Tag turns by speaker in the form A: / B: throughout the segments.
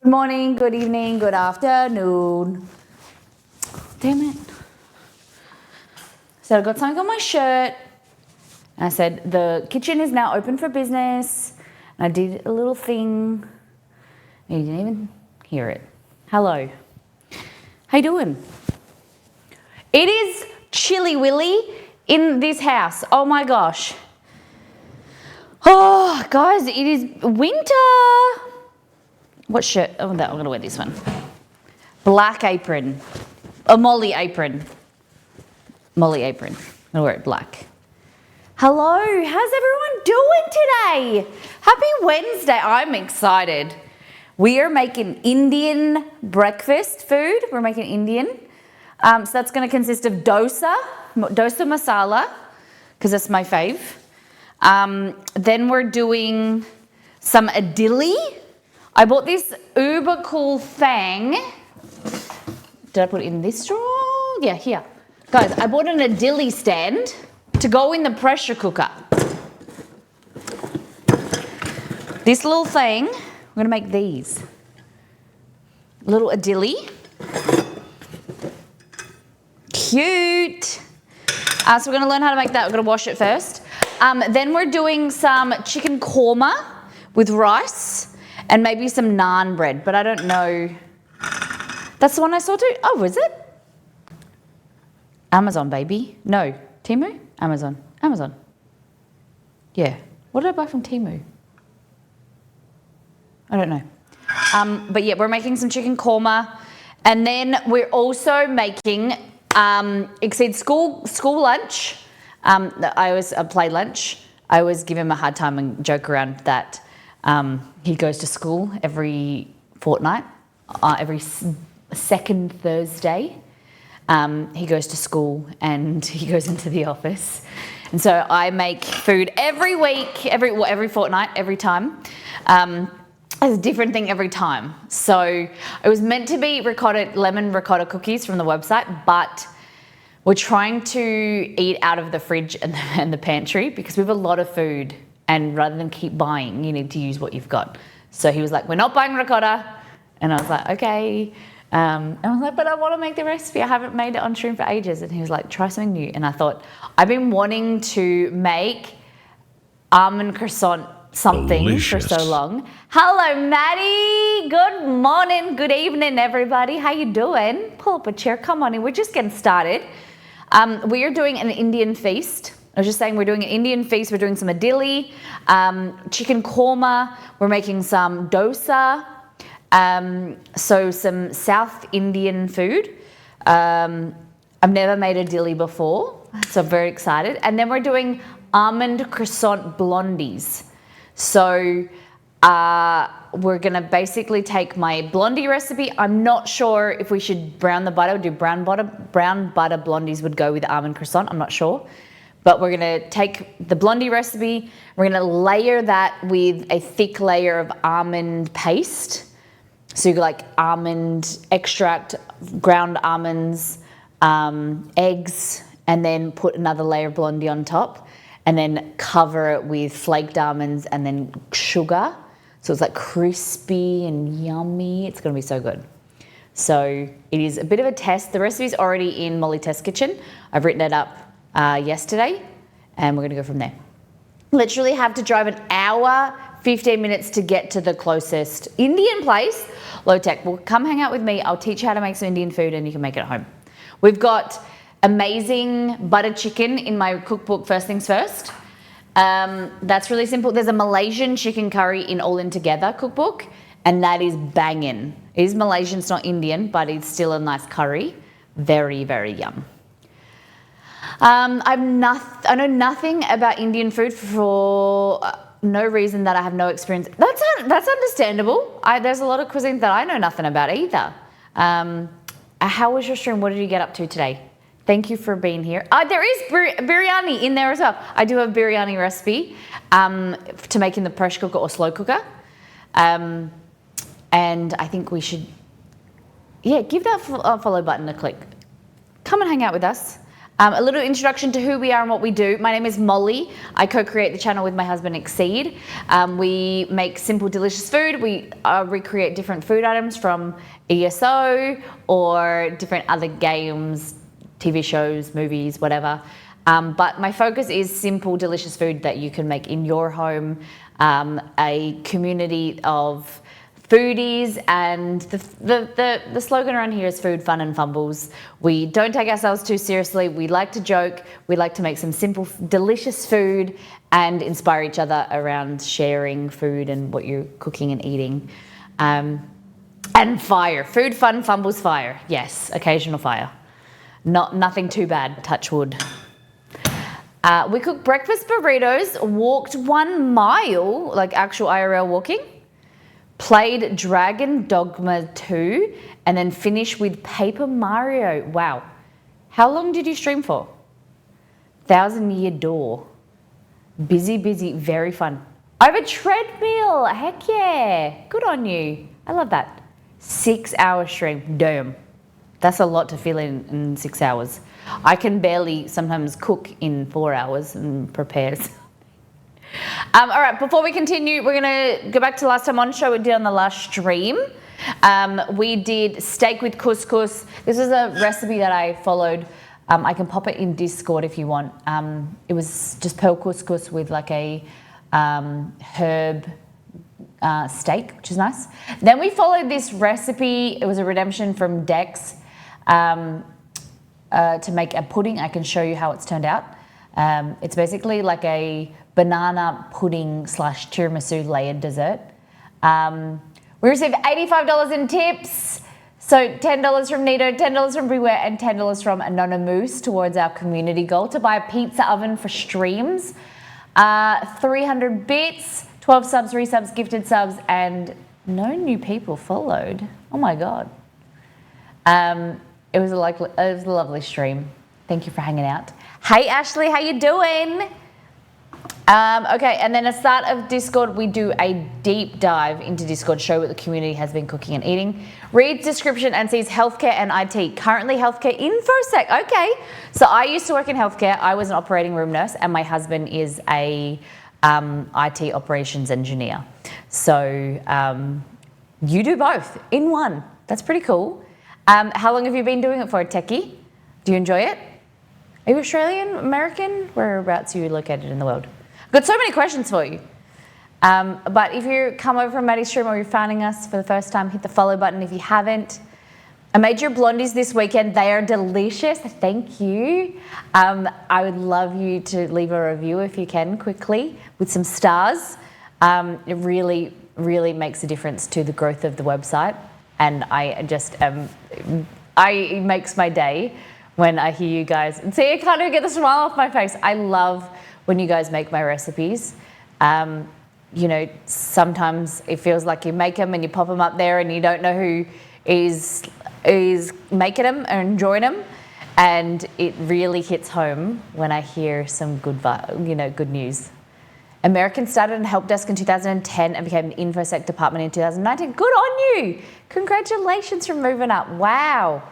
A: Good morning, good evening, good afternoon. Damn it. So I got something on my shirt. And I said, the kitchen is now open for business. And I did a little thing. And you didn't even hear it. Hello. How you doing? It is chilly willy in this house. Oh my gosh. Oh, guys, it is winter. What shirt? Oh, no, I'm going to wear this one. Black apron. A Molly apron. Molly apron. I'm going to wear it black. Hello, how's everyone doing today? Happy Wednesday. I'm excited. We are making Indian breakfast food. We're making Indian. So that's going to consist of dosa masala, because that's my fave. Then we're doing some idili. I bought this uber cool thing. Did I put it in this drawer? Yeah, here. Guys, I bought an idili stand to go in the pressure cooker. This little thing, we're gonna make these. Little idili. Cute. So we're gonna learn how to make that. We're gonna wash it first. Then we're doing some chicken korma with rice. And maybe some naan bread, but I don't know. That's the one I saw too. Oh, is it? Amazon, baby. No, Temu? Amazon. Amazon. Yeah. What did I buy from Temu? I don't know. But yeah, we're making some chicken korma. And then we're also making Exceed school lunch. I always play lunch. I always give him a hard time and joke around that. He goes to school every fortnight, every second Thursday. He goes to school and he goes into the office. And so I make food every week, every fortnight, every time. It's a different thing every time. So it was meant to be lemon ricotta cookies from the website, but we're trying to eat out of the fridge and the pantry because we have a lot of food. And rather than keep buying, you need to use what you've got. So he was like, we're not buying ricotta. And I was like, okay. And I was like, but I want to make the recipe. I haven't made it on Shroom for ages. And he was like, try something new. And I thought, I've been wanting to make almond croissant something Delicious. For so long. Hello, Maddie. Good morning. Good evening, everybody. How you doing? Pull up a chair. Come on in. We're just getting started. We are doing an Indian feast. I was just saying we're doing an Indian feast. We're doing some idili, chicken korma. We're making some dosa, so some South Indian food. I've never made idili before, so I'm very excited. And then we're doing almond croissant blondies. So we're gonna basically take my blondie recipe. I'm not sure if we should brown the butter or do brown butter. Brown butter blondies would go with almond croissant. I'm not sure. But we're gonna take the blondie recipe, we're gonna layer that with a thick layer of almond paste. So you got like almond extract, ground almonds, eggs, and then put another layer of blondie on top, and then cover it with flaked almonds and then sugar. So it's like crispy and yummy. It's gonna be so good. So it is a bit of a test. The recipe's already in Molly Test Kitchen. I've written it up yesterday, and we're gonna go from there. Literally have to drive an hour, 15 minutes to get to the closest Indian place. Low tech. Well, come hang out with me. I'll teach you how to make some Indian food and you can make it at home. We've got amazing butter chicken in my cookbook, First Things First. That's really simple. There's a Malaysian chicken curry in All In Together cookbook, and that is banging. It is Malaysian, it's not Indian, but it's still a nice curry. Very, very yum. I know nothing about Indian food for no reason that I have no experience. That's understandable. There's a lot of cuisines that I know nothing about either. How was your stream? What did you get up to today? Thank you for being here. There is biryani in there as well. I do have a biryani recipe to make in the pressure cooker or slow cooker. And I think we should, give that follow button a click. Come and hang out with us. A little introduction to who we are and what we do. My name is Molly. I co-create the channel with my husband Exceed. We make simple, delicious food. We recreate different food items from ESO or different other games, TV shows, movies, whatever. But my focus is simple, delicious food that you can make in your home, a community of foodies, and the slogan around here is food, fun and fumbles. We don't take ourselves too seriously. We like to joke. We like to make some simple, delicious food and inspire each other around sharing food and what you're cooking and eating. And fire. Food, fun, fumbles, fire. Yes, occasional fire. Nothing too bad, touch wood. We cooked breakfast burritos, walked 1 mile, like actual IRL walking, played Dragon Dogma 2, and then finished with Paper Mario. Wow. How long did you stream for? 1,000 Year Door. Busy, very fun. I have a treadmill. Heck yeah. Good on you. I love that. 6-hour stream. Damn. That's a lot to fill in 6 hours. I can barely sometimes cook in 4 hours and prepare. All right, before we continue, we're going to go back to last time on show we did on the last stream. We did steak with couscous. This is a recipe that I followed. I can pop it in Discord if you want. It was just pearl couscous with like a herb steak, which is nice. Then we followed this recipe. It was a redemption from Dex to make a pudding. I can show you how it's turned out. It's basically like a banana pudding / tiramisu layered dessert. We received $85 in tips. So $10 from Nito, $10 from Beware, and $10 from Anonymous towards our community goal to buy a pizza oven for streams. 300 bits, 12 subs, resubs, gifted subs, and no new people followed. Oh my God. It was a lovely stream. Thank you for hanging out. Hey Ashley, how you doing? Okay, and then at the start of Discord, we do a deep dive into Discord, show what the community has been cooking and eating. Reads description and sees healthcare and IT. Currently healthcare infosec. Okay, so I used to work in healthcare. I was an operating room nurse, and my husband is a IT operations engineer. So you do both in one. That's pretty cool. How long have you been doing it for, Techie? Do you enjoy it? Are you Australian, American? Whereabouts are you located in the world? I've got so many questions for you. But if you come over from Maddie's stream or you're finding us for the first time, hit the follow button if you haven't. I made your blondies this weekend. They are delicious. Thank you. I would love you to leave a review if you can quickly with some stars. It really, really makes a difference to the growth of the website. And it makes my day when I hear you guys. And see, I can't even get the smile off my face. I love when you guys make my recipes. You know, sometimes it feels like you make them and you pop them up there and you don't know who is making them or enjoying them. And it really hits home when I hear some good news. American started in help desk in 2010 and became an infosec department in 2019. Good on you. Congratulations for moving up. Wow.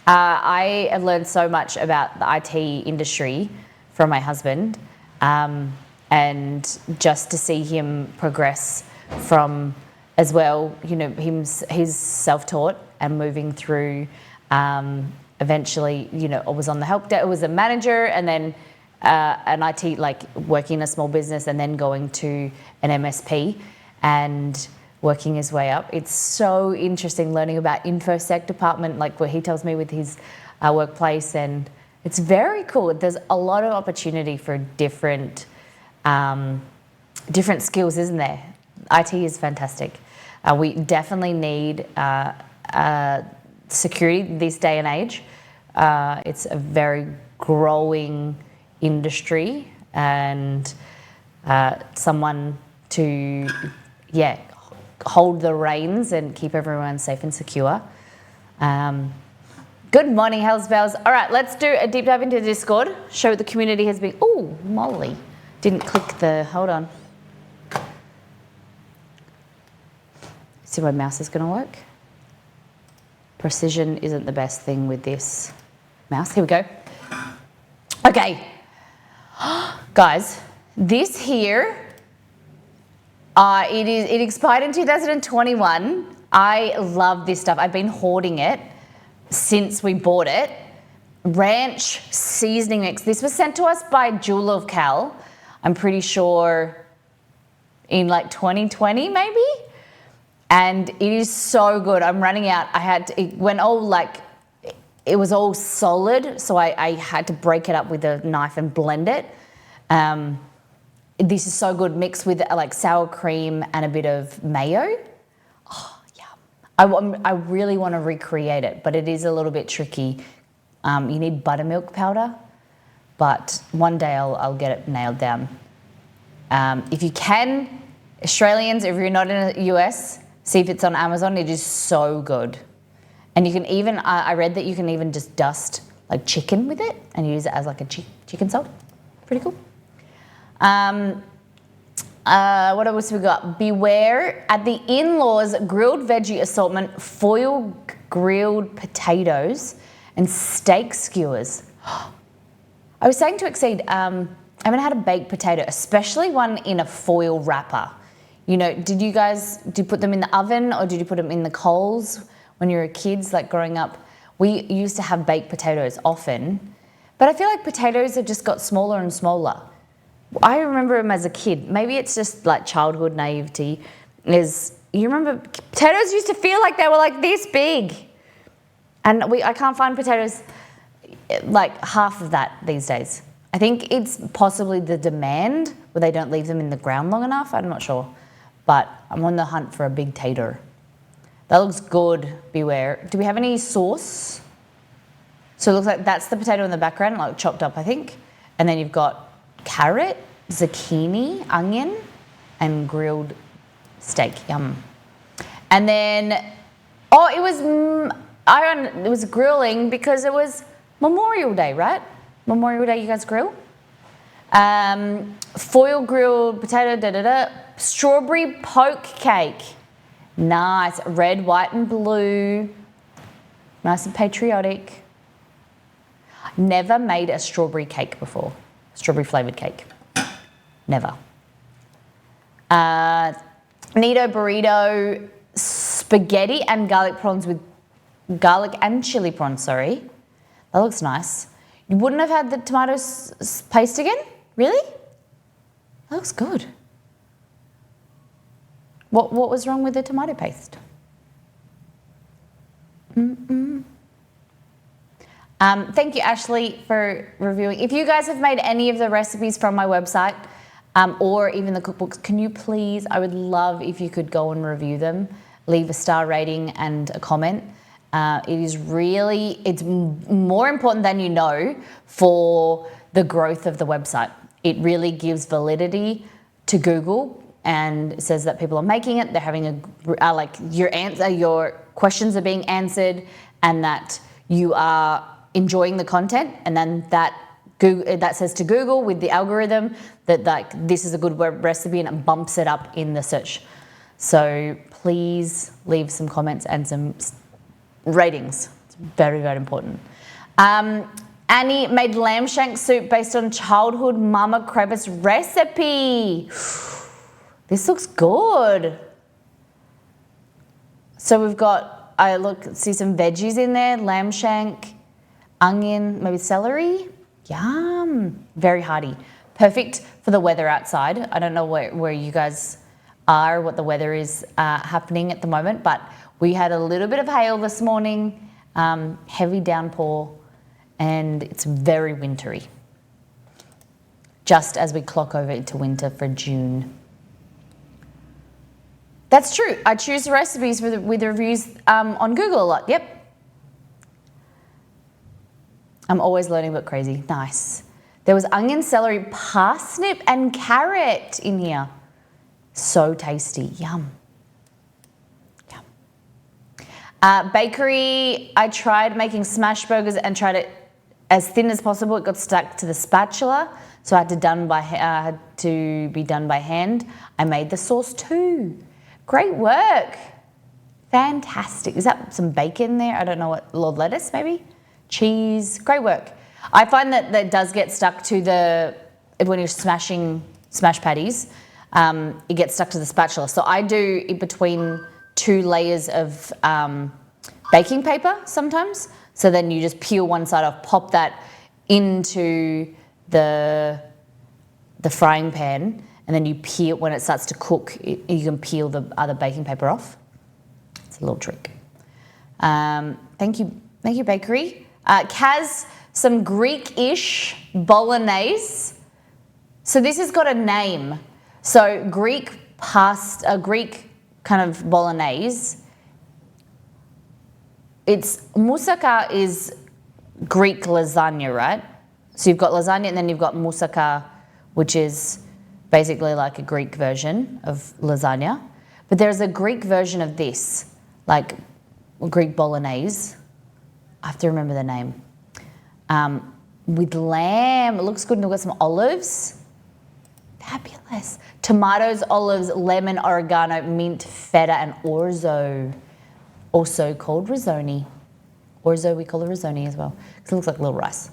A: I have learned so much about the IT industry from my husband, and just to see him progress from, as well, you know, he's self-taught and moving through, eventually, you know, I was on the help desk, was a manager, and then an IT, like working in a small business, and then going to an MSP and working his way up. It's so interesting learning about infosec department, like what he tells me with his workplace, and It's very cool. There's a lot of opportunity for different skills, isn't there? IT is fantastic. We definitely need security this day and age. It's a very growing industry, and someone to, hold the reins and keep everyone safe and secure. Good morning, Hells Bells. All right, let's do a deep dive into Discord. Show what the community has been. Oh, Molly. Didn't click hold on. See if my mouse is going to work. Precision isn't the best thing with this mouse. Here we go. Okay. Guys, this here, it expired in 2021. I love this stuff. I've been hoarding it since we bought it. Ranch seasoning mix. This was sent to us by Jewel of Cal. I'm pretty sure in like 2020 maybe. And it is so good. I'm running out. It was all solid, so I had to break it up with a knife and blend it. This is so good, mixed with like sour cream and a bit of mayo. Oh, yum. I really want to recreate it, but it is a little bit tricky. You need buttermilk powder, but one day I'll get it nailed down. If you can, Australians, if you're not in the US, see if it's on Amazon. It is so good. And you can even, I read that you can even just dust like chicken with it and use it as like a chicken salt. Pretty cool. What else we got? Beware at the in-laws grilled veggie assortment, foil grilled potatoes and steak skewers. I was saying to Exceed, I haven't had a baked potato, especially one in a foil wrapper. You know, did you put them in the oven or did you put them in the coals when you were kids, like growing up? We used to have baked potatoes often, but I feel like potatoes have just got smaller and smaller. I remember them as a kid. Maybe it's just like childhood naivety. You remember potatoes used to feel like they were like this big. And I can't find potatoes like half of that these days. I think it's possibly the demand where they don't leave them in the ground long enough. I'm not sure. But I'm on the hunt for a big tater. That looks good, beware. Do we have any sauce? So it looks like that's the potato in the background, like chopped up, I think. And then you've got carrot, zucchini, onion, and grilled steak. Yum. And then, it was grilling because it was Memorial Day, right? Memorial Day, you guys grill? Foil grilled potato, strawberry poke cake. Nice, red, white and blue. Nice and patriotic. Never made a strawberry cake before. Strawberry flavoured cake. Never. Nito burrito, spaghetti and garlic prawns with garlic and chili prawns, sorry. That looks nice. You wouldn't have had the tomato paste again? Really? That looks good. What was wrong with the tomato paste? Thank you, Ashley, for reviewing. If you guys have made any of the recipes from my website or even the cookbooks, can you please, I would love if you could go and review them, leave a star rating and a comment. It's more important than you know for the growth of the website. It really gives validity to Google and says that people are making it, they're having your questions are being answered and that you are enjoying the content, and then that says to Google with the algorithm that like this is a good recipe and it bumps it up in the search. So please leave some comments and some ratings. It's very, very important. Annie made lamb shank soup based on childhood Mama Crevice recipe. This looks good. So we've got, see some veggies in there, lamb shank, onion, maybe celery. Yum, very hearty. Perfect for the weather outside. I don't know where you guys are, what the weather is happening at the moment, but we had a little bit of hail this morning, heavy downpour, and it's very wintry. Just as we clock over into winter for June. That's true. I choose the recipes with the reviews on Google a lot. Yep. I'm always learning but crazy. Nice. There was onion, celery, parsnip, and carrot in here. So tasty. Yum. Yum. Bakery, I tried making smash burgers and tried it as thin as possible. It got stuck to the spatula, so I had to be done by hand. I made the sauce too. Great work. Fantastic. Is that some bacon there? I don't know what, Lord lettuce maybe? Cheese. Great work. I find that does get stuck to when you're smashing smash patties, it gets stuck to the spatula. So I do it between 2 layers of baking paper sometimes. So then you just peel one side off, pop that into the frying pan, and then you peel, when it starts to cook, you can peel the other baking paper off. It's a little trick. Thank you, Bakery. Kaz, some Greek-ish bolognese. So this has got a name. So Greek kind of bolognese. Moussaka is Greek lasagna, right? So you've got lasagna and then you've got moussaka, which is basically like a Greek version of lasagna. But there's a Greek version of this, like Greek bolognese. I have to remember the name. With lamb. It looks good. And we've got some olives. Fabulous. Tomatoes, olives, lemon, oregano, mint, feta, and orzo. Also called risoni. Orzo, we call it risoni as well, because it looks like a little rice.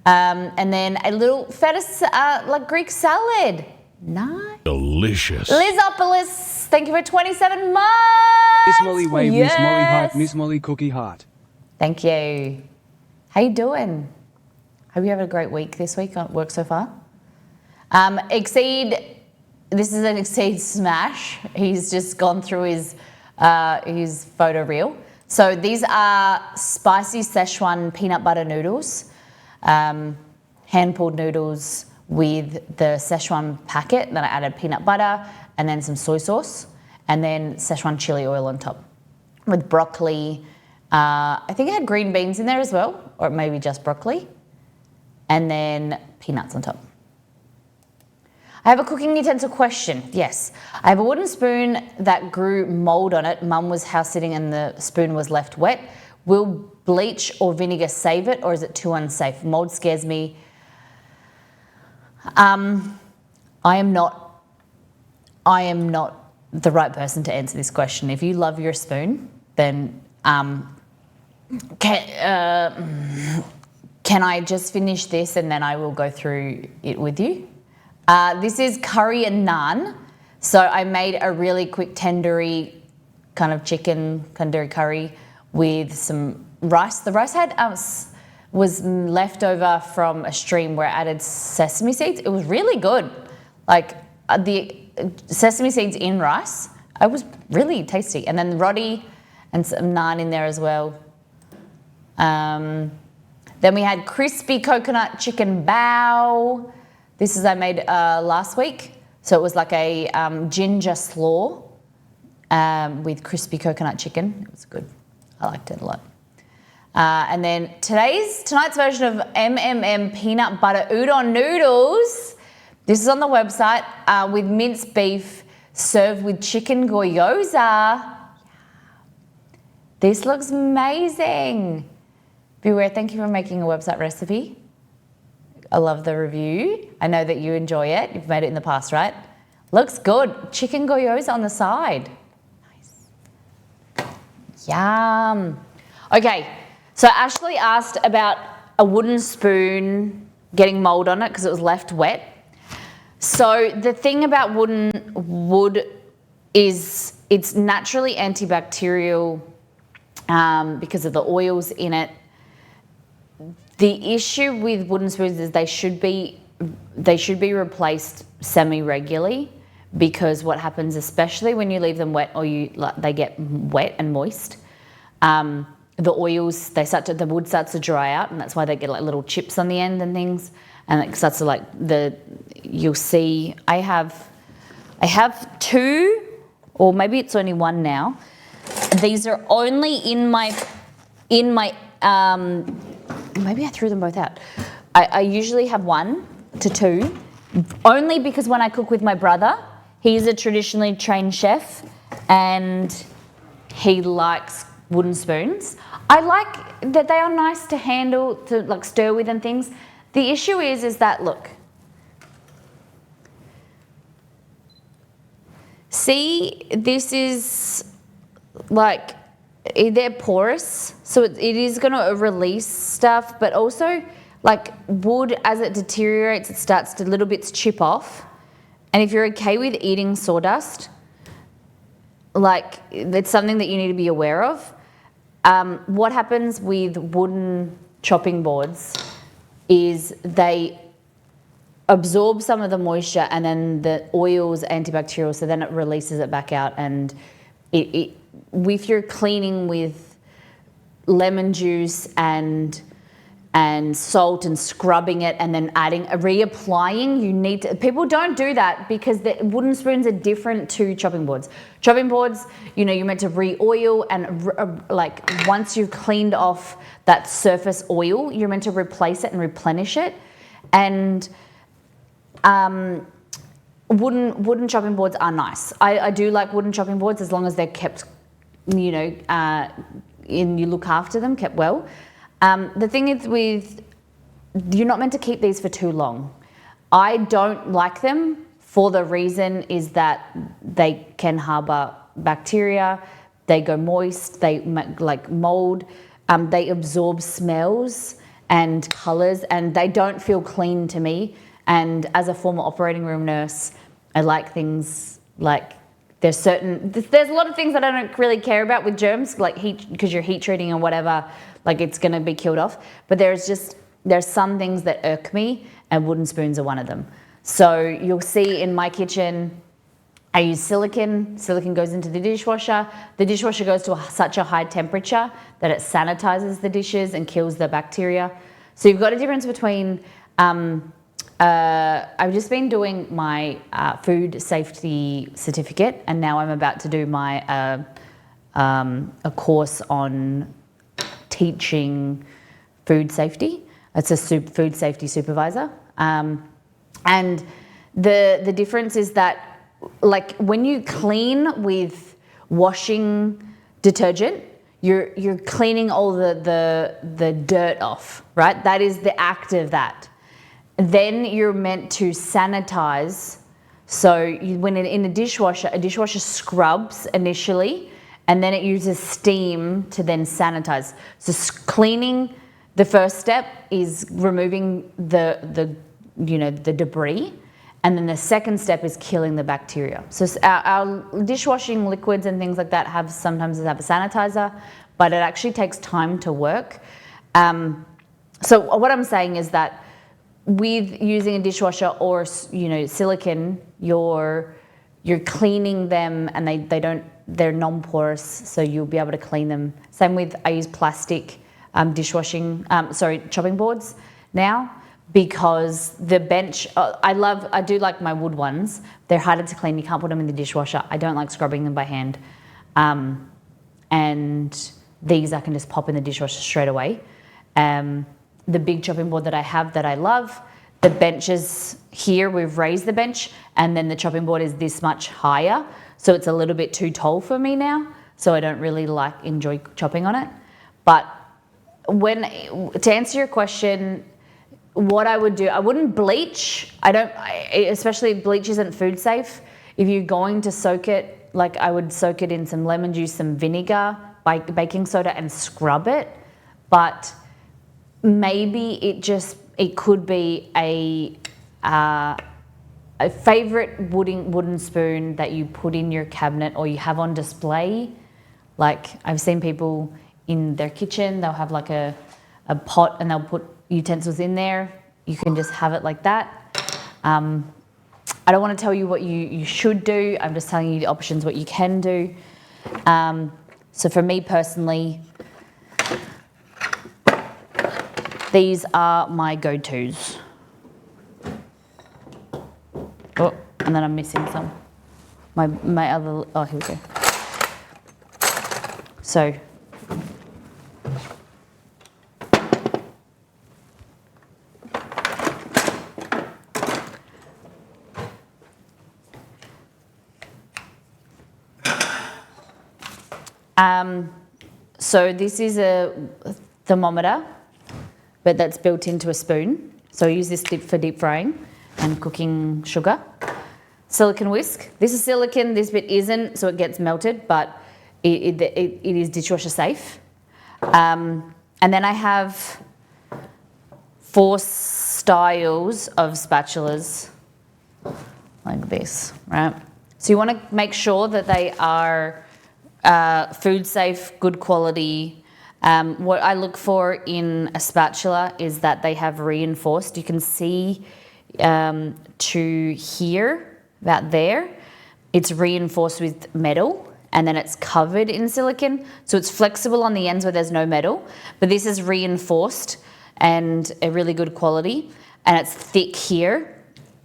A: And then a little feta, like Greek salad. Nice.
B: Delicious.
A: Lizopolis, thank you for 27 months.
C: Miss Molly wave,
A: yes.
C: Miss Molly heart, Miss Molly cookie heart.
A: Thank you. How you doing? Hope you have a great week this week at work so far. Exceed, this is an Exceed smash. He's just gone through his photo reel. So these are spicy Szechuan peanut butter noodles, hand-pulled noodles with the Szechuan packet. Then I added peanut butter and then some soy sauce and then Szechuan chili oil on top with broccoli. I think it had green beans in there as well, or maybe just broccoli, and then peanuts on top. I have a cooking utensil question. Yes. I have a wooden spoon that grew mold on it. Mum was house sitting and the spoon was left wet. Will bleach or vinegar save it, or is it too unsafe? Mold scares me. I am not the right person to answer this question. If you love your spoon, then can I just finish this and then I will go through it with you? This is curry and naan. So I made a really quick tandoori kind of chicken tandoori curry with some rice. The rice was left over from a stream where I added sesame seeds. It was really good. Like the sesame seeds in rice, it was really tasty. And then roti and some naan in there as well. Then we had crispy coconut chicken bao. This is I made last week. So it was like a ginger slaw with crispy coconut chicken. It was good. I liked it a lot. And then tonight's version of MMM peanut butter udon noodles. This is on the website with minced beef served with chicken gyoza. This looks amazing. Beware, thank you for making a website recipe. I love the review. I know that you enjoy it. You've made it in the past, right? Looks good. Chicken gyoza on the side. Nice. Yum. Okay, so Ashley asked about a wooden spoon getting mold on it because it was left wet. So the thing about wood is it's naturally antibacterial because of the oils in it. The issue with wooden spoons is they should be replaced semi-regularly, because what happens, especially when you leave them wet or they get wet and moist, the oils, the wood starts to dry out, and that's why they get like little chips on the end and things, and it starts to you'll see, I have 2, or maybe it's only 1 now. These are only in my, maybe I threw them both out. I usually have 1 to 2, only because when I cook with my brother, he's a traditionally trained chef, and he likes wooden spoons. I like that they are nice to handle, to like stir with and things. The issue is that, look, see, this is like, they're porous, so it is going to release stuff, but also like wood, as it deteriorates, it starts to little bits chip off. And if you're okay with eating sawdust, like, it's something that you need to be aware of. What happens with wooden chopping boards is they absorb some of the moisture, and then the oil's antibacterial, so then it releases it back out. And if you're cleaning with lemon juice and salt and scrubbing it and then reapplying, you need to, people don't do that because the wooden spoons are different to chopping boards. Chopping boards, you're meant to re-oil, and like once you've cleaned off that surface oil, you're meant to replace it and replenish it. And wooden chopping boards are nice. I do like wooden chopping boards as long as they're kept, you look after them, kept well. The thing is you're not meant to keep these for too long. I don't like them for the reason is that they can harbour bacteria, they go moist, they like mould, they absorb smells and colours, and they don't feel clean to me. And as a former operating room nurse, I like things like, there's a lot of things that I don't really care about with germs, like heat, because you're heat treating or whatever, like it's going to be killed off. But there's some things that irk me, and wooden spoons are one of them. So you'll see in my kitchen, I use silicone. Silicone goes into the dishwasher. The dishwasher goes to such a high temperature that it sanitizes the dishes and kills the bacteria. So you've got a difference between, I've just been doing my food safety certificate, and now I'm about to do my a course on teaching food safety. It's a food safety supervisor, and the difference is that, like, when you clean with washing detergent, you're cleaning all the dirt off, right? That is the act of that. Then you're meant to sanitize. So when in a dishwasher scrubs initially, and then it uses steam to then sanitize. So cleaning, the first step is removing the debris, and then the second step is killing the bacteria. So our dishwashing liquids and things like that sometimes have a sanitizer, but it actually takes time to work. So what I'm saying is that with using a dishwasher or silicone, you're cleaning them, and they're non-porous, so you'll be able to clean them. Same with, I use plastic chopping boards now, because the bench, I do like my wood ones. They're harder to clean. You can't put them in the dishwasher. I don't like scrubbing them by hand. And these I can just pop in the dishwasher straight away. The big chopping board that I have that I love, the benches here, we've raised the bench, and then the chopping board is this much higher. So it's a little bit too tall for me now. So I don't really enjoy chopping on it. But to answer your question, what I would do, I wouldn't bleach. Especially bleach isn't food safe. If you're going to soak it, like I would soak it in some lemon juice, some vinegar, baking soda, and scrub it. But maybe it could be a favorite wooden spoon that you put in your cabinet or you have on display. Like, I've seen people in their kitchen, they'll have like a pot and they'll put utensils in there. You can just have it like that. I don't want to tell you what you should do. I'm just telling you the options, what you can do. So for me personally, These are my go-tos. Oh, and then I'm missing some. My other, oh, here we go. So, so this is a thermometer, but that's built into a spoon. So I use this for deep frying and cooking sugar. Silicone whisk. This is silicone, this bit isn't, so it gets melted, but it is dishwasher safe. And then I have 4 styles of spatulas like this, right? So you want to make sure that they are food safe, good quality. What I look for in a spatula is that they have reinforced. You can see to here, about there, it's reinforced with metal and then it's covered in silicone. So it's flexible on the ends where there's no metal, but this is reinforced and a really good quality, and it's thick here.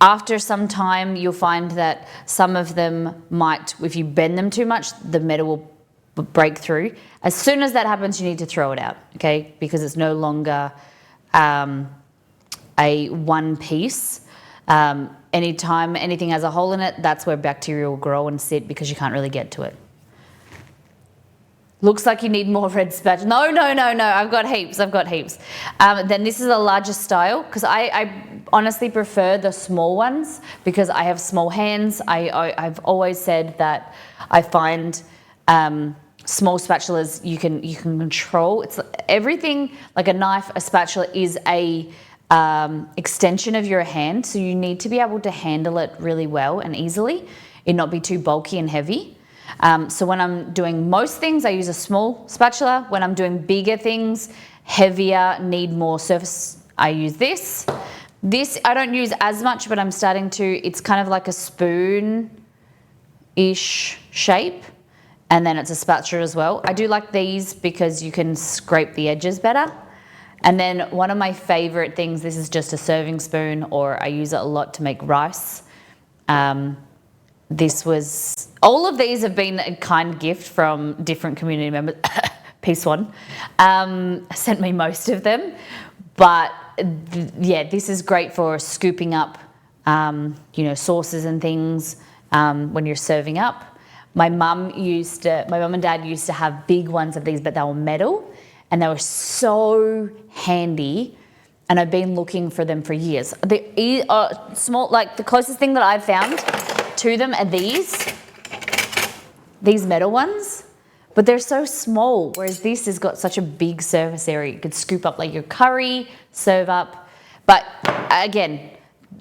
A: After some time, you'll find that some of them might, if you bend them too much, the metal will break through. As soon as that happens, you need to throw it out, okay? Because it's no longer a one piece. Anytime anything has a hole in it, that's where bacteria will grow and sit because you can't really get to it. Looks like you need more red spatula. No, I've got heaps. Then this is a larger style because I honestly prefer the small ones because I have small hands. I've always said that I find small spatulas you can control. It's everything like a knife, a spatula is a extension of your hand, so you need to be able to handle it really well and easily, it not be too bulky and heavy. So when I'm doing most things, I use a small spatula. When I'm doing bigger things, heavier, need more surface, I use this. This I don't use as much, but I'm starting to, it's kind of like a spoon-ish shape. And then it's a spatula as well. I do like these because you can scrape the edges better. And then one of my favorite things, this is just a serving spoon, or I use it a lot to make rice. All of these have been a kind gift from different community members. Piece one sent me most of them. But yeah, this is great for scooping up, sauces and things when you're serving up. My mum and dad used to have big ones of these, but they were metal and they were so handy. And I've been looking for them for years. They are small, like the closest thing that I've found to them are these metal ones, but they're so small. Whereas this has got such a big surface area. You could scoop up like your curry, serve up. But again,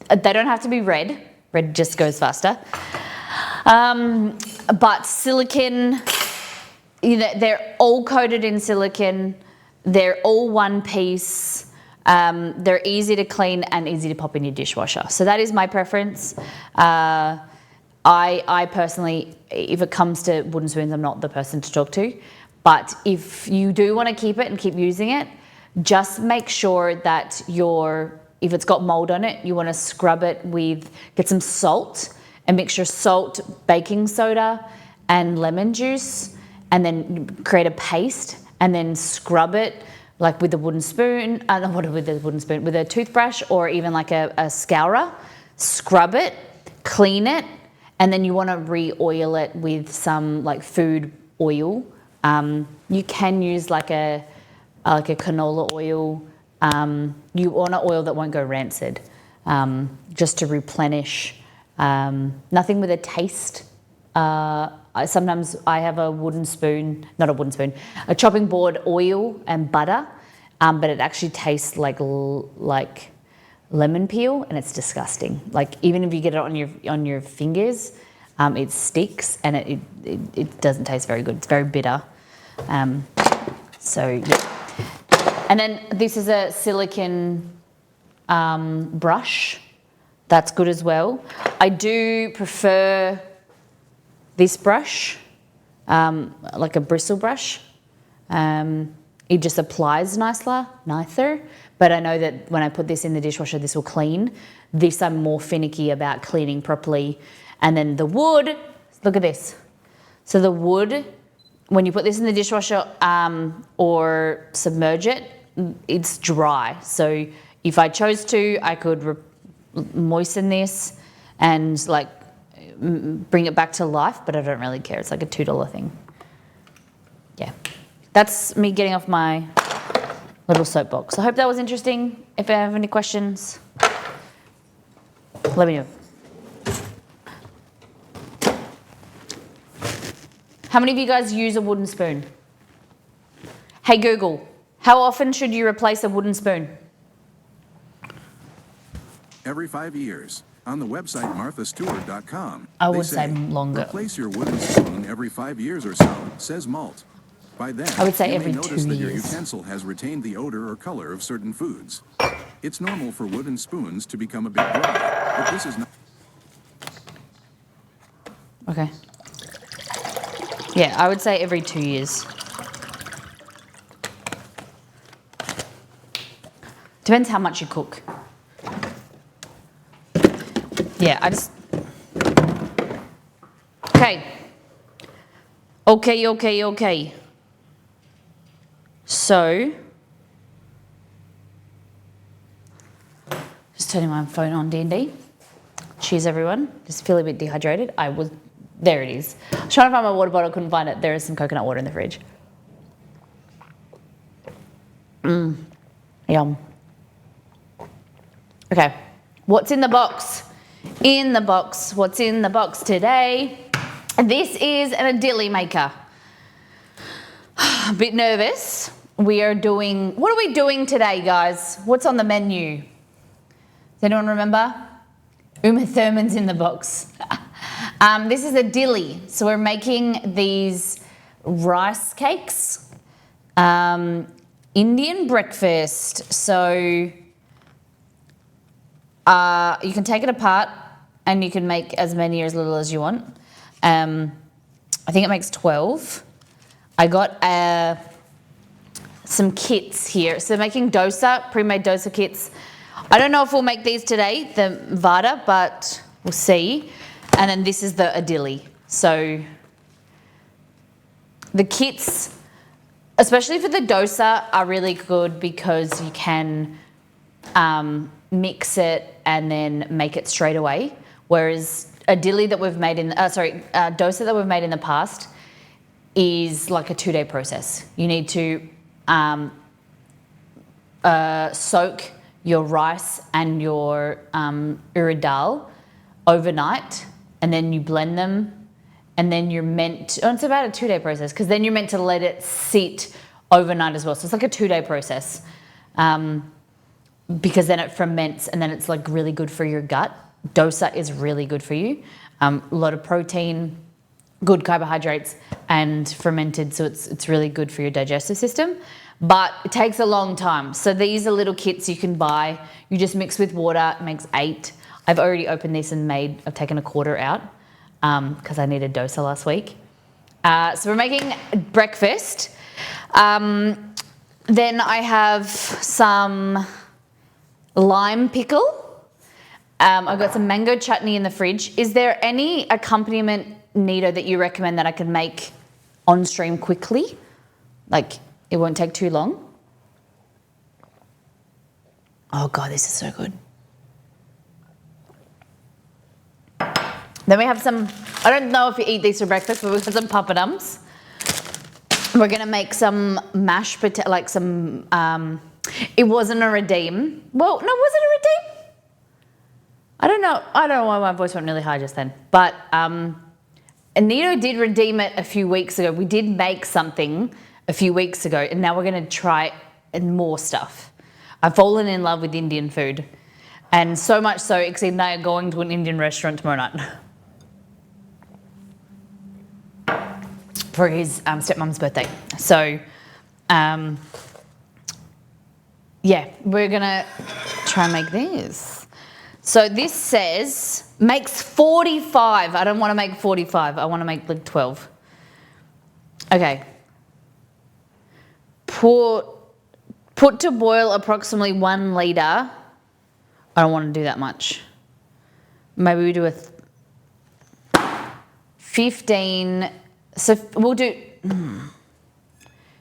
A: they don't have to be red. Red just goes faster. But silicone, they're all coated in silicone. They're all one piece. They're easy to clean and easy to pop in your dishwasher. So that is my preference. I personally, if it comes to wooden spoons, I'm not the person to talk to. But if you do want to keep it and keep using it, just make sure that if it's got mold on it, you want to scrub it get some salt and mix your salt, baking soda and lemon juice, and then create a paste and then scrub it like with a wooden spoon, with a toothbrush or even like a scourer. Scrub it, clean it, and then you want to re-oil it with some like food oil. You can use like a canola oil. You want an oil that won't go rancid, just to replenish. Nothing with a taste. Sometimes I have a chopping board oil and butter, but it actually tastes like lemon peel, and it's disgusting. Like even if you get it on your fingers, it sticks and it doesn't taste very good. It's very bitter. So yeah. And then this is a silicone brush. That's good as well. I do prefer this brush, like a bristle brush. it just applies nicer. But I know that when I put this in the dishwasher, this will clean. This I'm more finicky about cleaning properly. And then the wood, look at this. So the wood, when you put this in the dishwasher or submerge it, it's dry. So if I chose to, I could moisten this and like bring it back to life, but I don't really care. It's like a $2 thing. Yeah, that's me getting off my little soapbox. I hope that was interesting. If I have any questions, let me know. How many of you guys use a wooden spoon? Hey Google, how often should you replace a wooden spoon?
B: Every 5 years. On the website marthastewart.com,
A: I would say longer.
B: Replace your wooden spoon every 5 years or so, says Malt. By then,
A: I would say
B: you
A: every
B: may notice
A: 2
B: that your
A: years.
B: utensil has retained the odor or color of certain foods. It's normal for wooden spoons to become a bit dry, but this is not.
A: Okay. Yeah, I would say every 2 years. Depends how much you cook. Yeah, Okay. Okay. So, just turning my phone on, D&D. Cheers, everyone. Just feel a bit dehydrated. There it is. I was trying to find my water bottle, couldn't find it. There is some coconut water in the fridge. Yum. Okay, what's in the box? What's in the box today? This is an idili maker. A bit nervous. What are we doing today, guys? What's on the menu? Does anyone remember? Uma Thurman's in the box. This is idili. So we're making these rice cakes. Indian breakfast. So you can take it apart and you can make as many or as little as you want. I think it makes 12. I got some kits here. So making dosa, pre-made dosa kits. I don't know if we'll make these today, the vada, but we'll see. And then this is the idili. So the kits, especially for the dosa, are really good because you can mix it and then make it straight away. Whereas idili that we've made dosa that we've made in the past is like a 2-day process. You need to soak your rice and your urad dal overnight, and then you blend them, and then you're it's about a 2-day process, because then you're meant to let it sit overnight as well. So it's like a 2-day process, because then it ferments, and then it's like really good for your gut. Dosa is really good for you. A lot of protein, good carbohydrates, and fermented, so it's really good for your digestive system. But it takes a long time. So these are little kits you can buy. You just mix with water. It makes 8. I've already opened this and I've taken a quarter out because I needed dosa last week. So we're making breakfast. Then I have some lime pickle. I've got some mango chutney in the fridge. Is there any accompaniment, Nito, that you recommend that I can make on stream quickly? Like, it won't take too long. Oh God, this is so good. Then we have some, I don't know if you eat these for breakfast, but we've got some papadums. We're gonna make some mashed potato, like some, it wasn't a redeem. Well, no, was it a redeem? I don't know why my voice went really high just then. But Anito did redeem it a few weeks ago. We did make something a few weeks ago, and now we're gonna try more stuff. I've fallen in love with Indian food. And so much so, Exceed and I are going to an Indian restaurant tomorrow night for his stepmom's birthday. So, yeah, we're gonna try and make this. So this says, makes 45. I don't wanna make 45, I wanna make like 12. Okay. Put to boil approximately 1 litre. I don't want to do that much. Maybe we do 15. So we'll do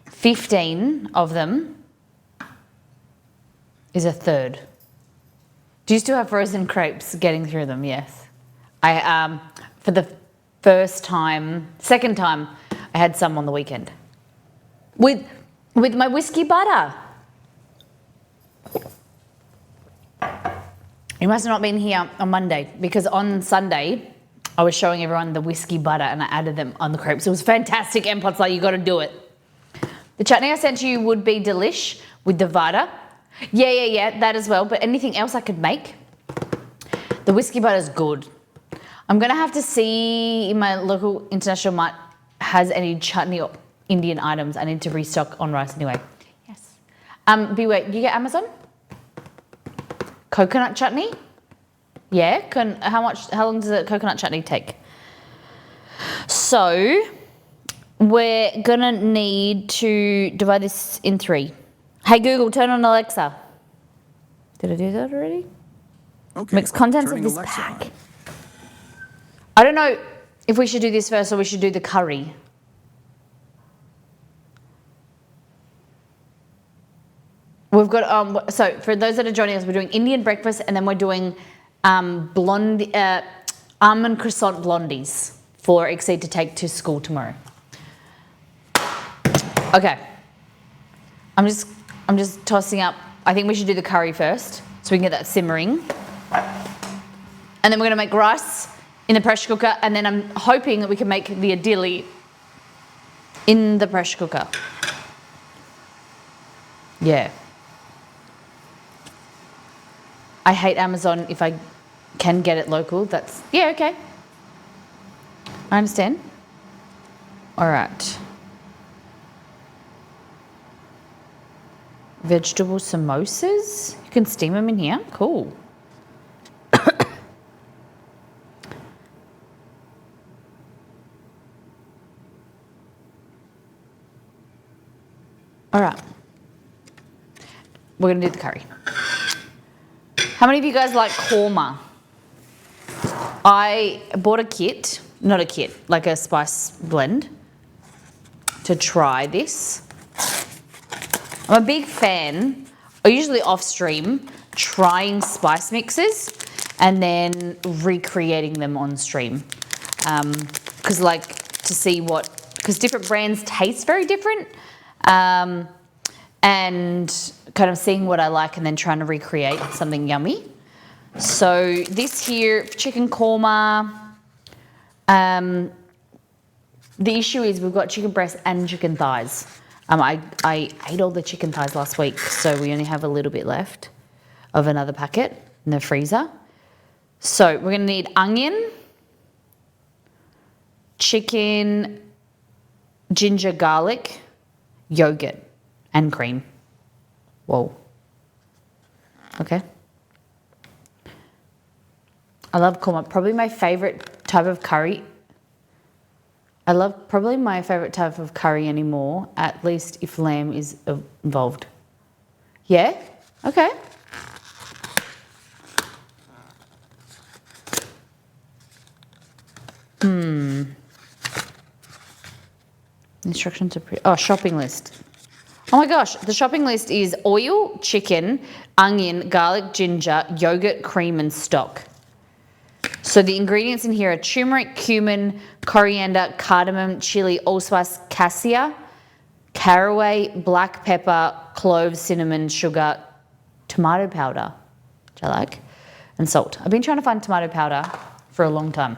A: 15 of them is a third. Do you still have frozen crepes getting through them? Yes. I for the second time, I had some on the weekend. With my whiskey butter. You must have not been here on Monday because on Sunday I was showing everyone the whiskey butter and I added them on the crepes. It was fantastic. Empot's like, you got to do it. The chutney I sent to you would be delish with the vada. Yeah, that as well. But anything else I could make? The whiskey butter is good. I'm going to have to see if my local international mart has any chutney or Indian items. I need to restock on rice anyway. Yes. Beware, you get Amazon? Coconut chutney? Yeah. How long does a coconut chutney take? So we're gonna need to divide this in 3. Hey Google, turn on Alexa. Did I do that already?
B: Okay.
A: Mix contents of
B: turning
A: this
B: Alexa
A: pack.
B: on.
A: I don't know if we should do this first or we should do the curry. We've got, so for those that are joining us, we're doing Indian breakfast and then we're doing almond croissant blondies for Exceed to take to school tomorrow. Okay. I'm just tossing up, I think we should do the curry first so we can get that simmering. And then we're gonna make rice in the pressure cooker and then I'm hoping that we can make the idili in the pressure cooker. Yeah. I hate Amazon. If I can get it local, that's, yeah, okay. I understand. All right. Vegetable samosas. You can steam them in here. Cool. All right. We're going to do the curry. How many of you guys like korma? I bought a kit, not a kit, like a spice blend to try this. I'm a big fan, usually off stream, trying spice mixes and then recreating them on stream. Because because different brands taste very different. And kind of seeing what I like and then trying to recreate something yummy. So this here, chicken korma. The issue is we've got chicken breast and chicken thighs. I ate all the chicken thighs last week, so we only have a little bit left of another packet in the freezer. So we're gonna need onion, chicken, ginger, garlic, yogurt, and cream. Whoa. Okay. I love korma. Probably my favorite type of curry. Probably my favorite type of curry anymore, at least if lamb is involved. Yeah? Okay. Instructions are shopping list. Oh my gosh, the shopping list is oil, chicken, onion, garlic, ginger, yogurt, cream, and stock. So the ingredients in here are turmeric, cumin, coriander, cardamom, chili, allspice, cassia, caraway, black pepper, cloves, cinnamon, sugar, tomato powder, which I like, and salt. I've been trying to find tomato powder for a long time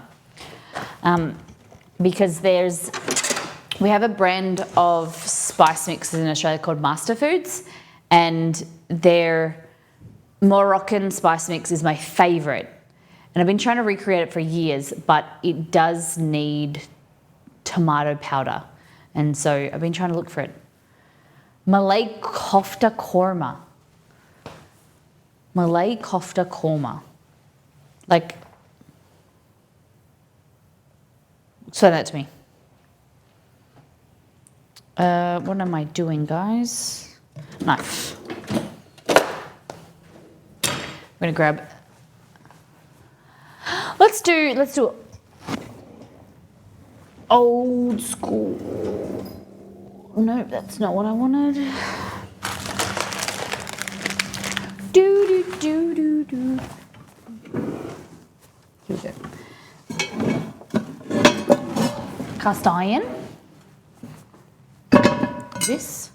A: because we have a brand of spice mixes in Australia called Master Foods, and their Moroccan spice mix is my favourite. And I've been trying to recreate it for years, but it does need tomato powder. And so I've been trying to look for it. Malay kofta korma. Malay kofta korma. Like, say that to me. What am I doing, guys? Knife. I'm gonna grab. Let's do old school. No, that's not what I wanted. Do do do do do. Here we go. Cast iron. This.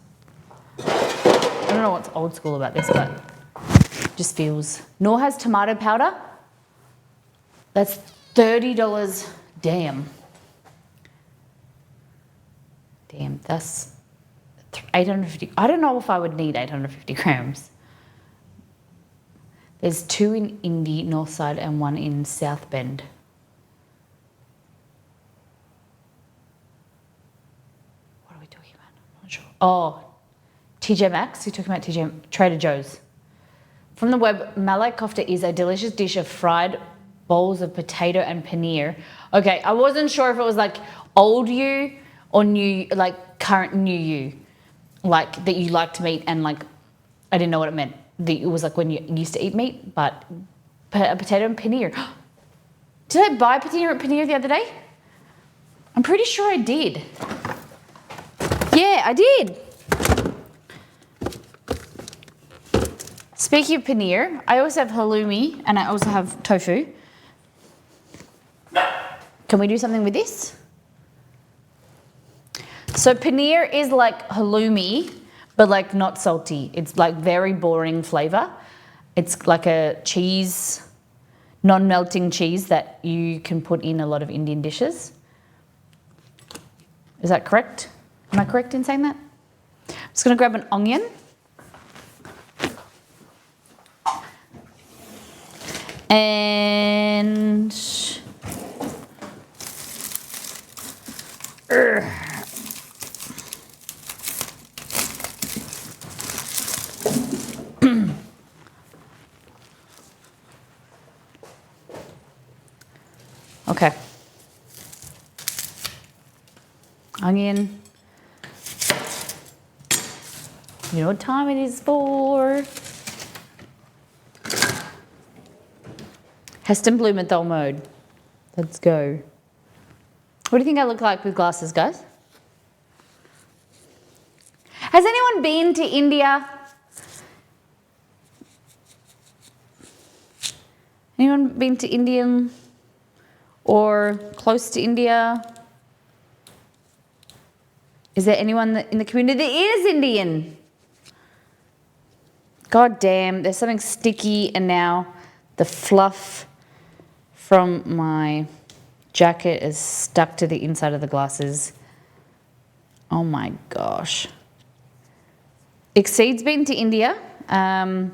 A: I don't know what's old school about this, but it just feels. Nor has tomato powder. That's $30. Damn. Damn, that's 850. I don't know if I would need 850 grams. There's 2 in Indy, North Side, and 1 in South Bend. What are we talking about? I'm not sure. Oh, TJ Maxx. You're talking about Trader Joe's. From the web, Malay kofta is a delicious dish of fried bowls of potato and paneer. Okay, I wasn't sure if it was like old you or new, like current new you, like that you liked meat and like I didn't know what it meant. It was like when you used to eat meat, but a potato and paneer. Did I buy paneer the other day? I'm pretty sure I did. Yeah, I did. Speaking of paneer, I also have halloumi and I also have tofu. Can we do something with this? So paneer is like halloumi, but like not salty. It's like very boring flavor. It's like a cheese, non-melting cheese that you can put in a lot of Indian dishes. Is that correct? Am I correct in saying that? I'm just gonna grab an onion. And okay. Onion. You know what time it is for? Heston Blumenthal mode. Let's go. What do you think I look like with glasses, guys? Has anyone been to India? Anyone been to Indian or close to India? Is there anyone in the community that is Indian? God damn, there's something sticky and now the fluff from my jacket is stuck to the inside of the glasses. Oh my gosh. Exceed's been to India. And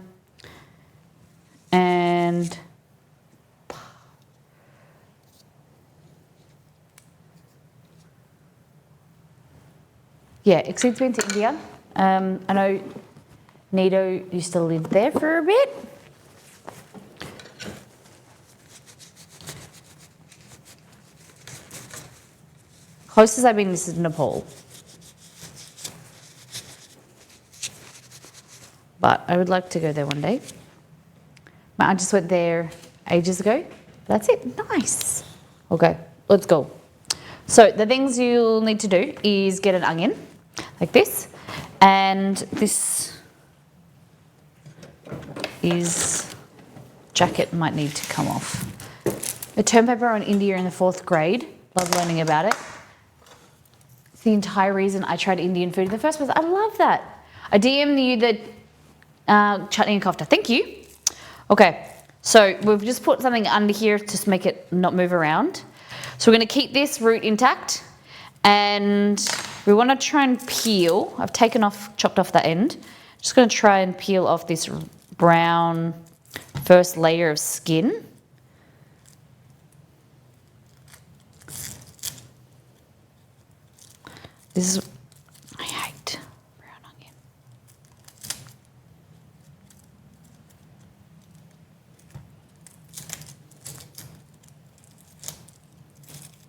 A: yeah, Exceed's been to India. I know Nito used to live there for a bit. Closest I've been is Nepal. But I would like to go there one day. My aunt just went there ages ago. That's it. Nice. Okay, let's go. So the things you'll need to do is get an onion like this. And this is jacket might need to come off. The term paper on India in the 4th grade. Love learning about it. It's the entire reason I tried Indian food in the first place. I love that. I DM'd you the chutney and kofta. Thank you. Okay, so we've just put something under here to make it not move around. So we're going to keep this root intact and we want to try and peel. I've chopped off the end. Just going to try and peel off this brown first layer of skin. This is, I hate brown onion.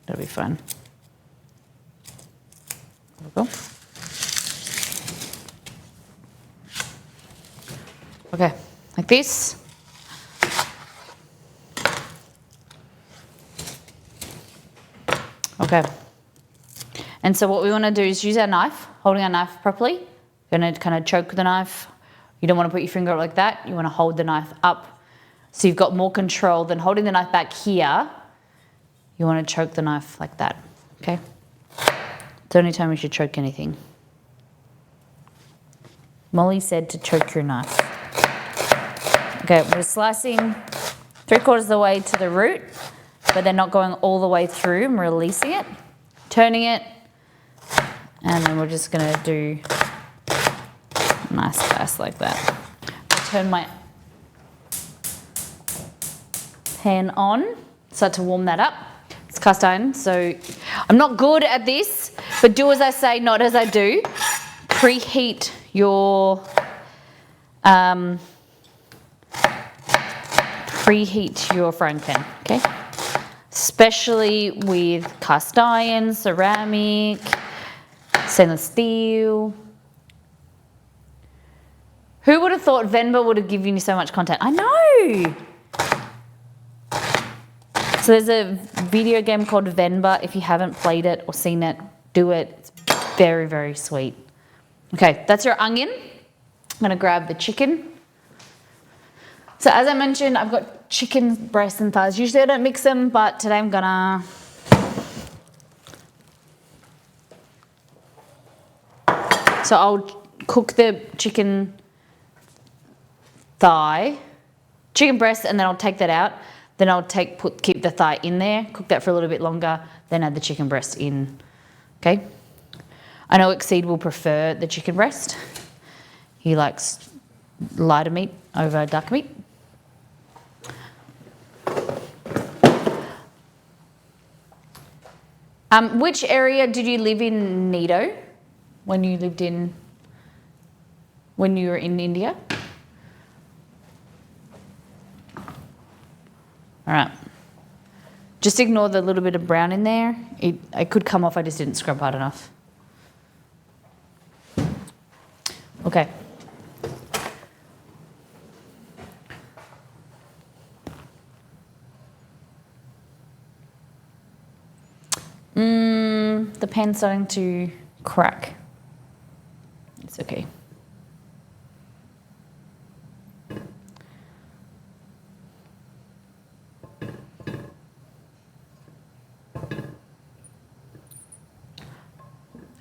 A: That'll be fun. There we go. Okay, like this. Okay. And so what we want to do is use our knife, holding our knife properly. You're going to kind of choke the knife. You don't want to put your finger up like that. You want to hold the knife up so you've got more control than holding the knife back here. You want to choke the knife like that, okay? It's the only time you should choke anything. Molly said to choke your knife. Okay, we're slicing 3/4 of the way to the root, but they're not going all the way through. I'm releasing it, turning it, and then we're just gonna do a nice slice like that. I'll turn my pan on, start to warm that up. It's cast iron, so I'm not good at this, but do as I say, not as I do. Preheat your frying pan, okay? Especially with cast iron, ceramic, stainless steel. Who would have thought Venba would have given you so much content? I know! So there's a video game called Venba. If you haven't played it or seen it, do it. It's very, very sweet. Okay, that's your onion. I'm gonna grab the chicken. So as I mentioned, I've got chicken breasts and thighs. Usually I don't mix them, but today I'm gonna. So I'll cook the chicken breast, and then I'll take that out. Then I'll keep the thigh in there, cook that for a little bit longer, then add the chicken breast in, okay? I know Exceed will prefer the chicken breast. He likes lighter meat over dark meat. Which area did you live in, Nido, when you were in India? All right. Just ignore the little bit of brown in there. It could come off, I just didn't scrub hard enough. Okay. The pan's starting to crack. It's okay.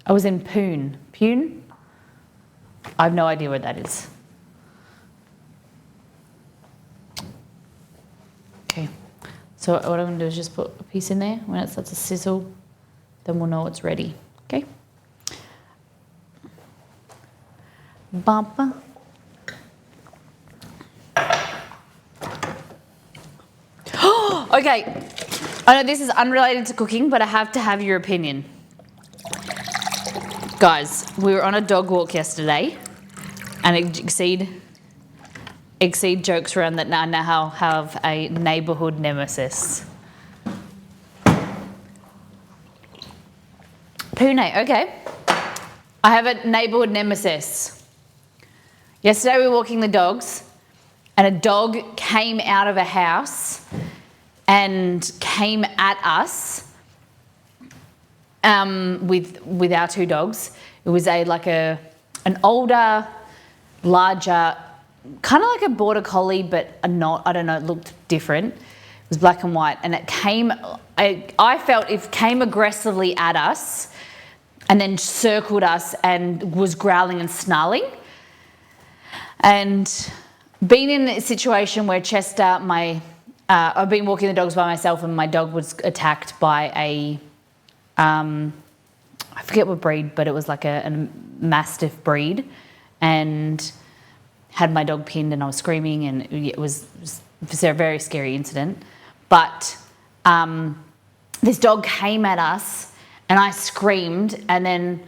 A: I was in Pune. Pune? I have no idea where that is. Okay, so what I'm gonna do is just put a piece in there. When it starts to sizzle, then we'll know it's ready, okay? Bumper. Okay, I know this is unrelated to cooking, but I have to have your opinion. Guys, we were on a dog walk yesterday, and Exceed jokes around that I now have a neighbourhood nemesis. Pune, okay. I have a neighbourhood nemesis. Yesterday we were walking the dogs, and a dog came out of a house and came at us. With our two dogs. It was an older, larger, kind of like a border collie, but I don't know, it looked different. It was black and white, and it came, I felt it came aggressively at us and then circled us and was growling and snarling. And being in a situation where Chester, I've been walking the dogs by myself, and my dog was attacked by I forget what breed, but it was like a Mastiff breed, and had my dog pinned, and I was screaming, and it was a very scary incident. But this dog came at us, and I screamed, and then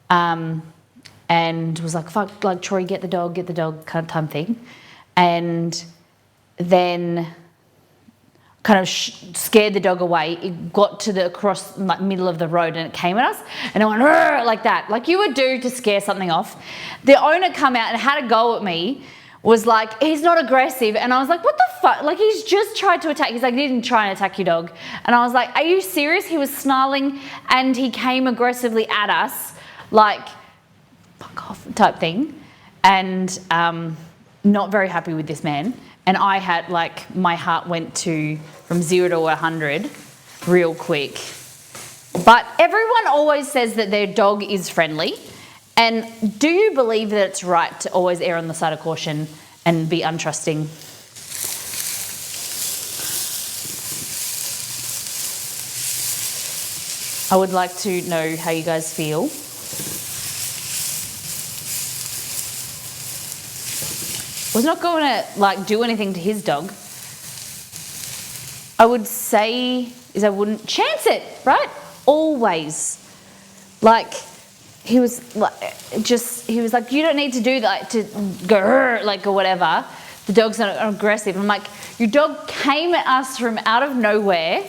A: and was like, fuck, like, Troy, get the dog kind of time thing. And then kind of scared the dog away. It got to across middle of the road, and it came at us, and it went like that, like you would do to scare something off. The owner come out and had a go at me was like, he's not aggressive. And I was like, what the fuck? Like, he's just tried to attack. He's like, he didn't try and attack your dog. And I was like, are you serious? He was snarling and he came aggressively at us, like, fuck off type thing. And not very happy with this man. And I had, like, my heart went to from 0 to 100 real quick. But everyone always says that their dog is friendly. And do you believe that it's right to always err on the side of caution and be untrusting? I would like to know how you guys feel. Was not going to like do anything to his dog. I would say is I wouldn't chance it, right? Always. Like, he was like, you don't need to do that, to go like or whatever. The dog's not aggressive. I'm like, your dog came at us from out of nowhere,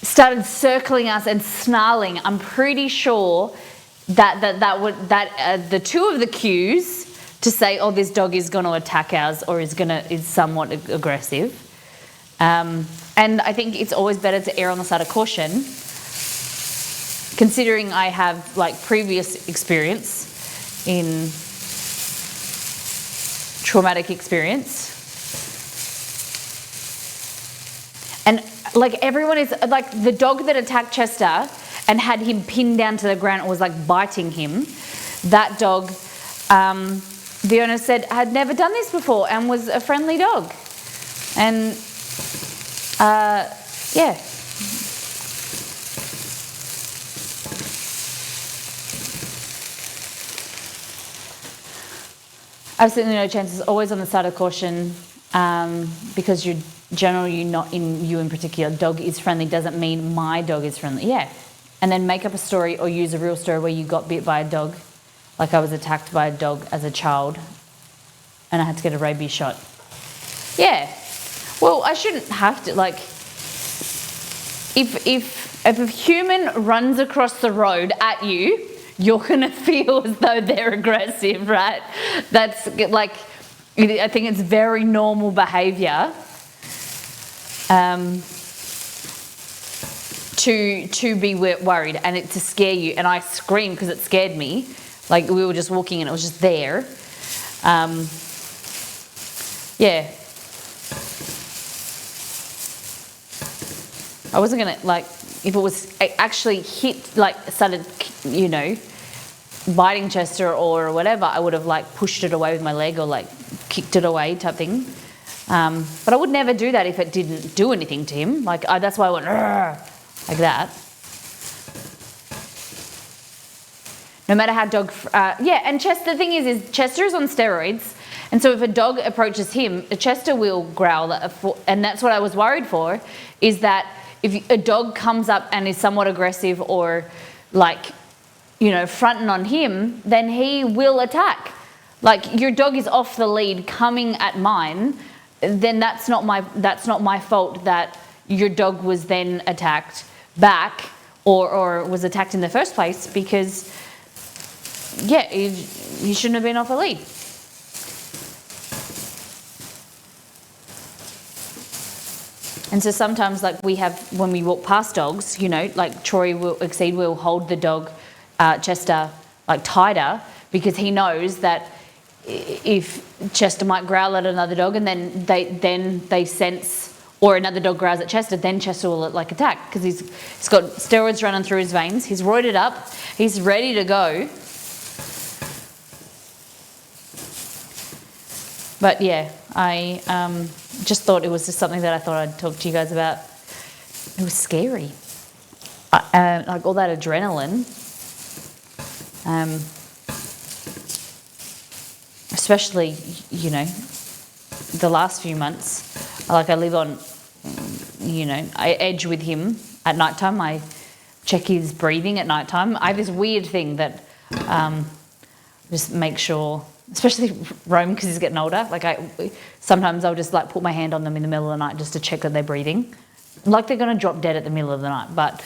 A: started circling us and snarling. I'm pretty sure that the two of the cues to say, oh, this dog is going to attack ours or is somewhat aggressive. And I think it's always better to err on the side of caution, considering I have like previous experience in traumatic experience. And like everyone is like the dog that attacked Chester and had him pinned down to the ground and was like biting him. That dog, the owner said, had never done this before and was a friendly dog. And yeah. Absolutely no chances. Always on the side of caution, because you're generally not in you in particular. Dog is friendly doesn't mean my dog is friendly. Yeah, and then make up a story or use a real story where you got bit by a dog, like I was attacked by a dog as a child, and I had to get a rabies shot. Yeah, well I shouldn't have to like. If a human runs across the road at you, you're going to feel as though they're aggressive, right? That's like, I think it's very normal behaviour to be worried and to scare you. And I screamed because it scared me. Like we were just walking and it was just there. Yeah. I wasn't going to, like, if it was actually hit, like, started, you know, biting Chester or whatever, I would have, like, pushed it away with my leg or, like, kicked it away type thing. But I would never do that if it didn't do anything to him. Like, that's why I went, like that. No matter how dog, yeah, and Chester, the thing is Chester is on steroids. And so if a dog approaches him, Chester will growl. And that's what I was worried for, is that if a dog comes up and is somewhat aggressive or like, you know, fronting on him, then he will attack. Like your dog is off the lead coming at mine, then that's not my fault that your dog was then attacked back or was attacked in the first place because, yeah, he shouldn't have been off a lead. And so sometimes, like we have, when we walk past dogs, you know, like Troy will hold the dog, Chester, like tighter because he knows that if Chester might growl at another dog and then they sense, or another dog growls at Chester, then Chester will like attack because he's got steroids running through his veins. He's roided up. He's ready to go. But yeah, I just thought it was just something that I thought I'd talk to you guys about. It was scary. Like all that adrenaline. Especially, you know, the last few months. Like I live on, you know, I edge with him at nighttime. I check his breathing at nighttime. I have this weird thing that just make sure, especially Rome because he's getting older. Like sometimes I'll just like put my hand on them in the middle of the night just to check that they're breathing. Like they're going to drop dead at the middle of the night, but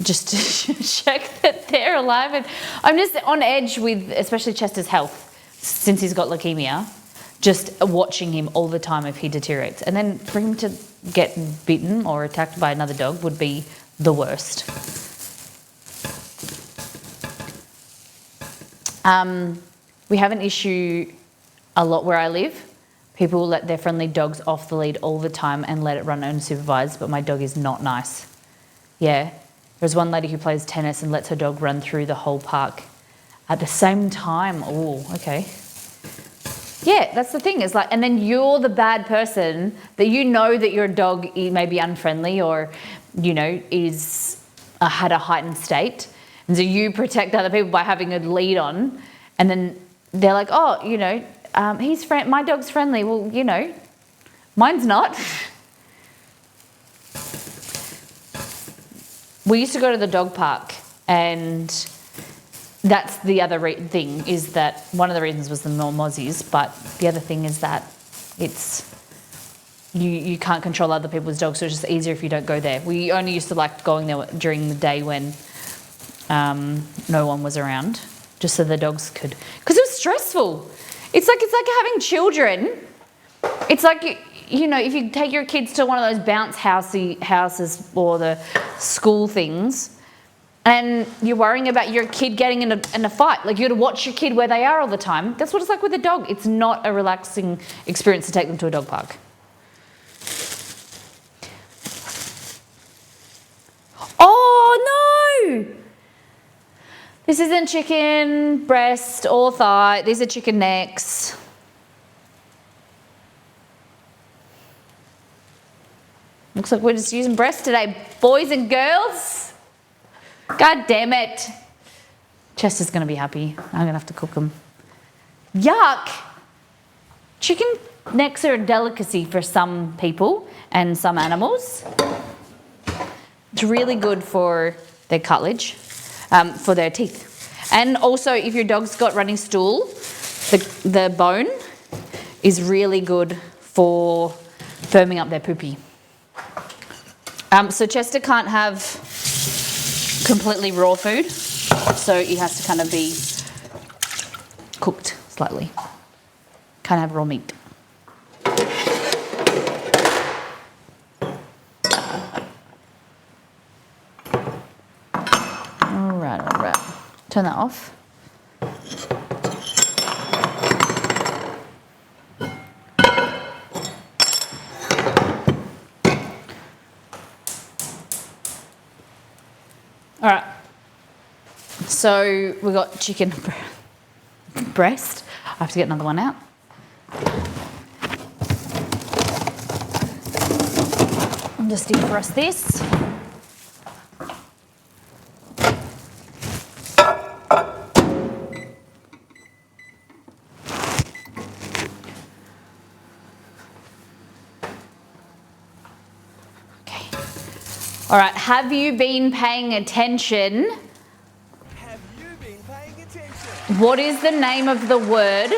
A: just to check that they're alive. And I'm just on edge with especially Chester's health. since he's got leukemia, just watching him all the time if he deteriorates. And then for him to get bitten or attacked by another dog would be the worst. We have an issue a lot where I live. People let their friendly dogs off the lead all the time and let it run unsupervised, but my dog is not nice. Yeah, there's one lady who plays tennis and lets her dog run through the whole park at the same time. Oh, okay. Yeah, that's the thing. Is like, and then you're the bad person that you know that your dog may be unfriendly or, you know, is had a heightened state, and so you protect other people by having a lead on, and then they're like, oh, you know, my dog's friendly. Well, you know, mine's not. We used to go to the dog park, and that's the other thing, is that one of the reasons was the Mozzies, but the other thing is that it's you can't control other people's dogs, so it's just easier if you don't go there. We only used to like going there during the day when no one was around, just so the dogs could, because it was stressful. It's like having children. It's like, you know, if you take your kids to one of those bounce houses or the school things, and you're worrying about your kid getting in a fight. Like, you got to watch your kid where they are all the time. That's what it's like with a dog. It's not a relaxing experience to take them to a dog park. Oh, no! This isn't chicken breast or thigh. These are chicken necks. Looks like we're just using breast today, boys and girls. God damn it. Chester's going to be happy. I'm going to have to cook them. Yuck. Chicken necks are a delicacy for some people and some animals. It's really good for their cartilage, for their teeth. And also, if your dog's got running stool, the bone is really good for firming up their poopy. So Chester can't have completely raw food, so it has to kind of be cooked slightly. Can't have raw meat. All right. Turn that off. All right, so we got chicken breast. I have to get another one out. I'll just defrost this. All right, have you been paying attention?
D: Have you been paying attention?
A: What is the name of the word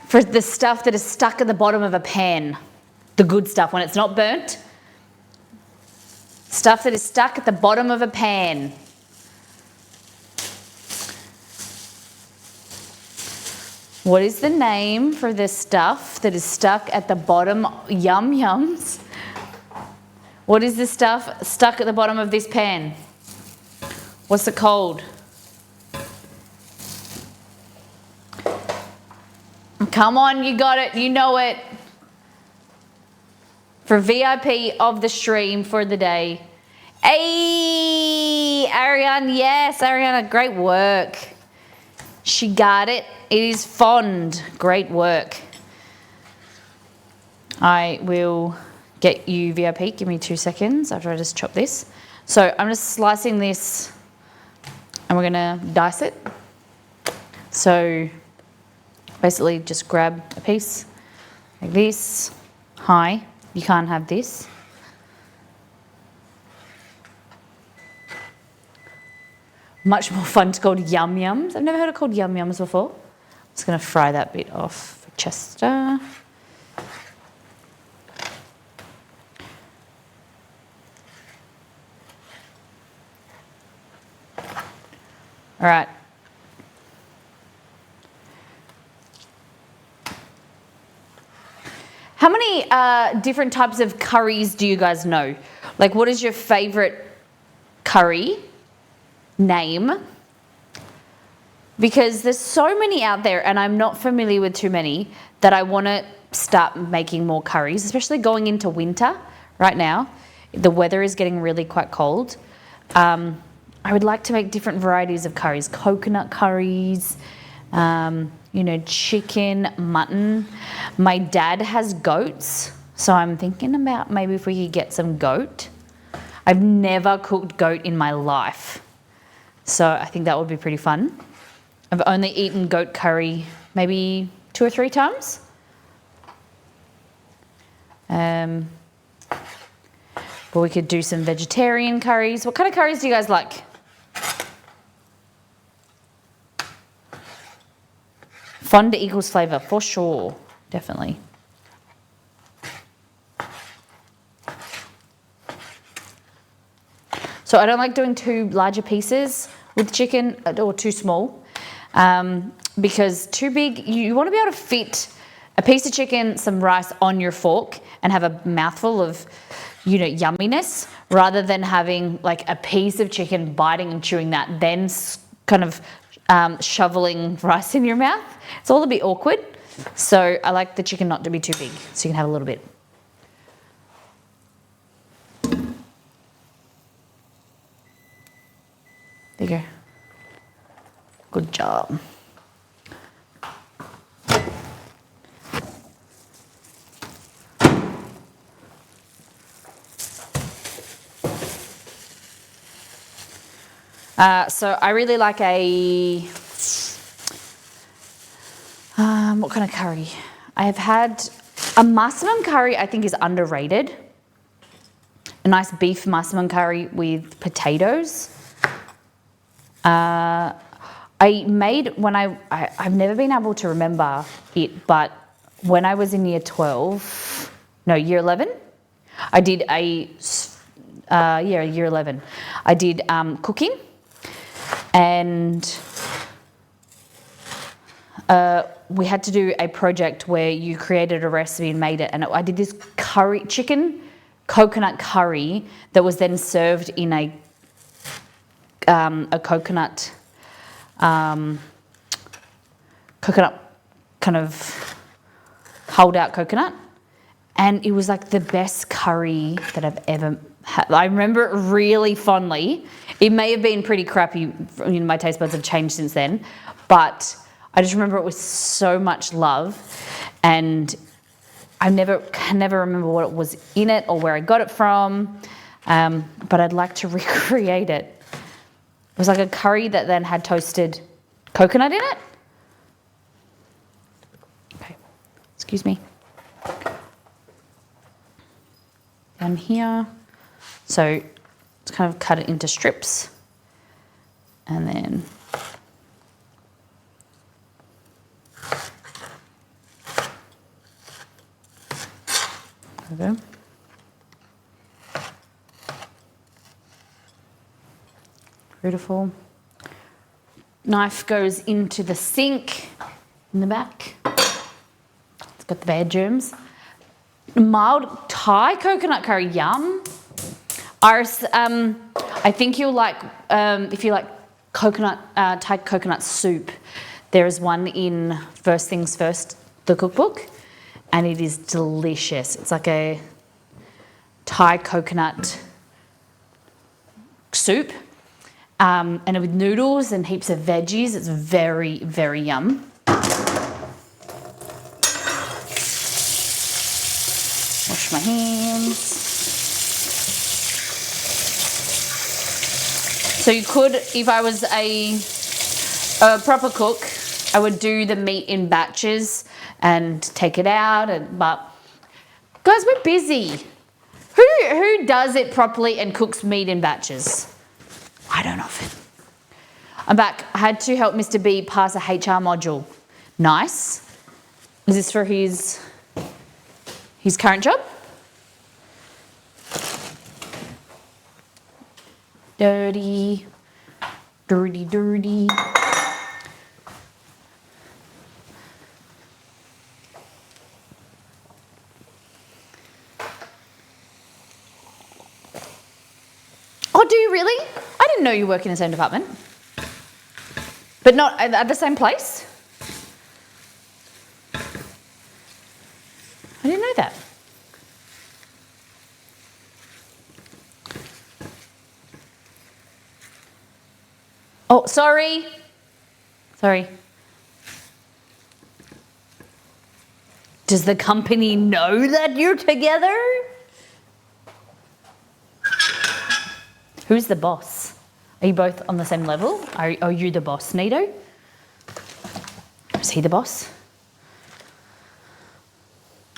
A: for the stuff that is stuck at the bottom of a pan? The good stuff, when it's not burnt. Stuff that is stuck at the bottom of a pan. What is the name for the stuff that is stuck at the bottom? Yum yums. What is the stuff stuck at the bottom of this pan? What's it called? Come on, you got it, you know it. For VIP of the stream for the day. Hey, Ariane, yes, Ariana, great work. She got it. It is fond. Great work. I will get you VIP. Give me 2 seconds after I just chop this. So I'm just slicing this and we're gonna dice it. So basically just grab a piece like this. Hi, you can't have this. Much more fun to call yum yums. I've never heard it called yum yums before. I'm just gonna fry that bit off for Chester. All right. How many different types of curries do you guys know? Like, what is your favorite curry name? Because there's so many out there and I'm not familiar with too many that I want to start making more curries, especially going into winter right now. The weather is getting really quite cold. I would like to make different varieties of curries, coconut curries, you know, chicken, mutton. My dad has goats, so I'm thinking about maybe if we could get some goat. I've never cooked goat in my life, so I think that would be pretty fun. I've only eaten goat curry maybe 2 or 3 times. But we could do some vegetarian curries. What kind of curries do you guys like? Fond equals flavour, for sure, definitely. So I don't like doing too larger pieces with chicken, or too small. Because too big, you want to be able to fit a piece of chicken, some rice on your fork and have a mouthful of, you know, yumminess, rather than having like a piece of chicken, biting and chewing that, then kind of shoveling rice in your mouth. It's all a bit awkward. So I like the chicken not to be too big, so you can have a little bit. There you go. Good job. So I really like a, what kind of curry? I have had a massaman curry. I think is underrated. A nice beef massaman curry with potatoes. I made when I've never been able to remember it, but when I was in year 11, I did year 11. I did cooking, and we had to do a project where you created a recipe and made it, and I did this chicken coconut curry that was then served in a coconut kind of hold out coconut, and it was like the best curry that I've ever had. I remember it really fondly. It may have been pretty crappy, you know, my taste buds have changed since then, but I just remember it with so much love, and I can never remember what it was in it or where I got it from, but I'd like to recreate it. It was like a curry that then had toasted coconut in it. Okay, excuse me. Down here. So let's kind of cut it into strips. And then there we go. Beautiful. Knife goes into the sink in the back. It's got the bad germs. Mild Thai coconut curry, yum. Iris, I think you'll like, if you like Thai coconut soup, there is one in First Things First, the cookbook, and it is delicious. It's like a Thai coconut soup. And with noodles and heaps of veggies, it's very, very yum. Wash my hands. So you could, if I was a proper cook, I would do the meat in batches and take it out. But guys, we're busy. Who does it properly and cooks meat in batches? I don't know. I'm back. I had to help Mr. B pass a HR module. Nice. Is this for his current job? Dirty. Dirty, dirty. didn't know you work in the same department. But not at the same place? I didn't know that. Oh, sorry. Sorry. Does the company know that you're together? Who's the boss? Are you both on the same level? Are you the boss, Nito? Is he the boss?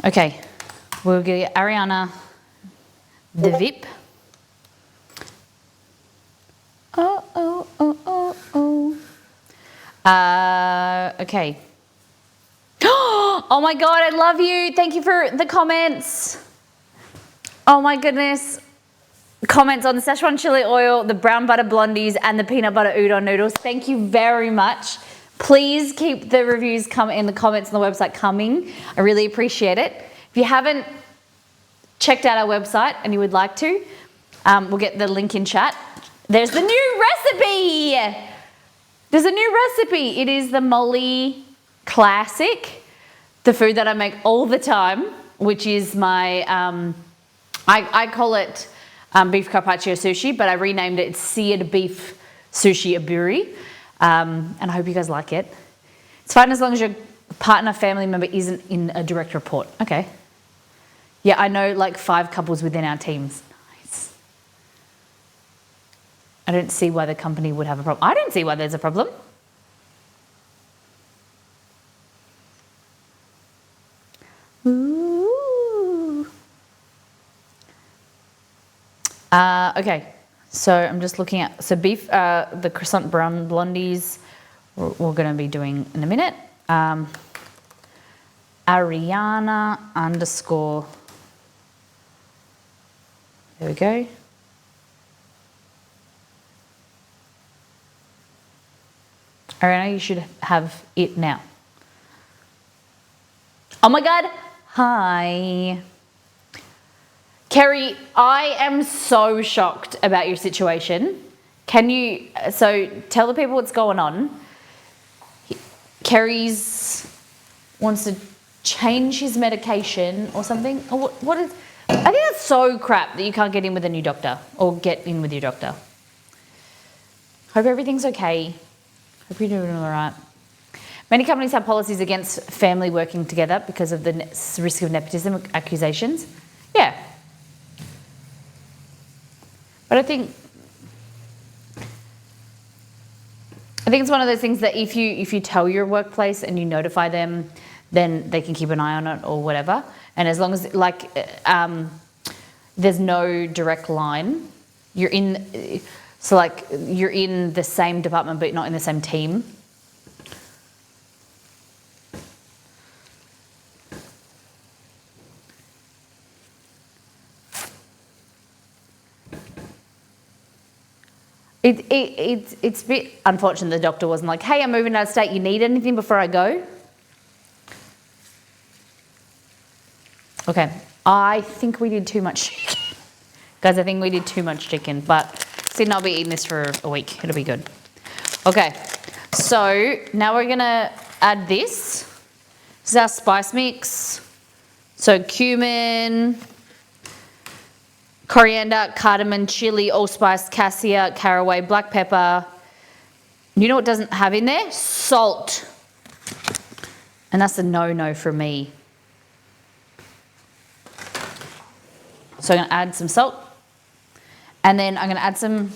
A: Okay, we'll get Ariana the VIP. Okay. Oh my God, I love you. Thank you for the comments. Oh my goodness. Comments on the Szechuan chili oil, the brown butter blondies, and the peanut butter udon noodles. Thank you very much. Please keep the reviews in the comments on the website coming. I really appreciate it. If you haven't checked out our website and you would like to, we'll get the link in chat. There's the new recipe. There's a new recipe. It is the Molly Classic, the food that I make all the time, which is my, I call it beef carpaccio sushi, but I renamed it seared beef sushi aburi. And I hope you guys like it. It's fine as long as your partner, family member isn't in a direct report. Okay. Yeah, I know like 5 couples within our teams. Nice. I don't see why the company would have a problem. I don't see why there's a problem. Ooh. Okay. So I'm just looking at, so beef, the croissant brown blondies, we're going to be doing in a minute. Ariana _ there we go. Ariana, you should have it now. Oh my God. Hi. Kerry, I am so shocked about your situation. Can you, so tell the people what's going on. Kerry's wants to change his medication or something. Or what is, I think that's so crap that you can't get in with a new doctor or get in with your doctor. Hope everything's okay. Hope you're doing all right. Many companies have policies against family working together because of the risk of nepotism accusations. Yeah. But I think it's one of those things that if you tell your workplace and you notify them, then they can keep an eye on it or whatever. And as long as there's no direct line, you're in the same department but not in the same team. It's a bit unfortunate the doctor wasn't like, hey, I'm moving out of state, you need anything before I go? Okay, I think we did too much chicken. Guys, I think we did too much chicken, but Sid and I'll be eating this for a week. It'll be good. Okay, so now we're gonna add this. This is our spice mix. So cumin, coriander, cardamom, chili, allspice, cassia, caraway, black pepper. You know what doesn't have in there? Salt. And that's a no-no for me. So I'm going to add some salt. And then I'm going to add some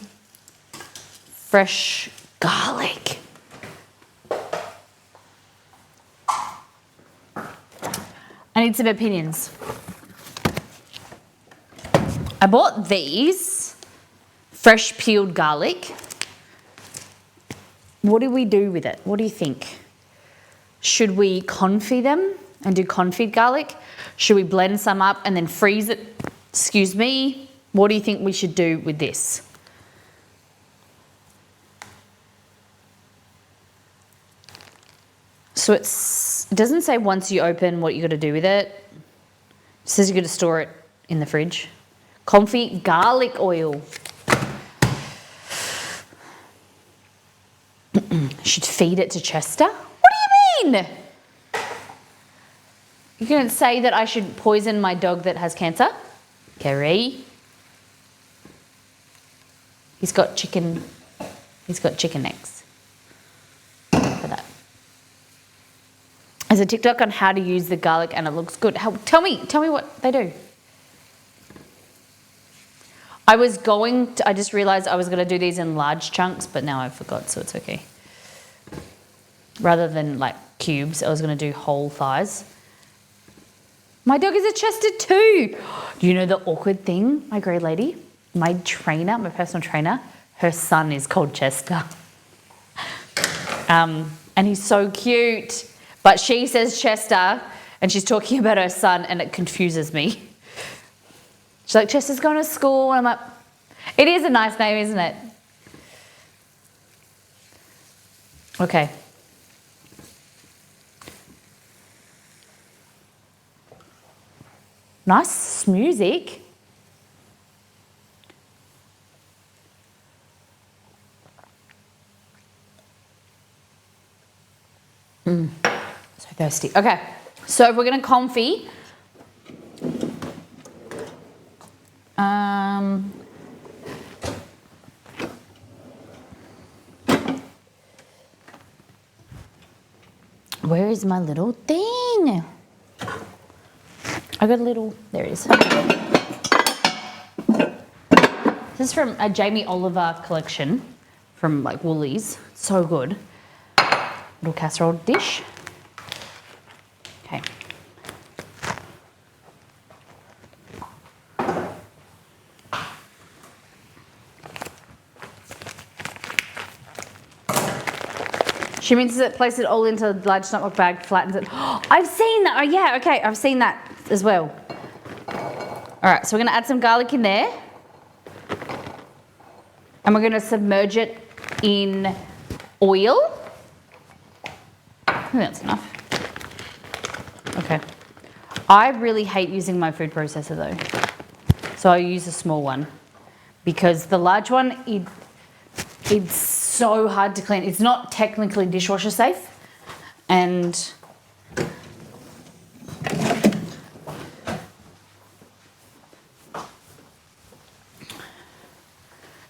A: fresh garlic. I need some opinions. I bought these fresh peeled garlic. What do we do with it? What do you think? Should we confit them and do confit garlic? Should we blend some up and then freeze it? Excuse me. What do you think we should do with this? So it doesn't say once you open what you got to do with it. It says you got to store it in the fridge. Confit garlic oil. Should feed it to Chester? What do you mean? You're going to say that I should poison my dog that has cancer? Kerry. He's got chicken necks for that. There's a TikTok on how to use the garlic and it looks good. Tell me what they do. I just realized I was going to do these in large chunks, but now I forgot, so it's okay. Rather than like cubes, I was going to do whole thighs. My dog is a Chester too. You know the awkward thing, my grey lady? My personal trainer, her son is called Chester. And he's so cute. But she says Chester, and she's talking about her son, and it confuses me. She's like, Chester's going to school, and I'm like, it is a nice name, isn't it? Okay. Nice music. So thirsty. Okay, so we're gonna confit. Where is my little thing? I got a little, there it is. This is from a Jamie Oliver collection from like Woolies. So good. Little casserole dish. Okay. She means to place it all into a large stomach bag, flattens it. Oh, I've seen that. Oh yeah, okay, I've seen that as well. All right, so we're gonna add some garlic in there. And we're gonna submerge it in oil. I think that's enough. Okay. I really hate using my food processor though. So I use a small one because the large one, it's so hard to clean. It's not technically dishwasher safe. And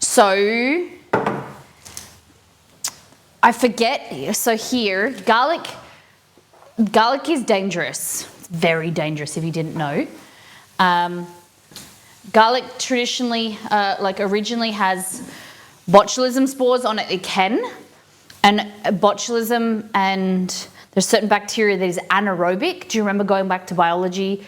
A: so I forget, so here, garlic is dangerous. It's very dangerous if you didn't know. Garlic traditionally, originally has botulism spores on it. It can. And botulism, and there's certain bacteria that is anaerobic. Do you remember going back to biology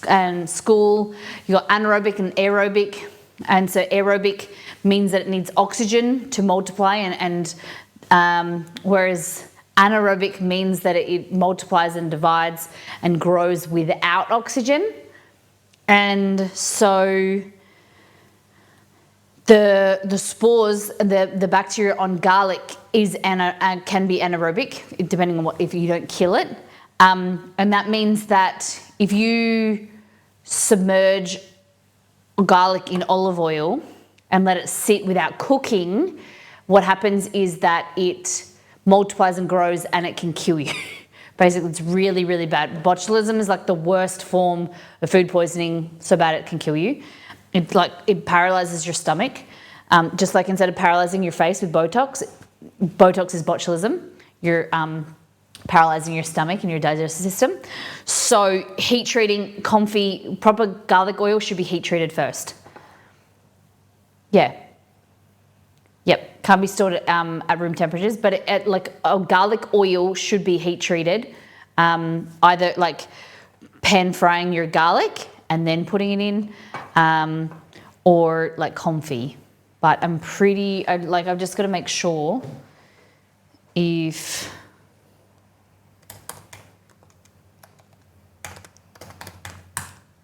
A: and school? You got anaerobic and aerobic. And so aerobic means that it needs oxygen to multiply, and whereas anaerobic means that it multiplies and divides and grows without oxygen. And so the spores, the bacteria on garlic can be anaerobic, depending on if you don't kill it. And that means that if you submerge garlic in olive oil and let it sit without cooking, what happens is that it multiplies and grows and it can kill you. Basically, it's really, really bad. Botulism is like the worst form of food poisoning, so bad it can kill you. It paralyzes your stomach. Just like instead of paralyzing your face with Botox, Botox is botulism. You're paralyzing your stomach and your digestive system. So heat treating comfy, proper garlic oil should be heat treated first. Yeah. Yep, can't be stored at room temperatures, but a garlic oil should be heat treated. Either like pan frying your garlic and then putting it in, or like comfy. But I've just got to make sure if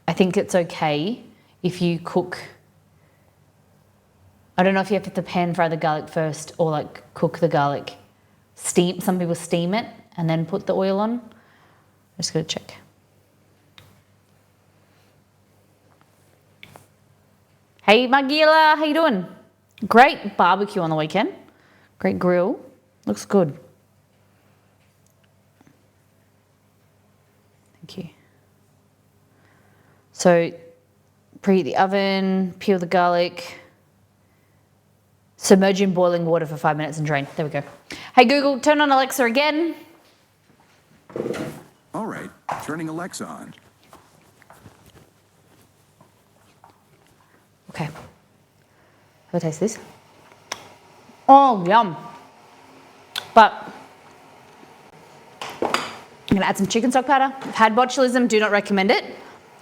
A: I think it's okay if you cook. I don't know if you have to pan fry the garlic first or like cook the garlic. Some people steam it and then put the oil on. I'm just gonna check. Hey Magila, how you doing? Great barbecue on the weekend. Great grill. Looks good. Thank you. So preheat the oven, peel the garlic, submerge in boiling water for 5 minutes and drain. There we go. Hey Google, turn on Alexa again.
B: All right, turning Alexa on.
A: Okay. Have a taste this. Oh, yum. But I'm gonna add some chicken stock powder. I've had botulism, do not recommend it.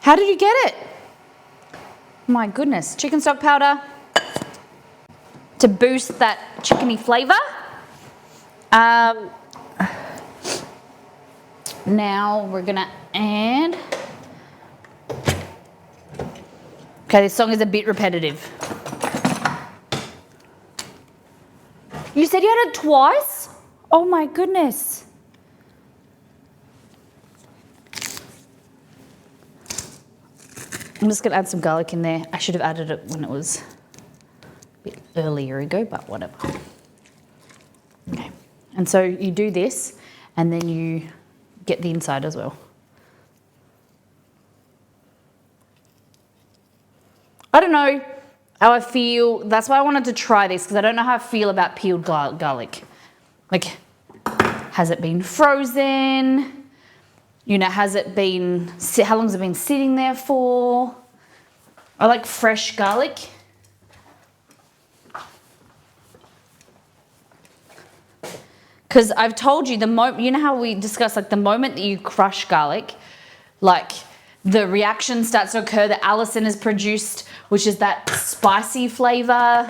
A: How did you get it? My goodness, chicken stock powder to boost that chickeny flavor. Now we're gonna add. Okay, this song is a bit repetitive. You said you had it twice? Oh my goodness. I'm just gonna add some garlic in there. I should have added it when it was a bit earlier ago, but whatever. Okay, and so you do this and then you get the inside as well. I don't know how I feel. That's why I wanted to try this, because I don't know how I feel about peeled garlic. Like, has it been frozen? You know, has it been, how long has it been sitting there for? I like fresh garlic. Because I've told you, you know how we discussed, like the moment that you crush garlic, like the reaction starts to occur that allicin is produced, which is that spicy flavor.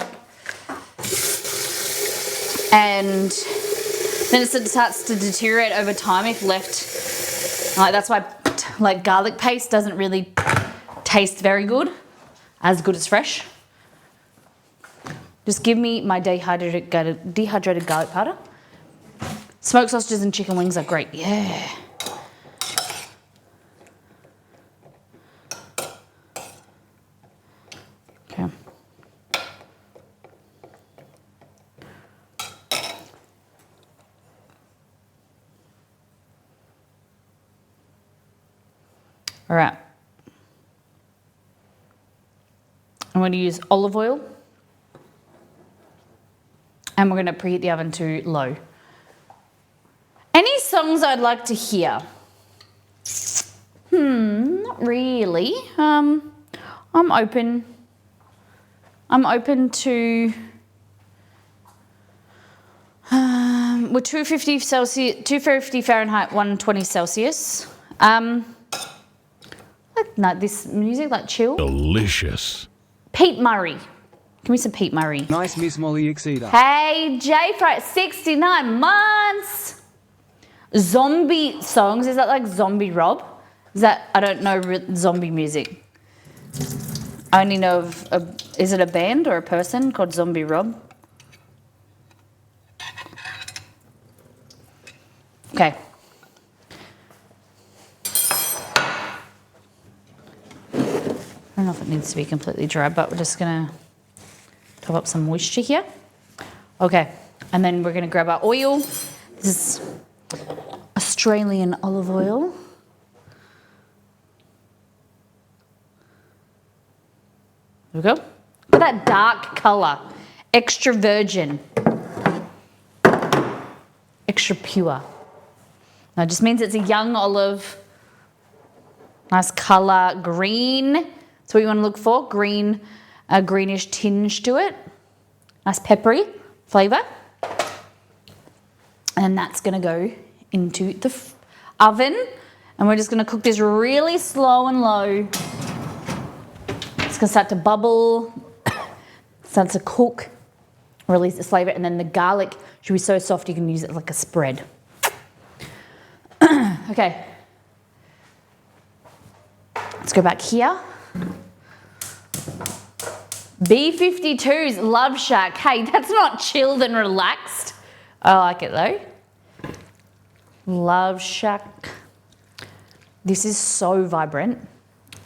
A: And then it starts to deteriorate over time if left. Like that's why like garlic paste doesn't really taste very good, as good as fresh. Just give me my dehydrated garlic powder. Smoked sausages and chicken wings are great, yeah. Okay. All right. I'm going to use olive oil. And we're going to preheat the oven to low. Any songs I'd like to hear? Not really. I'm open. I'm open to. We're 250 Celsius, 250 Fahrenheit, 120 Celsius. Like this music, like chill.
E: Delicious.
A: Pete Murray. Give me some Pete Murray.
C: Nice, Miss Molly Exceeder.
A: Hey, J Fry, 69 months. Zombie songs, is that like Zombie Rob? Is that, I don't know zombie music. I only know of, is it a band or a person called Zombie Rob? Okay. I don't know if it needs to be completely dry, but we're just gonna top up some moisture here. Okay, and then we're gonna grab our oil. This is Australian olive oil. There we go. Look at that dark color. Extra virgin. Extra pure. Now it just means it's a young olive. Nice color, green. That's what you want to look for. Green, a greenish tinge to it. Nice peppery flavor. And that's going to go into the oven. And we're just going to cook this really slow and low. It's going to start to bubble, start to cook, release the flavor, and then the garlic should be so soft you can use it like a spread. Okay. Let's go back here. B52's Love Shack. Hey, that's not chilled and relaxed. I like it though. Love Shack. This is so vibrant.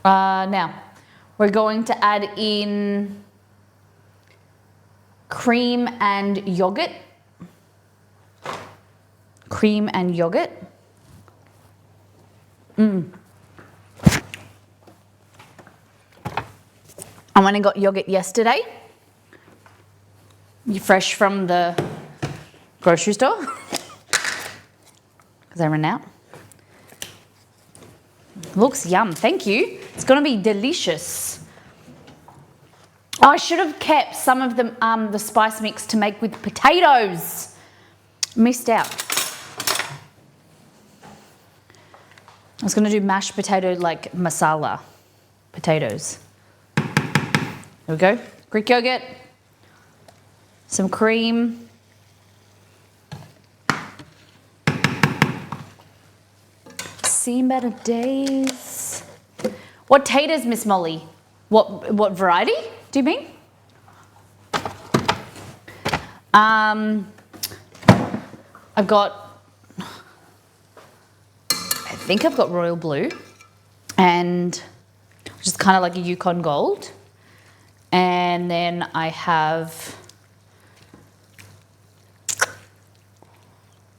A: Now, we're going to add in cream and yogurt. cream and yogurt. I went and got yogurt yesterday. Fresh from the grocery store. Because I ran out. Looks yum, thank you. It's gonna be delicious. Oh, I should have kept some of the spice mix to make with potatoes. Missed out. I was gonna do mashed potato like masala potatoes. There we go. Greek yogurt, some cream. Seen better days. What taters, Miss Molly? What variety do you mean? I've got, I think I've got royal blue, and which is kind of like a Yukon Gold, and then I have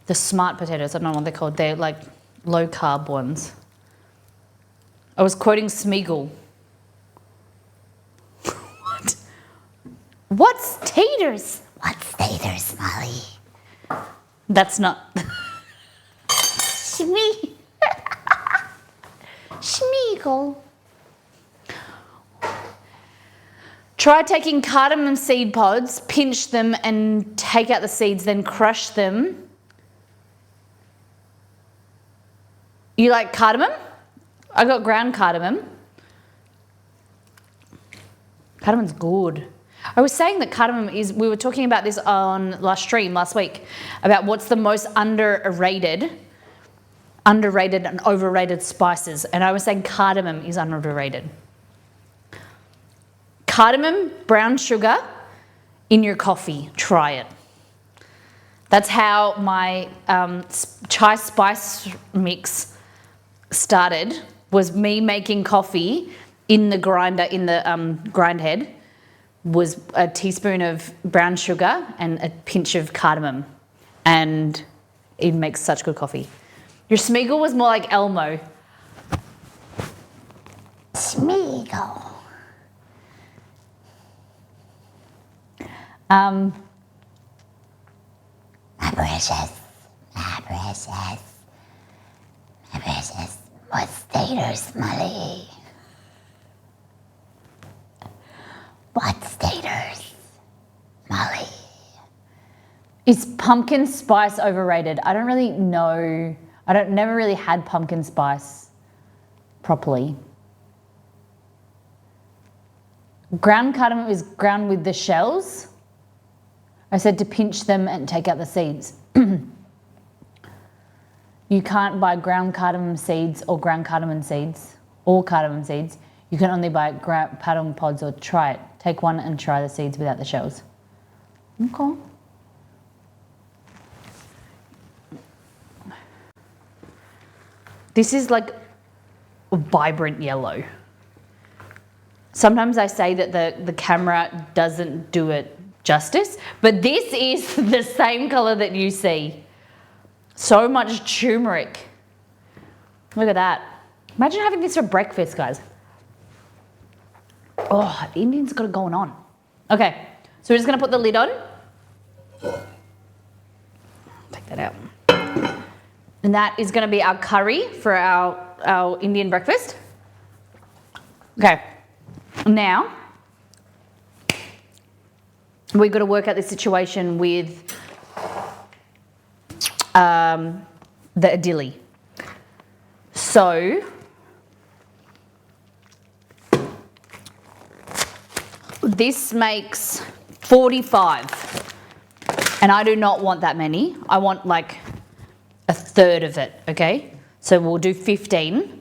A: the smart potatoes. I don't know what they're called. They're like low carb ones. I was quoting Smeagol. What? What's taters? What's taters, Molly? That's not. Smeagol. Try taking cardamom seed pods, pinch them and take out the seeds, then crush them. You like cardamom? I got ground cardamom. Cardamon's good. I was saying that cardamom is, we were talking about this on last week, about what's the most underrated and overrated spices. And I was saying cardamom is underrated. Cardamom, brown sugar in your coffee. Try it. That's how my chai spice mix started, was me making coffee in the grinder, in the grind head, was a teaspoon of brown sugar and a pinch of cardamom, and it makes such good coffee. Your Smeagol was more like Elmo. Smeagol. My precious. What's taters, Molly? What's taters, Molly? Is pumpkin spice overrated? I don't really know. Never really had pumpkin spice properly. Ground cardamom is ground with the shells. I said to pinch them and take out the seeds. You can't buy ground cardamom seeds or ground cardamom seeds or cardamom seeds. You can only buy cardamom pods, or try it. Take one and try the seeds without the shells. Okay. This is like a vibrant yellow. Sometimes I say that the camera doesn't do it justice, but this is the same color that you see. So much turmeric. Look at that. Imagine having this for breakfast, guys. Oh, the Indian's got it going on. Okay, so we're just gonna put the lid on. Take that out. And that is gonna be our curry for our Indian breakfast. Okay, now we've got to work out the situation with the idili. So this makes 45, and I do not want that many. I want like a third of it, okay? So we'll do 15.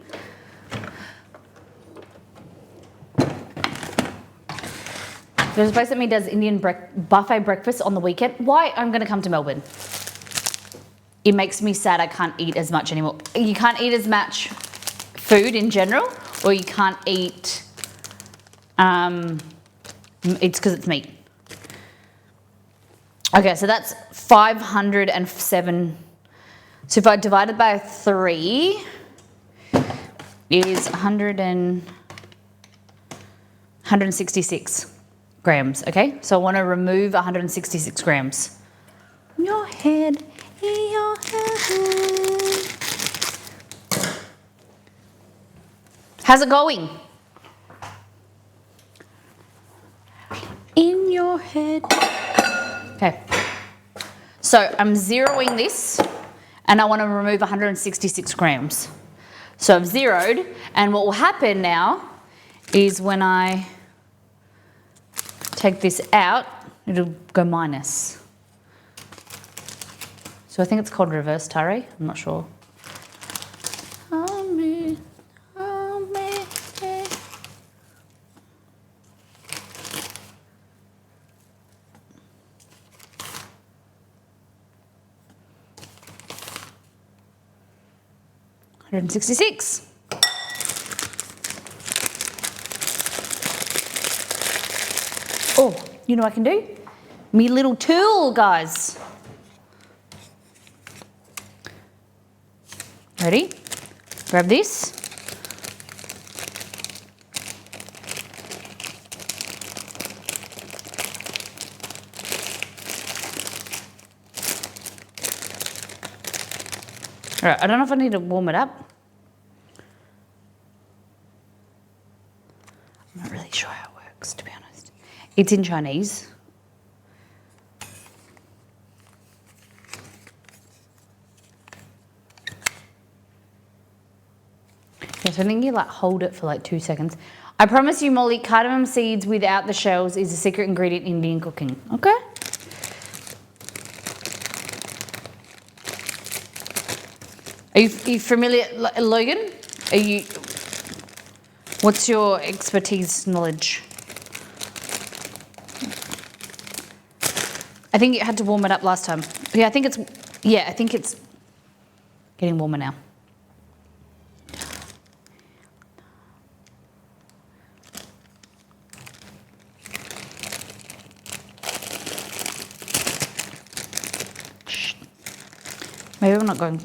A: There's a place that me does Indian buffet breakfast on the weekend. Why? I'm going to come to Melbourne. It makes me sad I can't eat as much anymore. You can't eat as much food in general, or you can't eat, it's because it's meat. Okay, so that's 507 So if I divide it by 3, is 166 grams, okay? So I want to remove 166 grams. In your head, in your head. How's it going? In your head. Okay. So I'm zeroing this and I want to remove 166 grams. So I've zeroed, and what will happen now is when I take this out, it'll go minus. So I think it's called reverse tare, I'm not sure. 166. Oh, you know what I can do? Me little tool, guys. Ready? Grab this. All right, I don't know if I need to warm it up. I'm not really sure how it works, to be honest. It's in Chinese. Yeah, so I think you like hold it for like 2 seconds. I promise you, Molly, cardamom seeds without the shells is a secret ingredient in Indian cooking. Okay? Are you familiar, Logan? Are you? What's your expertise knowledge? I think you had to warm it up last time. Yeah, I think it's getting warmer now. Maybe I'm going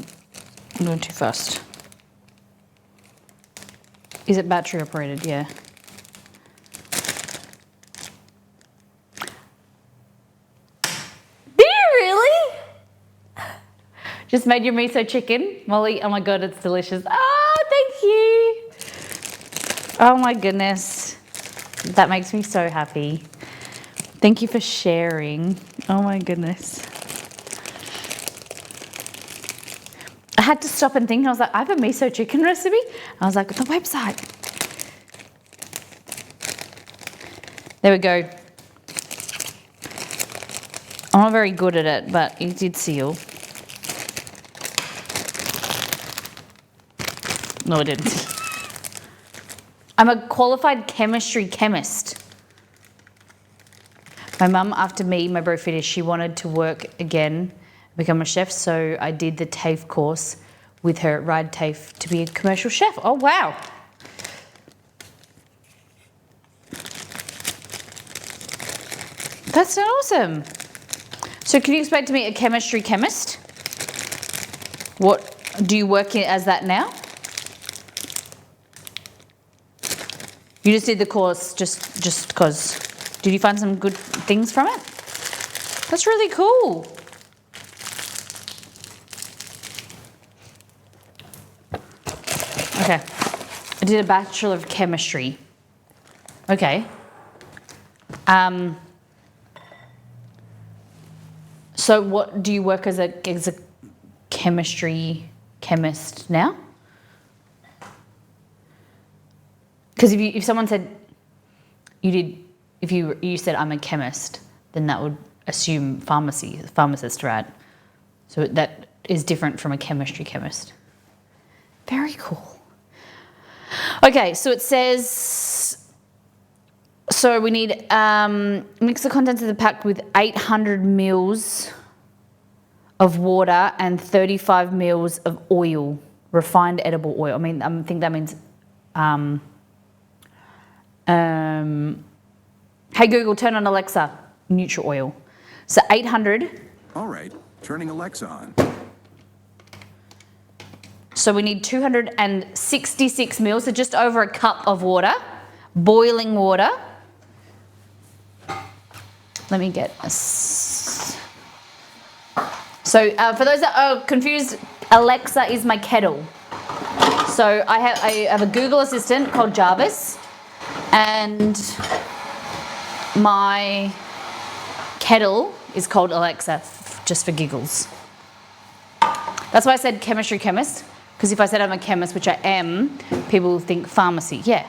A: too fast. Is it battery operated? Yeah. Do you really? Just made your miso chicken, Molly. Oh my God, it's delicious. Oh, thank you. Oh my goodness. That makes me so happy. Thank you for sharing. Oh my goodness. I had to stop and think. I was like, I have a miso chicken recipe. I was like, the website. There we go. I'm not very good at it, but it did seal. No, it didn't. I'm a qualified chemistry chemist. My mum, after me, my bro finished, she wanted to work again, become a chef, so I did the TAFE course with her at Ride TAFE to be a commercial chef. Oh, wow. That's awesome. So can you explain to me a chemistry chemist? What, do you work as that now? You just did the course just because. Did you find some good things from it? That's really cool. Okay, I did a Bachelor of Chemistry. Okay. So what, do you work as a chemistry chemist now? Because if someone said if you said I'm a chemist, then that would assume pharmacist, right? So that is different from a chemistry chemist. Very cool. Okay, so it says, so we need mix the contents of the pack with 800 mils of water and 35 mils of oil, refined edible oil. I mean, I think that means, hey Google, turn on Alexa, neutral oil. So 800.
B: All right, turning Alexa on.
A: So we need 266 mils, so just over a cup of water, boiling water. Let me get a... So for those that are confused, Alexa is my kettle. So I have a Google Assistant called Jarvis, and my kettle is called Alexa, just for giggles. That's why I said chemistry chemist, because if I said I'm a chemist, which I am, people will think pharmacy. Yeah.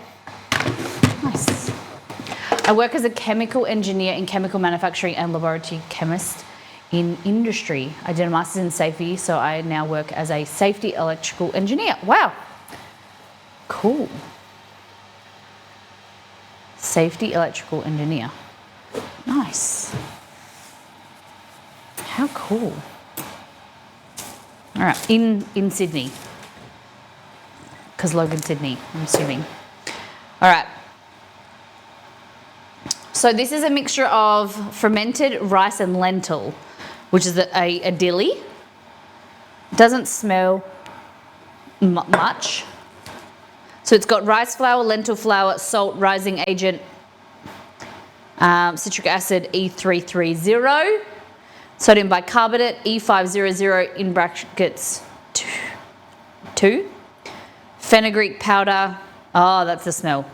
A: Nice. I work as a chemical engineer in chemical manufacturing and laboratory chemist in industry. I did a master's in safety, so I now work as a safety electrical engineer. Wow. Cool. Safety electrical engineer. Nice. How cool. All right, in Sydney. Because Logan, Sydney, I'm assuming. All right. So this is a mixture of fermented rice and lentil, which is a dilly. Doesn't smell much. So it's got rice flour, lentil flour, salt, rising agent, citric acid E330, sodium bicarbonate E500 in brackets 2, fenugreek powder. Oh, that's the smell.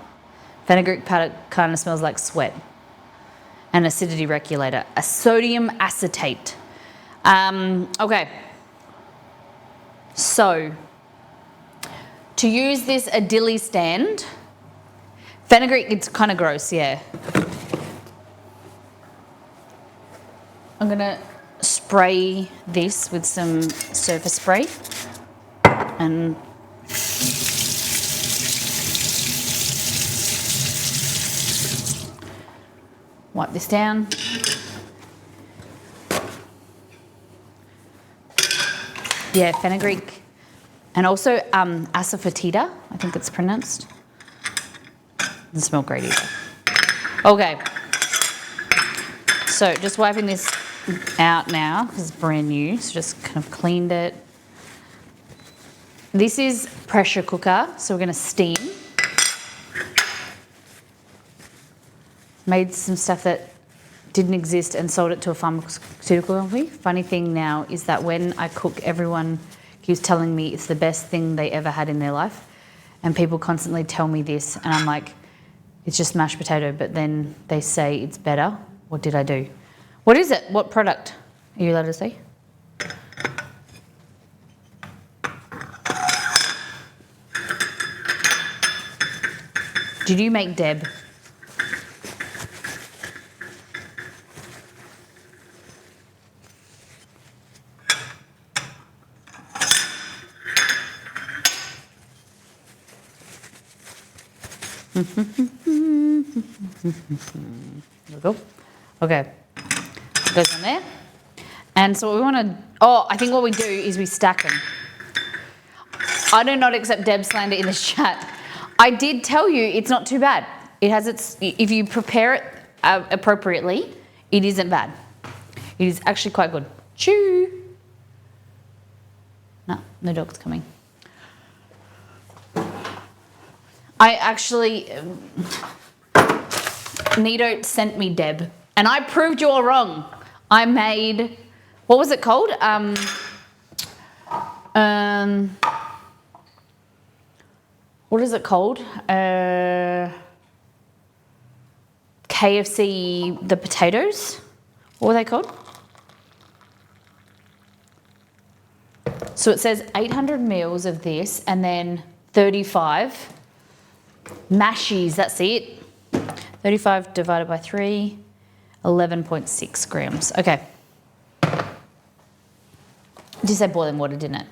A: Fenugreek powder kind of smells like sweat. An acidity regulator, a sodium acetate. Okay. So, to use this a dilly stand, fenugreek, it's kind of gross, yeah. I'm gonna spray this with some surface spray and wipe this down. Yeah, fenugreek. And also asafoetida, I think it's pronounced. Doesn't smell great either. Okay. So just wiping this out now, because it's brand new. So just kind of cleaned it. This is pressure cooker, so we're gonna steam. Made some stuff that didn't exist and sold it to a pharmaceutical company. Funny thing now is that when I cook, everyone keeps telling me it's the best thing they ever had in their life. And people constantly tell me this, and I'm like, it's just mashed potato, but then they say it's better. What did I do? What is it? What product? Are you allowed to say? Did you make Deb? There we go. Okay. It goes on there. And so what we want to... Oh, I think what we do is we stack them. I do not accept Deb slander in this chat. I did tell you it's not too bad. It has its... If you prepare it appropriately, it isn't bad. It is actually quite good. Choo! No dog's coming. I actually... Nito sent me Deb, and I proved you all wrong. I made... What was it called? What is it called? KFC, the potatoes? What were they called? So it says 800 mils of this, and then 35 mashies, that's it. 35 divided by 3, 11.6 grams. Okay. Did you say boiling water, didn't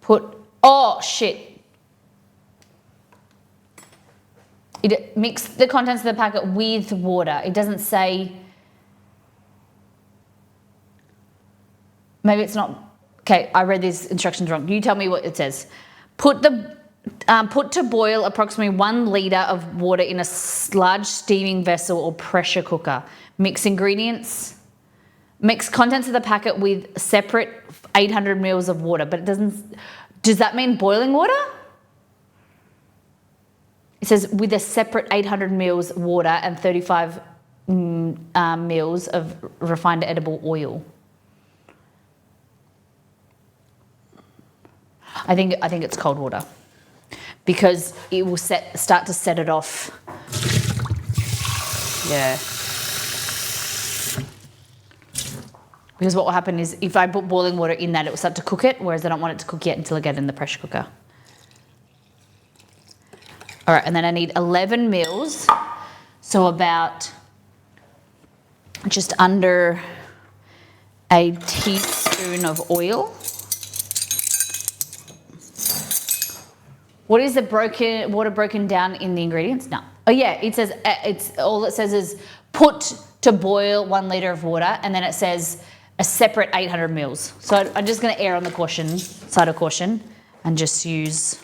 A: it? Oh shit. Mix the contents of the packet with water. It doesn't say, maybe it's not, okay, I read these instructions wrong. You tell me what it says. Put to boil approximately 1 litre of water in a large steaming vessel or pressure cooker. Mix ingredients. Mix contents of the packet with separate 800 mils of water, but it doesn't, does that mean boiling water? It says with a separate 800 mils water and 35 mils of refined edible oil. I think it's cold water because it will start to set it off. Yeah. Because what will happen is if I put boiling water in that, it will start to cook it, whereas I don't want it to cook yet until I get it in the pressure cooker. All right, and then I need 11 mils, so about just under a teaspoon of oil. What is the water broken down in the ingredients? No. Oh yeah, it says, all it says is put to boil 1 litre of water, and then it says a separate 800 mils. So I'm just gonna err on the side of caution and just use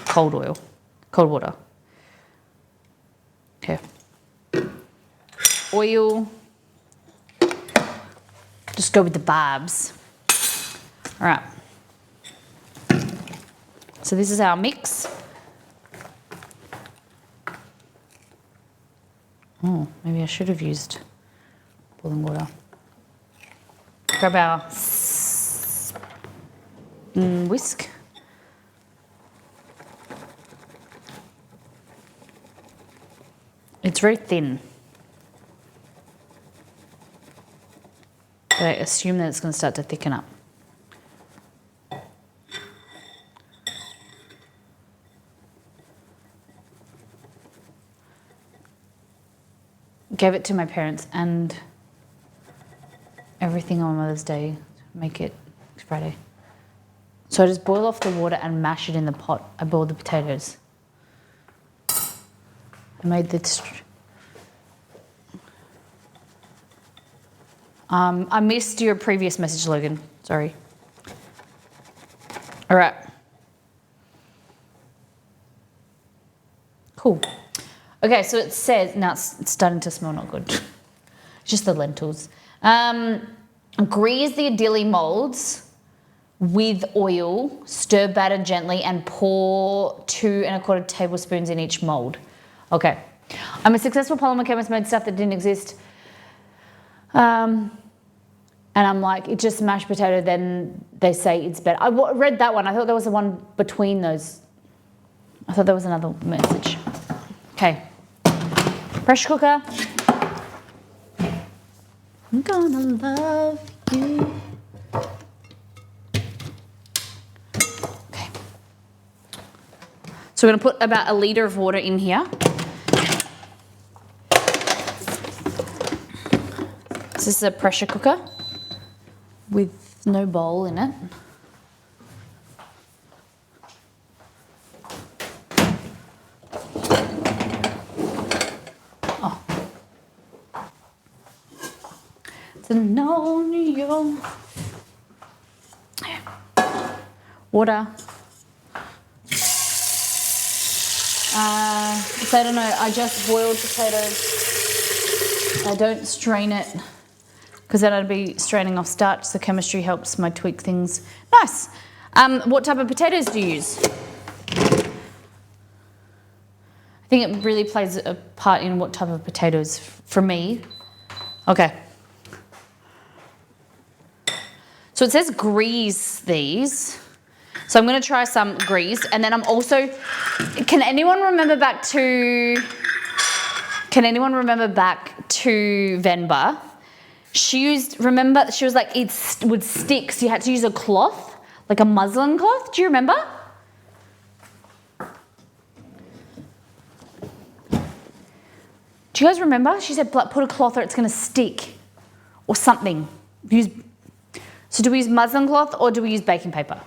A: cold water. Okay. Oil. Just go with the barbs. All right. So this is our mix. Oh, maybe I should have used boiling water. Grab our whisk. It's very thin. But I assume that it's going to start to thicken up. Gave it to my parents and everything on Mother's Day to make it Friday. So I just boil off the water and mash it in the pot. I boiled the potatoes. I made this. I missed your previous message, Logan. Sorry. All right. Cool. Okay, so it says, now it's starting to smell not good. Just the lentils. Grease the idili molds with oil, stir batter gently, and pour 2 1/4 tablespoons in each mold. Okay. I'm a successful polymer chemist, made stuff that didn't exist. And I'm like, it's just mashed potato, then they say it's better. I read that one. I thought there was the one between those. I thought there was another message. Okay. Pressure cooker. I'm gonna love you. Okay. So we're gonna put about 1 litre of water in here. This is a pressure cooker with no bowl in it. Water. So I don't know, I just boiled potatoes. I don't strain it because then I'd be straining off starch, so chemistry helps my tweak things. Nice. What type of potatoes do you use? I think it really plays a part in what type of potatoes for me. Okay. So it says grease these. So I'm going to try some grease, and then I'm also, can anyone remember back to Venba? She was like, it would stick, so you had to use a cloth, like a muslin cloth. Do you remember? Do you guys remember? She said, put a cloth or it's going to stick or something. So do we use muslin cloth or do we use baking paper?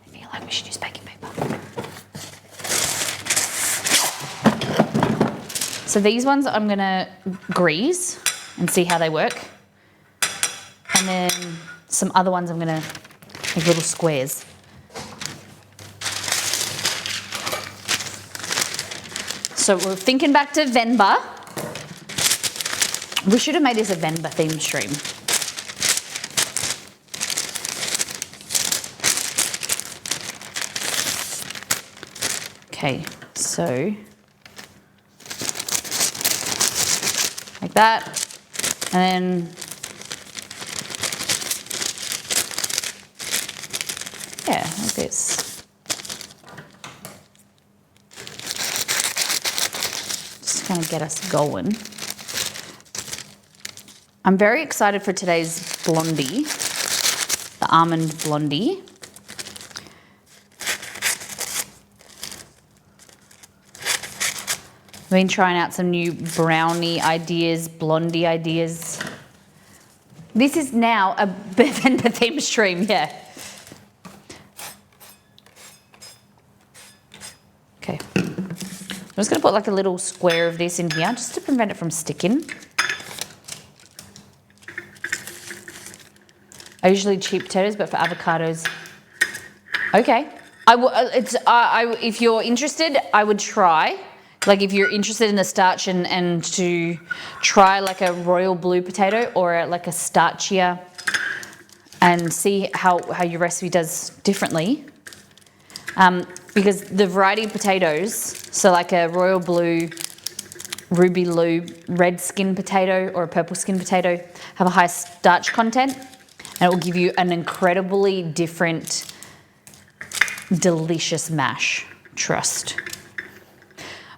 A: I feel like we should use baking paper. So these ones I'm going to grease and see how they work. And then some other ones I'm going to make little squares. So we're thinking back to Venba. We should have made this a Venba themed stream. Okay, so like that, and then yeah, like this. Just kind of get us going. I'm very excited for today's Blondie, the Almond Blondie. I've been trying out some new brownie ideas, Blondie ideas. This is now a Venba theme stream, yeah. Okay. I'm just gonna put like a little square of this in here just to prevent it from sticking. I usually cheap potatoes, but for avocados, okay. If you're interested, I would try. Like if you're interested in the starch and to try like a royal blue potato or like a starchier and see how your recipe does differently. Because the variety of potatoes, so like a royal blue, ruby lou, red skin potato or a purple skin potato have a high starch content and it will give you an incredibly different, delicious mash, trust.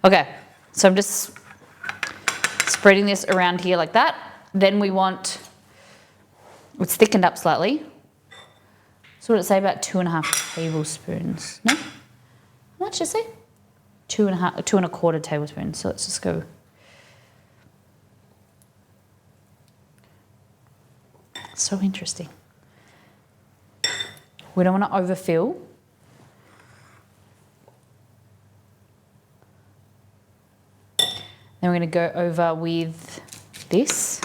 A: Okay, so I'm just spreading this around here like that. Then we want, it's thickened up slightly. So what did it say, about 2.5 tablespoons? No? How much did it say? 2.25 tablespoons. So let's just go. So interesting. We don't want to overfill. Then we're going to go over with this.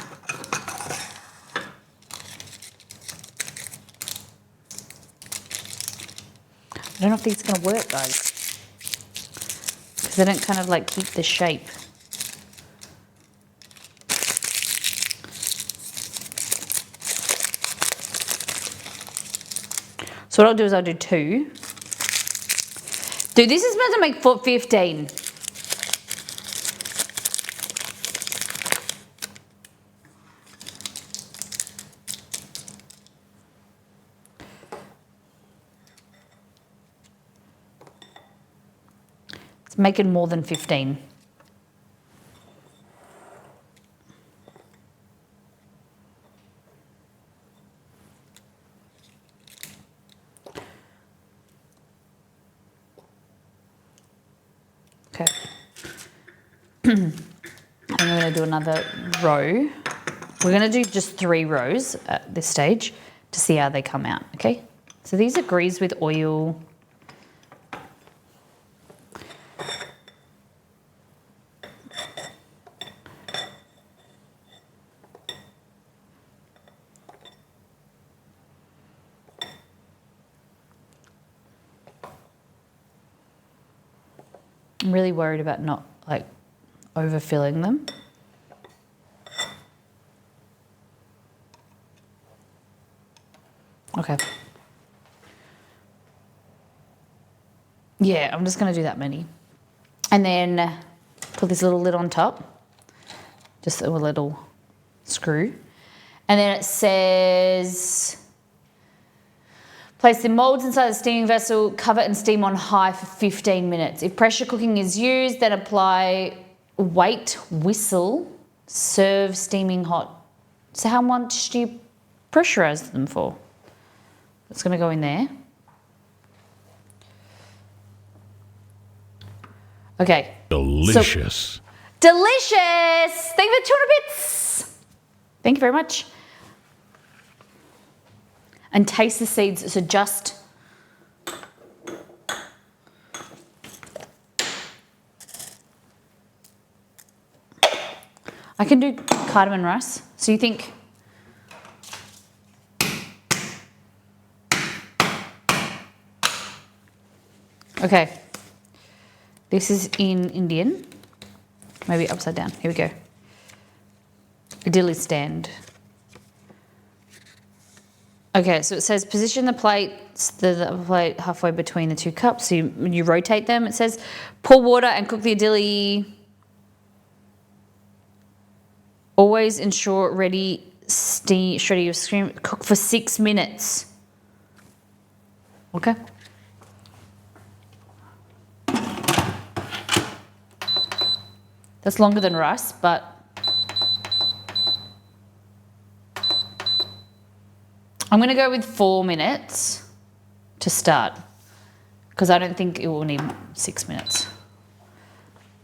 A: I don't know if these are going to work, guys, because they don't kind of like keep the shape. So what I'll do is I'll do 2. Dude, this is meant to make 15. Making more than 15. Okay. And we're going to do another row. We're going to do just 3 rows at this stage to see how they come out, okay? So these are greased with oil. I'm really worried about not like overfilling them. Okay. Yeah, I'm just going to do that many. And then put this little lid on top. Just a little screw. And then it says, place the molds inside the steaming vessel, cover and steam on high for 15 minutes. If pressure cooking is used, then apply weight whistle, serve steaming hot. So how much do you pressurize them for? It's going to go in there. Okay.
E: Delicious.
A: Delicious! Thank you for 200 bits. Thank you very much. And taste the seeds, so just I can do cardamom rice. So you think okay. This is in Indian. Maybe upside down. Here we go. idili stand. Okay, so it says position the plates, the plate halfway between the two cups. So you rotate them. It says pour water and cook the idili. Always ensure ready steady of steam. Cook for 6 minutes. Okay. That's longer than rice, but I'm going to go with 4 minutes to start because I don't think it will need 6 minutes.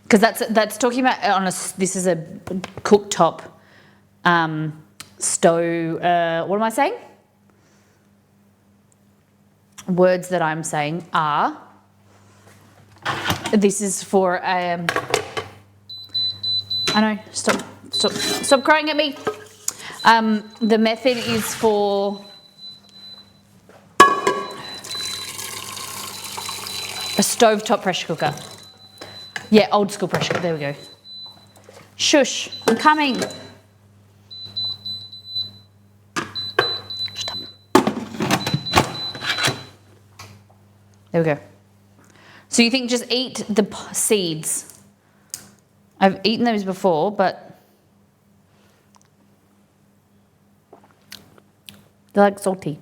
A: Because that's talking about this is a cooktop stove. What am I saying? Words that I'm saying are. This is for. I know. Stop crying at me. The method is for a stovetop pressure cooker. Yeah, old school pressure cooker. There we go. Shush, I'm coming. Stop. There we go. So you think just eat the seeds? I've eaten those before, but they're like salty.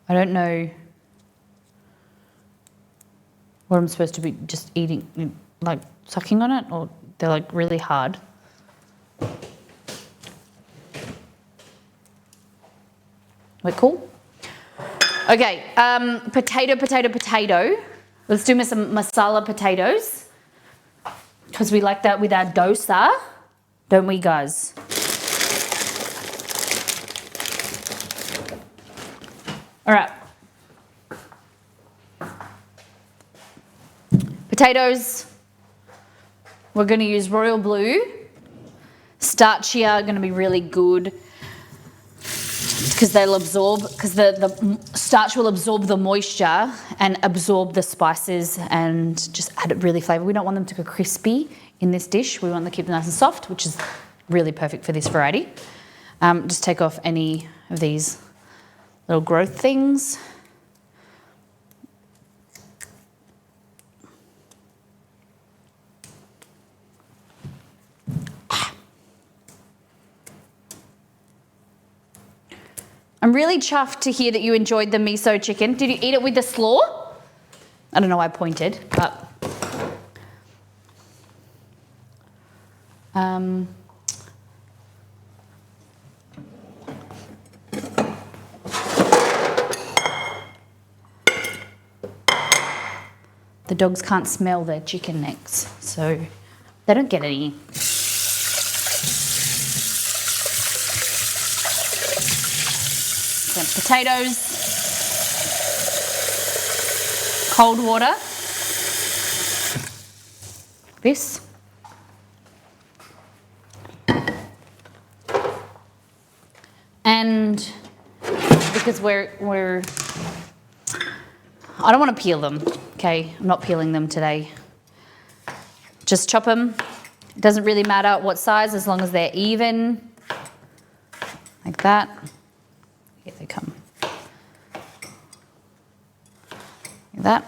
A: I don't know what I'm supposed to be just eating, like sucking on it, or they're like really hard. We're cool? Okay, potato. Let's do some masala potatoes because we like that with our dosa, don't we, guys? All right. Potatoes. We're going to use royal blue. Starchy are going to be really good because they'll absorb, because the starch will absorb the moisture and absorb the spices and just add it really flavour. We don't want them to go crispy in this dish. We want them to keep them nice and soft, which is really perfect for this variety. Just take off any of these little growth things. I'm really chuffed to hear that you enjoyed the miso chicken. Did you eat it with the slaw? I don't know why I pointed, but the dogs can't smell their chicken necks, so they don't get any. Some potatoes, cold water, this, and because we're I don't want to peel them, okay? I'm not peeling them today. Just chop them. It doesn't really matter what size as long as they're even, like that. Here they come. Like that.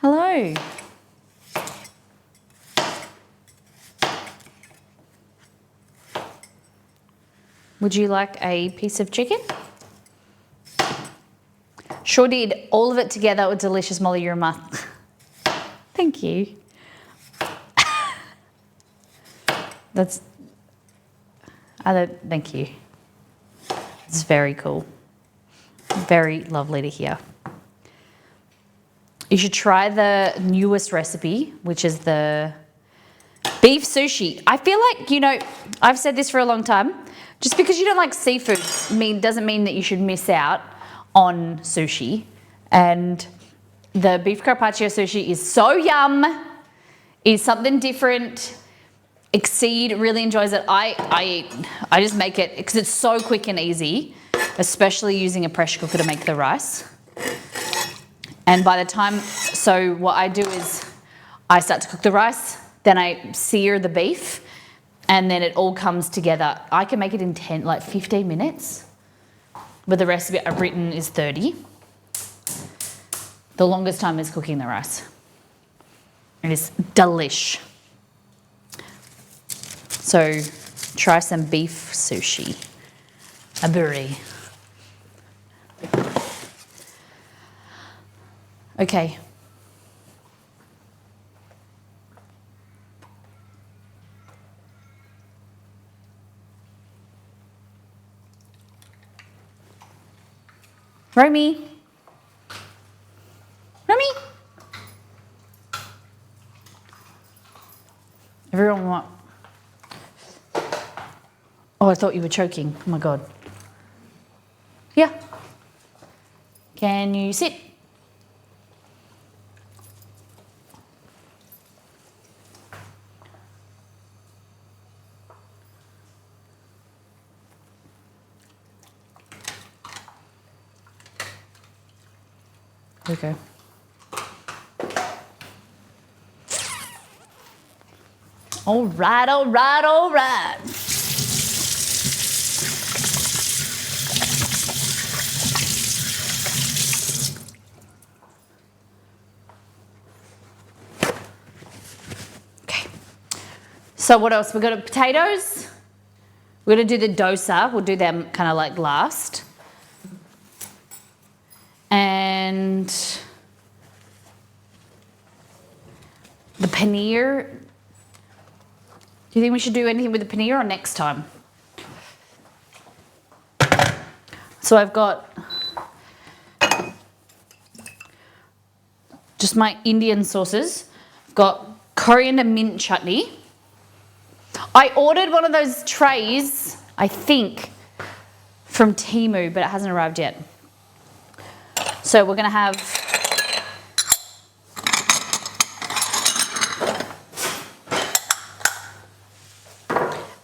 A: Hello. Would you like a piece of chicken? Sure did. All of it together was delicious, Molly. You're a must. Thank you. Thank you. It's very cool. Very lovely to hear. You should try the newest recipe, which is the beef sushi. I feel like, I've said this for a long time. Just because you don't like seafood doesn't mean that you should miss out on sushi. And the beef carpaccio sushi is so yum. It's something different. Exceed really enjoys it. I just make it because it's so quick and easy, especially using a pressure cooker to make the rice. And by the time, so what I do is I start to cook the rice, then I sear the beef, and then it all comes together. I can make it in 15 minutes, but the recipe I've written is 30. The longest time is cooking the rice. It is delish. So try some beef sushi. Aburi. Okay. Romy. Romy. Everyone want. Oh, I thought you were choking. Oh my God. Yeah. Can you sit? Okay. All right, all right, all right. Okay. So what else? We've got potatoes. We're going to do the dosa. We'll do them kind of like last. And the paneer. Do you think we should do anything with the paneer or next time? So I've got just my Indian sauces. I've got coriander mint chutney. I ordered one of those trays, I think, from Temu, but it hasn't arrived yet. So we're going to have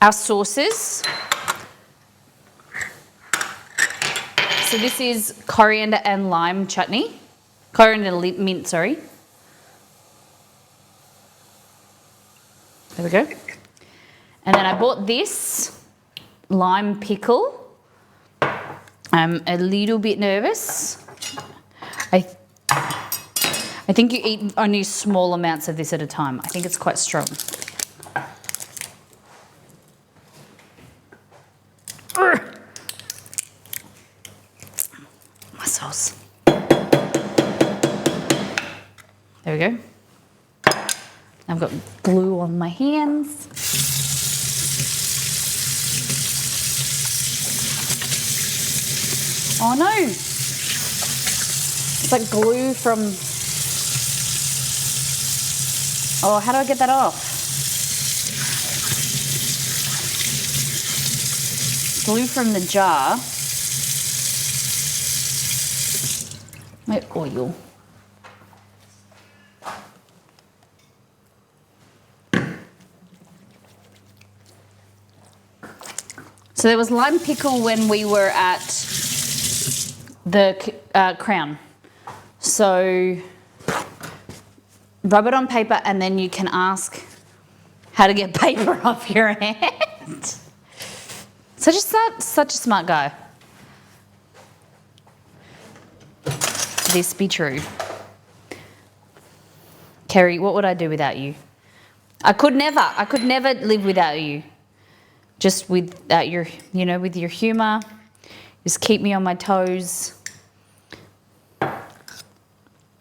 A: our sauces. So this is coriander and lime chutney. Coriander mint, sorry. There we go. And then I bought this lime pickle. I'm a little bit nervous. I think you eat only small amounts of this at a time. I think it's quite strong. My sauce. There we go. I've got glue on my hands. Oh no! It's like glue from... Oh, how do I get that off? Glue from the jar. My oil. So there was lime pickle when we were at the Crown. So rub it on paper and then you can ask how to get paper off your hand. Such a smart guy. This be true. Kerry, what would I do without you? I could never live without you. Just without your, with your humour. Just keep me on my toes.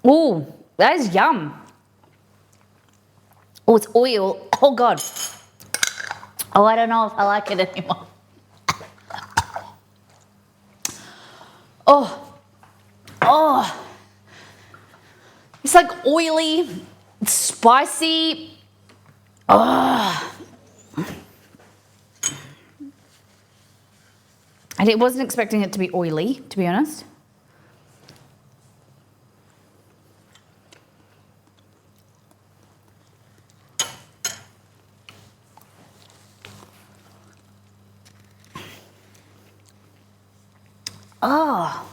A: Ooh, that is yum. Oh, it's oil. Oh, God. Oh, I don't know if I like it anymore. Oh. It's like oily, it's spicy. Oh. I wasn't expecting it to be oily, to be honest. Oh.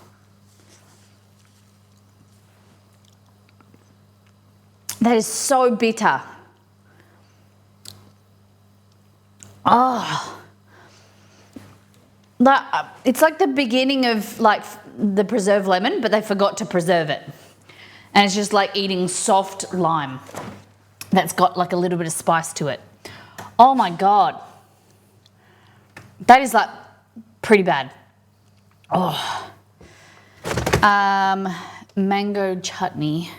A: That is so bitter. Oh. It's like the beginning of like the preserved lemon, but they forgot to preserve it. And it's just like eating soft lime that's got like a little bit of spice to it. Oh my God. That is like pretty bad. Oh. Mango chutney.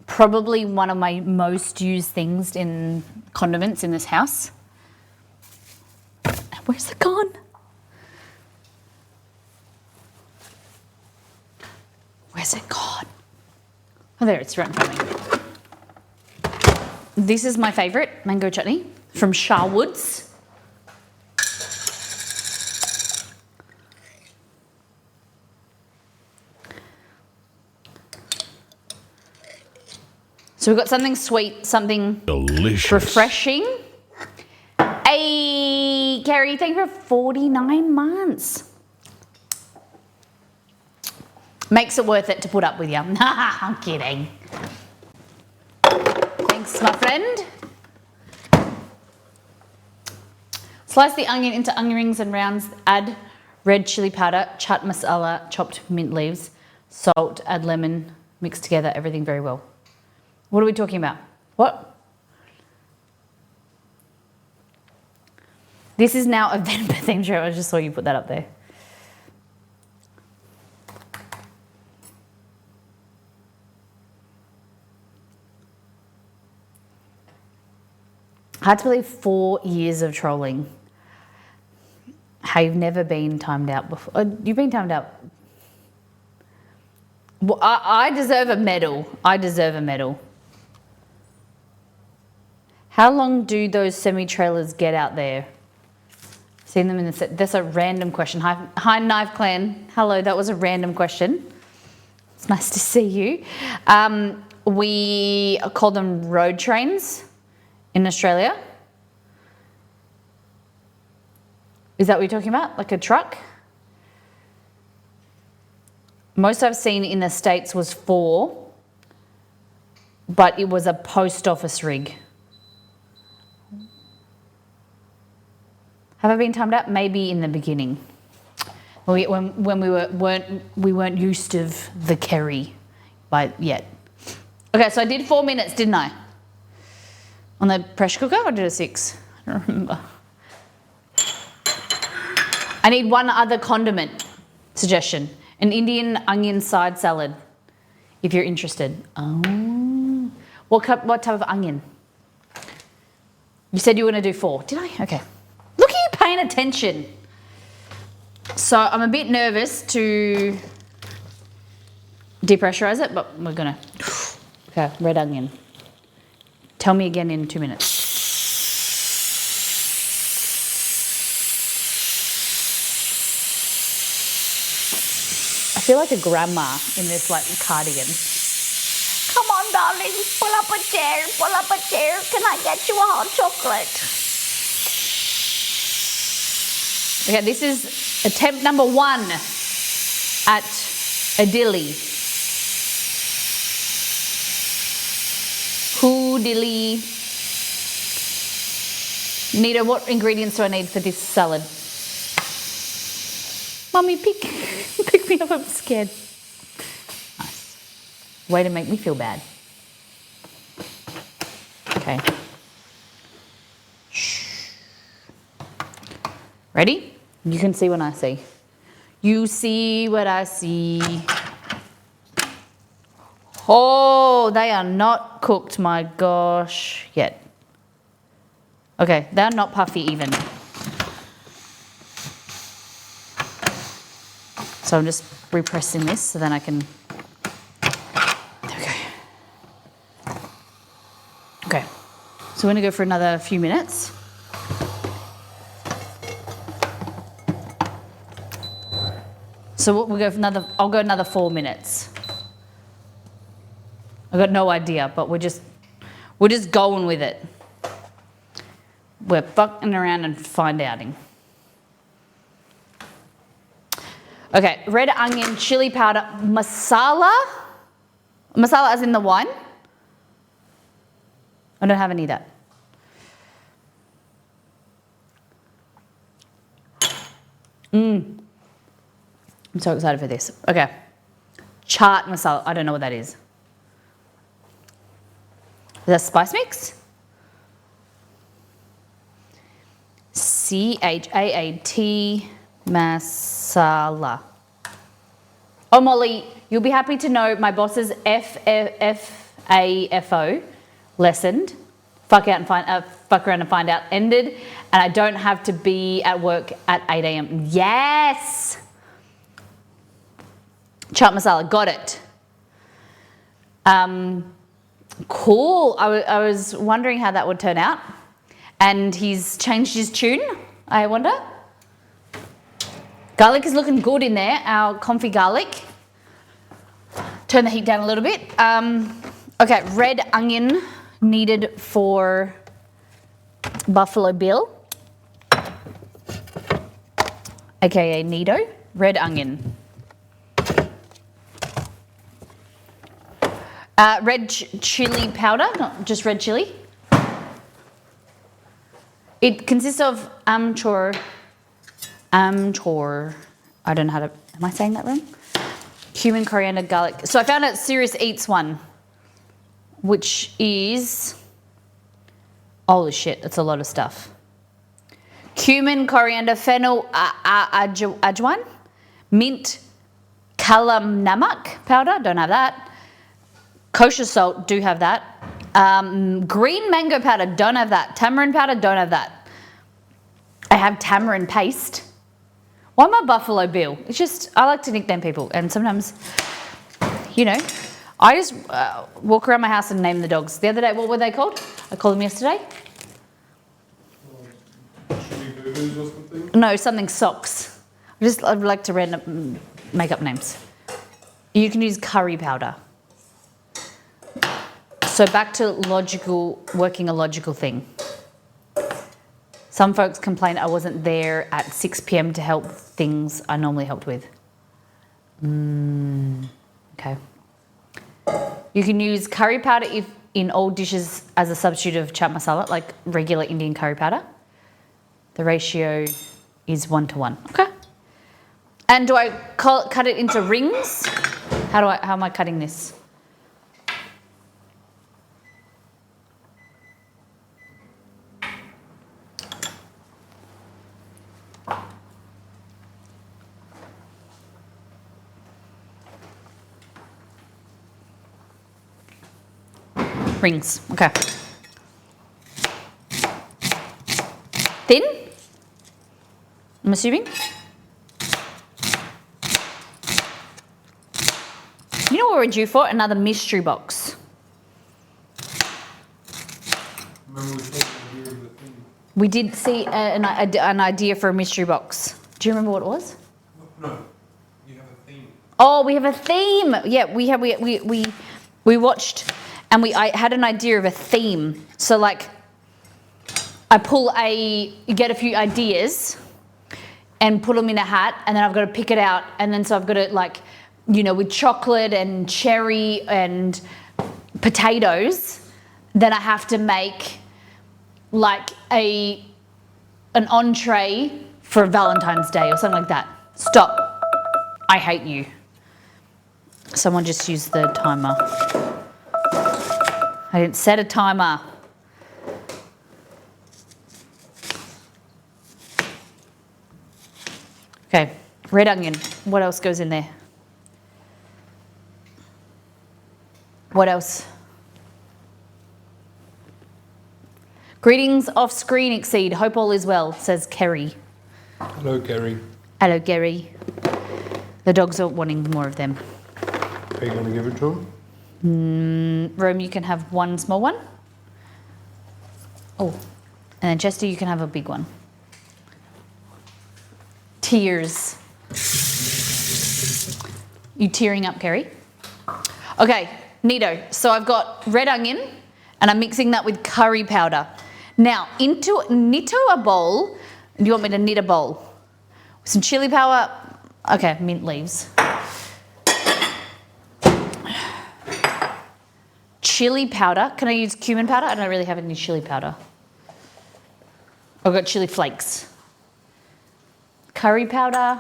A: Probably one of my most used things in condiments in this house. Where's it gone? Where's it gone? Oh, there, it's right in front of me. This is my favourite mango chutney from Sharwood's. So we've got something sweet, something
E: delicious,
A: refreshing. Hey, Carrie, thank you for 49 months. Makes it worth it to put up with you. I'm kidding. Thanks, my friend. Slice the onion into onion rings and rounds. Add red chili powder, chaat masala, chopped mint leaves, salt, add lemon, mix together everything very well. What are we talking about? What? This is now a Venba theme show. I just saw you put that up there. Hard to believe 4 years of trolling. Hey, you've never been timed out before. You've been timed out. Well, I deserve a medal. I deserve a medal. How long do those semi-trailers get out there? Seen them in the set. That's a random question. Hi, Knife Clan. Hello, that was a random question. It's nice to see you. We call them road trains in Australia. Is that what you're talking about? Like a truck? Most I've seen in the States was 4, but it was a post office rig. Have I been timed out? Maybe in the beginning, when we weren't used to the Kerry by yet. Okay, so I did 4 minutes, didn't I? On the pressure cooker, or did I 6? I don't remember. I need one other condiment suggestion: an Indian onion side salad, if you're interested. Oh, what type of onion? You said you were going to do 4. Did I? Okay. Look at you paying attention. So I'm a bit nervous to depressurize it, but we're gonna. Okay, red onion. Tell me again in 2 minutes. I feel like a grandma in this like cardigan. Come on, darling, pull up a chair, pull up a chair. Can I get you a hot chocolate? Okay, this is attempt number 1 at a dilly. Who dilly? Nita, what ingredients do I need for this salad? Mummy, pick me up, I'm scared. Nice. Way to make me feel bad. Okay. Shh. Ready? You can see what I see. You see what I see. Oh, they are not cooked, my gosh, yet. Okay, they're not puffy even. So I'm just repressing this so then I can, there we go. Okay, so we're gonna go for another few minutes. So we'll go for I'll go another 4 minutes. I've got no idea, but we're just going with it. We're fucking around and find outing. Okay, red onion, chili powder, masala. Masala as in the wine. I don't have any of that. I'm so excited for this. Okay. Chaat masala. I don't know what that is. Is that spice mix? CHAAT masala. Oh, Molly, you'll be happy to know my boss's FAFO lessened. Fuck around and find out ended, and I don't have to be at work at 8 a.m. Yes! Chaat masala, got it. Cool. I was wondering how that would turn out. And he's changed his tune, I wonder. Garlic is looking good in there, our comfy garlic. Turn the heat down a little bit. Okay, red onion needed for Buffalo Bill, aka Nito. Red onion. Red chili powder, not just red chili. It consists of amchur, I don't know how to, am I saying that wrong? Cumin, coriander, garlic. So I found out Serious Eats one, which is, holy shit, that's a lot of stuff. Cumin, coriander, fennel, ajwan, mint, kalam namak powder, don't have that. Kosher salt, do have that. Green mango powder, don't have that. Tamarind powder, don't have that. I have tamarind paste. Why am I Buffalo Bill? It's just, I like to nickname people, and sometimes, you know, I just walk around my house and name the dogs. The other day, what were they called? I called them yesterday.
E: Chili Boo-Boos or something?
A: No, something socks. I'd like to random make up names. You can use curry powder. So back to working a logical thing. Some folks complained I wasn't there at 6 p.m. to help things I normally helped with. Okay. You can use curry powder in all dishes as a substitute of chaat masala, like regular Indian curry powder. The ratio is 1:1. Okay. And do I cut it into rings? How am I cutting this? Rings, okay. Thin, I'm assuming. You know what we're due for? Another mystery box.
E: Remember we said the idea of the thing?
A: We did see an idea for a mystery box. Do you remember what it was?
E: No, you have a theme.
A: Oh, we have a theme. Yeah, we watched, and I had an idea of a theme. So like, you get a few ideas and put them in a hat, and then I've got to pick it out, and then so I've got to like, you know, with chocolate and cherry and potatoes, then I have to make like an entree for Valentine's Day or something like that. Stop. I hate you. Someone just used the timer. I didn't set a timer. Okay, red onion. What else goes in there? What else? Greetings off screen exceed. Hope all is well, says Kerry.
E: Hello, Gary.
A: Hello, Gary. The dogs are wanting more of them.
E: Are you going to give it to him?
A: Rome, you can have one small one. Oh, and then Chester, you can have a big one. Tears. You tearing up, Kerry? Okay, neato. So I've got red onion, and I'm mixing that with curry powder. Now, knit a bowl. Do you want me to knit a bowl? Some chili powder. Okay, mint leaves. Chili powder. Can I use cumin powder? I don't really have any chili powder. I've got chili flakes. Curry powder.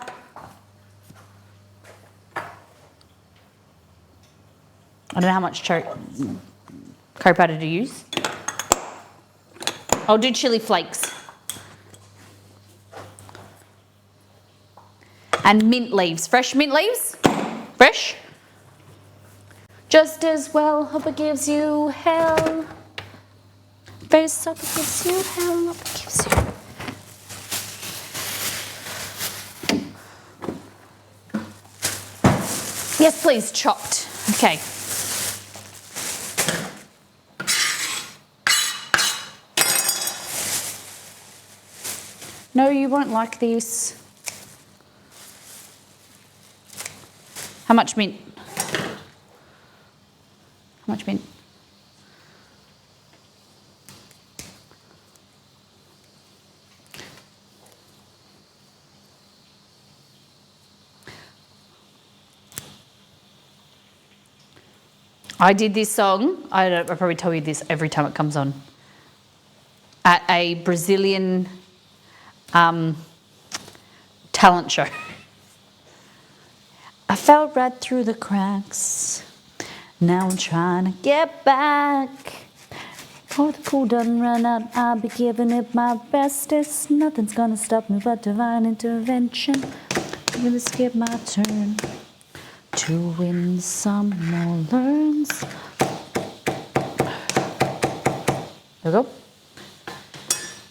A: I don't know how much curry powder to use. I'll do chili flakes. And mint leaves. Fresh mint leaves? Fresh? Just as well, hope it gives you hell. Face up, it gives you hell, hope it gives you. Yes, please, chopped. Okay. No, you won't like this. How much mint? How much mint? I did this song, I probably tell you this every time it comes on, at a Brazilian talent show. I fell right through the cracks. Now I'm trying to get back. Before the pool done run out, I'll be giving it my bestest. Nothing's gonna stop me but divine intervention. I'm gonna skip my turn to win some more learns. There we go.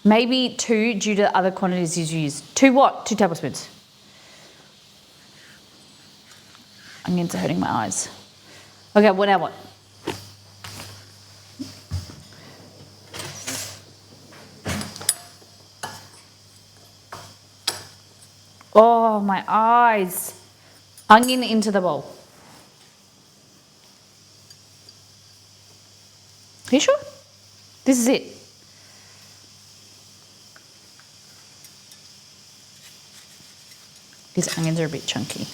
A: Maybe 2 due to other quantities you used. 2 what? 2 tablespoons. Onions are hurting my eyes. Okay, what now what? Oh, my eyes. Onion into the bowl. Are you sure? This is it. These onions are a bit chunky.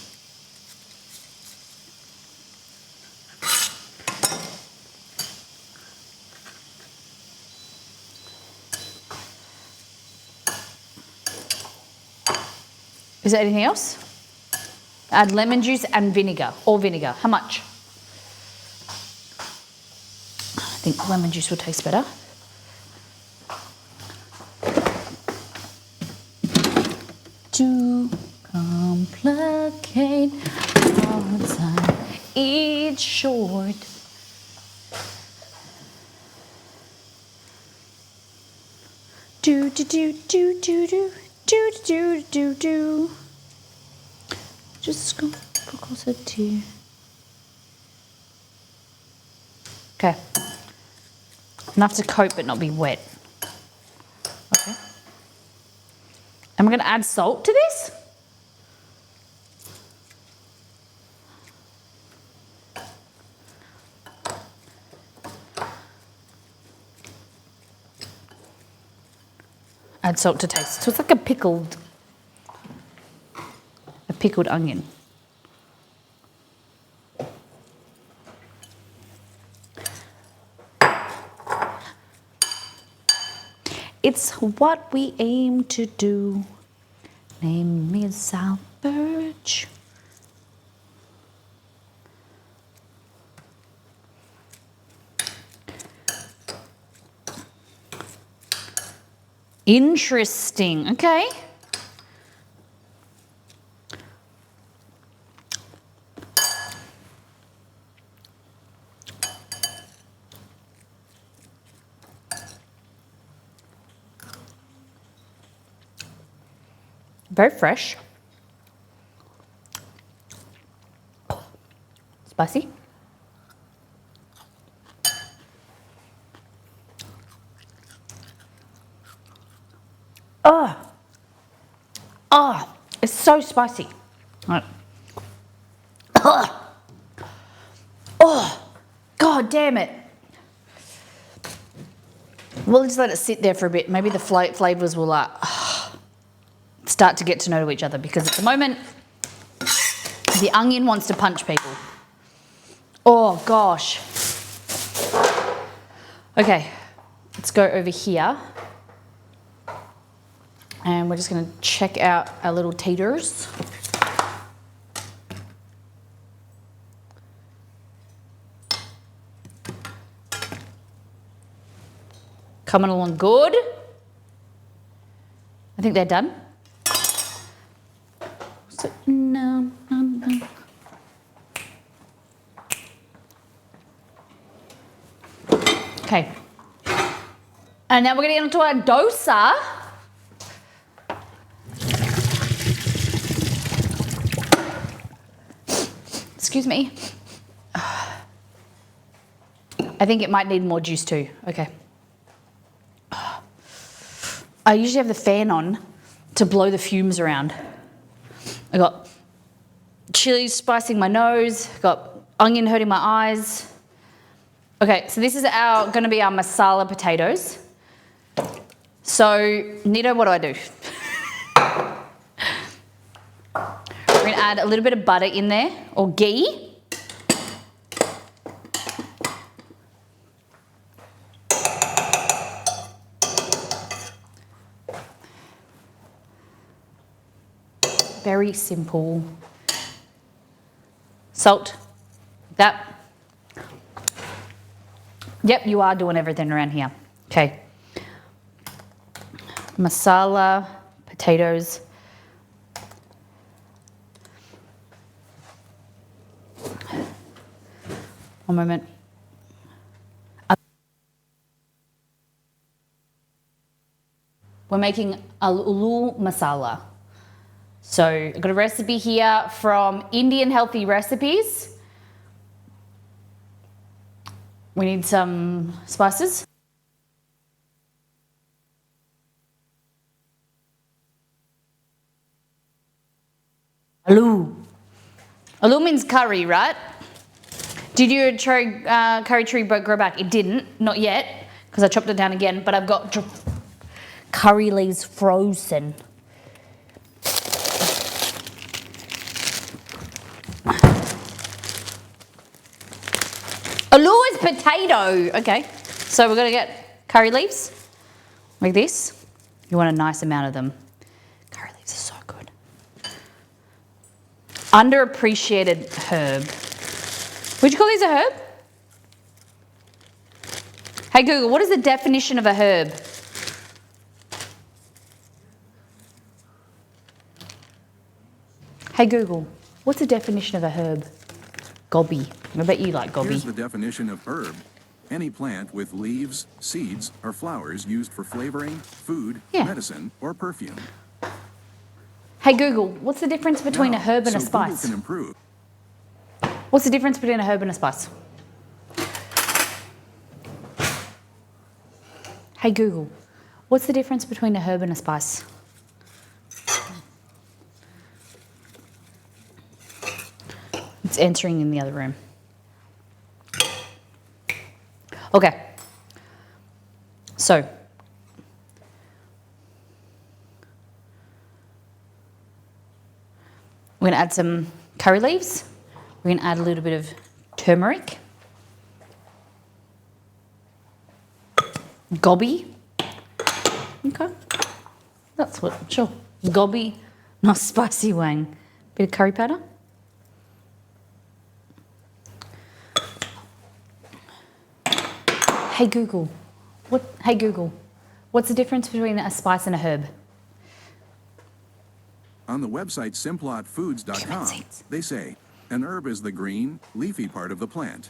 A: Is there anything else? Add lemon juice and vinegar, or vinegar. How much? I think lemon juice will taste better. Too complicate all the time. Eat short. Do do do do do do do do do do. Just go closer to you. Okay. Enough to coat but not be wet. Okay. And we're going to add salt to this. Add salt to taste. So it's like a pickled onion. It's what we aim to do. Name me South Birch. Interesting. Okay. Very fresh. Spicy. Oh, it's so spicy. Right. Oh, God damn it. We'll just let it sit there for a bit. Maybe the flavors will start to get to know each other, because at the moment The onion wants to punch people. Oh gosh. Okay, let's go over here. And we're just gonna check out our little taters. Coming along good. I think they're done. So, no. Okay. And now we're gonna get into our dosa. Excuse me. I think it might need more juice too. Okay. I usually have the fan on to blow the fumes around. I got chili spicing my nose, got onion hurting my eyes. Okay, so this is gonna be our masala potatoes. So, Nito, what do? We're gonna add a little bit of butter in there, or ghee. Very simple. Salt, that. Yep, you are doing everything around here. Okay. Masala, potatoes. One moment. We're making aloo masala. So I've got a recipe here from Indian Healthy Recipes. We need some spices. Aloo. Aloo means curry, right? Did your curry tree grow back? It didn't, not yet, because I chopped it down again, but I've got curry leaves frozen. Aloo is potato. Okay, so we're gonna get curry leaves like this. You want a nice amount of them. Curry leaves are so good. Underappreciated herb. Would you call these a herb? Hey Google, what is the definition of a herb? Hey Google, what's the definition of a herb? Gobby. I bet you like gobby.
B: Here's the definition of herb. Any plant with leaves, seeds, or flowers used for flavoring, food,
A: Yeah.
B: medicine, or perfume.
A: Hey Google, what's the difference between a
B: Now,
A: herb and a
B: so Google
A: spice?
B: can improve.
A: What's the difference between a herb and a spice? Hey Google, what's the difference between a herb and a spice? It's answering in the other room. Okay. So, we're gonna add some curry leaves. We're gonna add a little bit of turmeric. Gobby. Okay. That's what, sure. Gobby, not spicy wang. Bit of curry powder. Hey Google, what's the difference between a spice and a herb?
B: On the website
A: Human
B: simplotfoods.com,
A: seeds.
B: they say, an herb is the green, leafy part of the plant.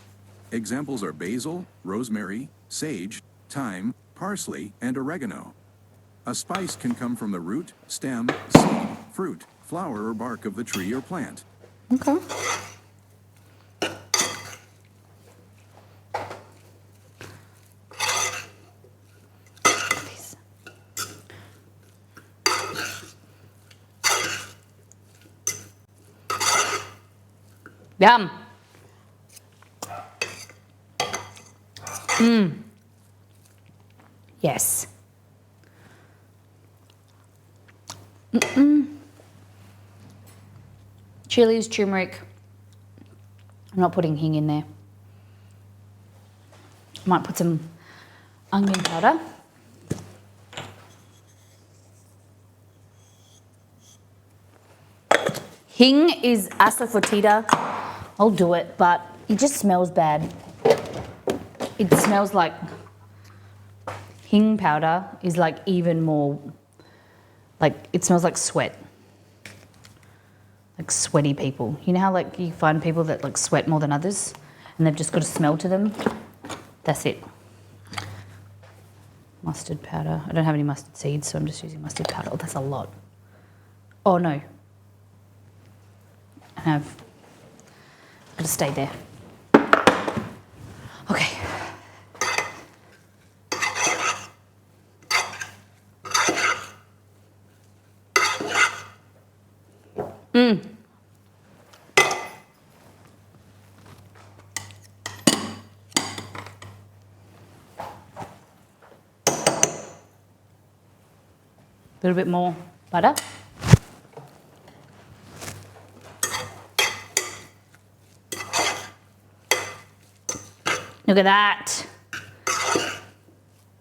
B: Examples are basil, rosemary, sage, thyme, parsley, and oregano. A spice can come from the root, stem, seed, fruit, flower, or bark of the tree or plant.
A: Okay. Yum. Yes. chilies, turmeric. I'm not putting hing in there. Might put some onion powder. Hing is asafoetida. I'll do it, but it just smells bad. It smells like hing powder is like even more, like it smells like sweat. Like sweaty people. You know how like you find people that like sweat more than others and they've just got a smell to them? That's it. Mustard powder. I don't have any mustard seeds, so I'm just using mustard powder. Oh, that's a lot. Oh no. I have. Gotta stay there. Okay. A little bit more butter. Look at that.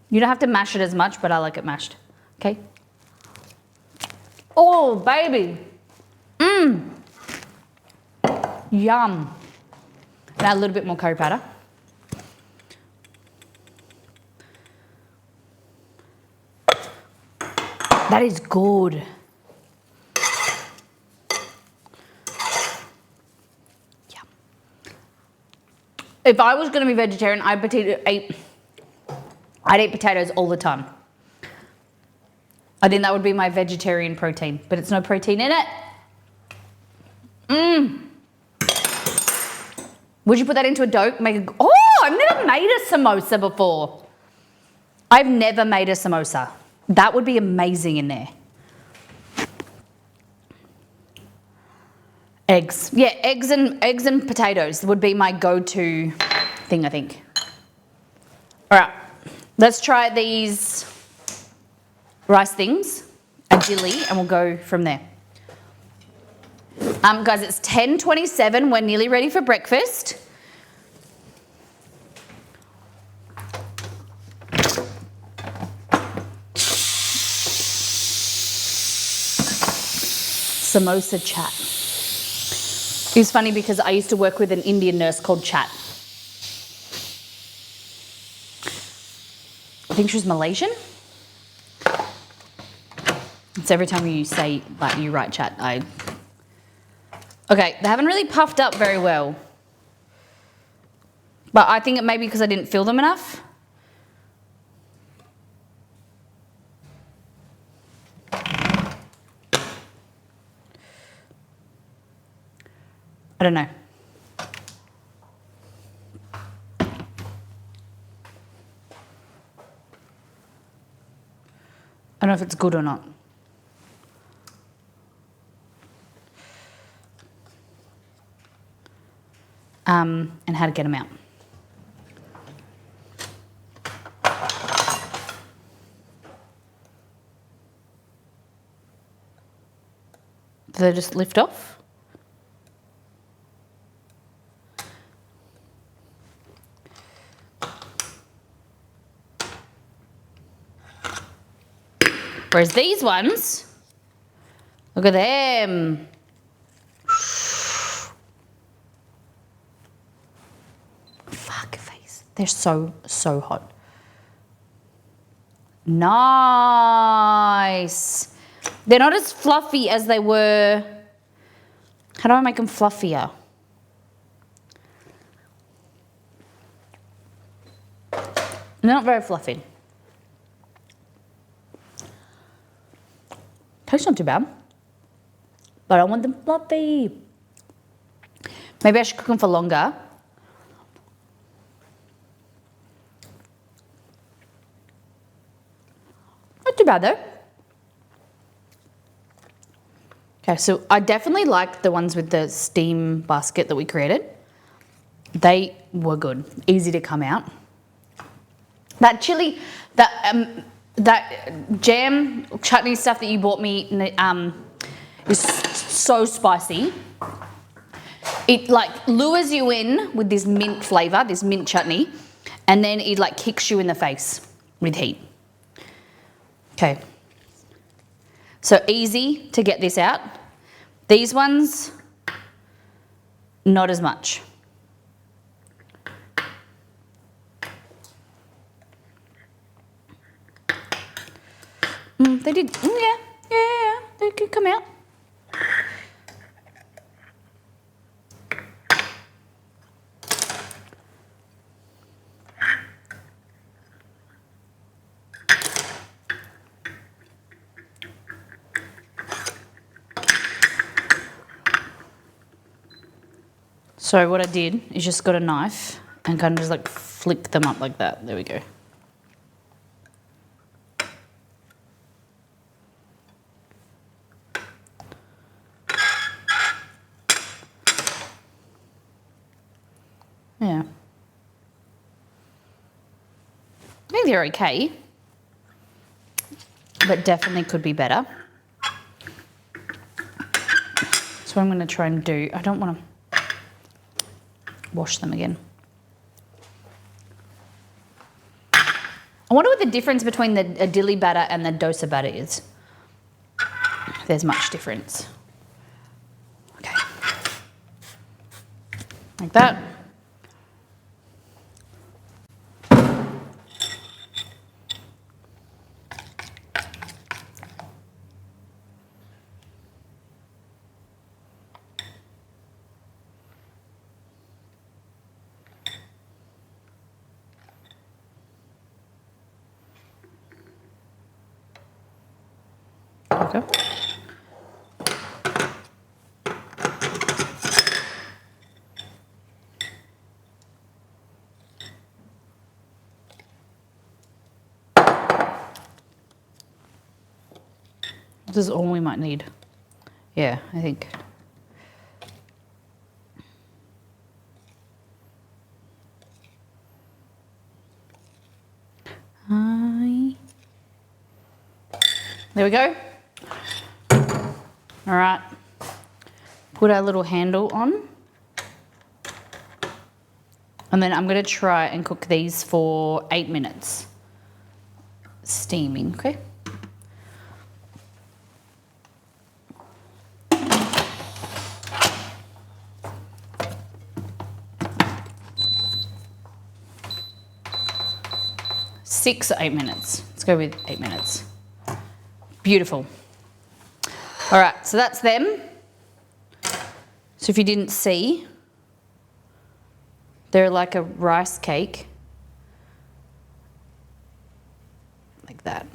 A: You don't have to mash it as much, but I like it mashed. Okay. Oh, baby. Yum. And add a little bit more curry powder. That is good. Yum. If I was going to be vegetarian, I'd eat potatoes all the time. I think that would be my vegetarian protein, but it's no protein in it. Would you put that into a dough? I've never made a samosa before. I've never made a samosa. That would be amazing in there. Eggs. Yeah, eggs and potatoes would be my go-to thing, I think. All right, let's try these rice things, agili, and we'll go from there. Guys, it's 10:27. We're nearly ready for breakfast. Samosa chat. It was funny because I used to work with an Indian nurse called Chat. I think she was Malaysian. So every time you say, like, you write Chat, Okay, they haven't really puffed up very well. But I think it may be because I didn't fill them enough. I don't know. I don't know if it's good or not. And how to get them out. Do they just lift off? Whereas these ones, look at them. Fuck face. They're so hot. Nice. They're not as fluffy as they were. How do I make them fluffier? They're not very fluffy. Tastes not too bad. But I want them fluffy. Maybe I should cook them for longer. Not too bad though. Okay, so I definitely like the ones with the steam basket that we created. They were good, easy to come out. That chili, that jam chutney stuff that you bought me is so spicy. It like lures you in with this mint flavor, this mint chutney, and then it like kicks you in the face with heat. Okay. So easy to get this out. These ones, not as much. They did, yeah, they could come out. So what I did is just got a knife and kind of just like flick them up like that. There we go. Yeah. I think they're okay, but definitely could be better. So what I'm going to try and do, I don't want to wash them again. I wonder what the difference between the idili batter and the dosa batter is. If there's much difference. Okay. Like that. Okay. This is all we might need. Yeah, I think. There we go. All right, put our little handle on. And then I'm gonna try and cook these for 8 minutes. Steaming, okay? Six or 8 minutes. Let's go with 8 minutes. Beautiful. All right, so that's them. So if you didn't see, they're like a rice cake. Like that.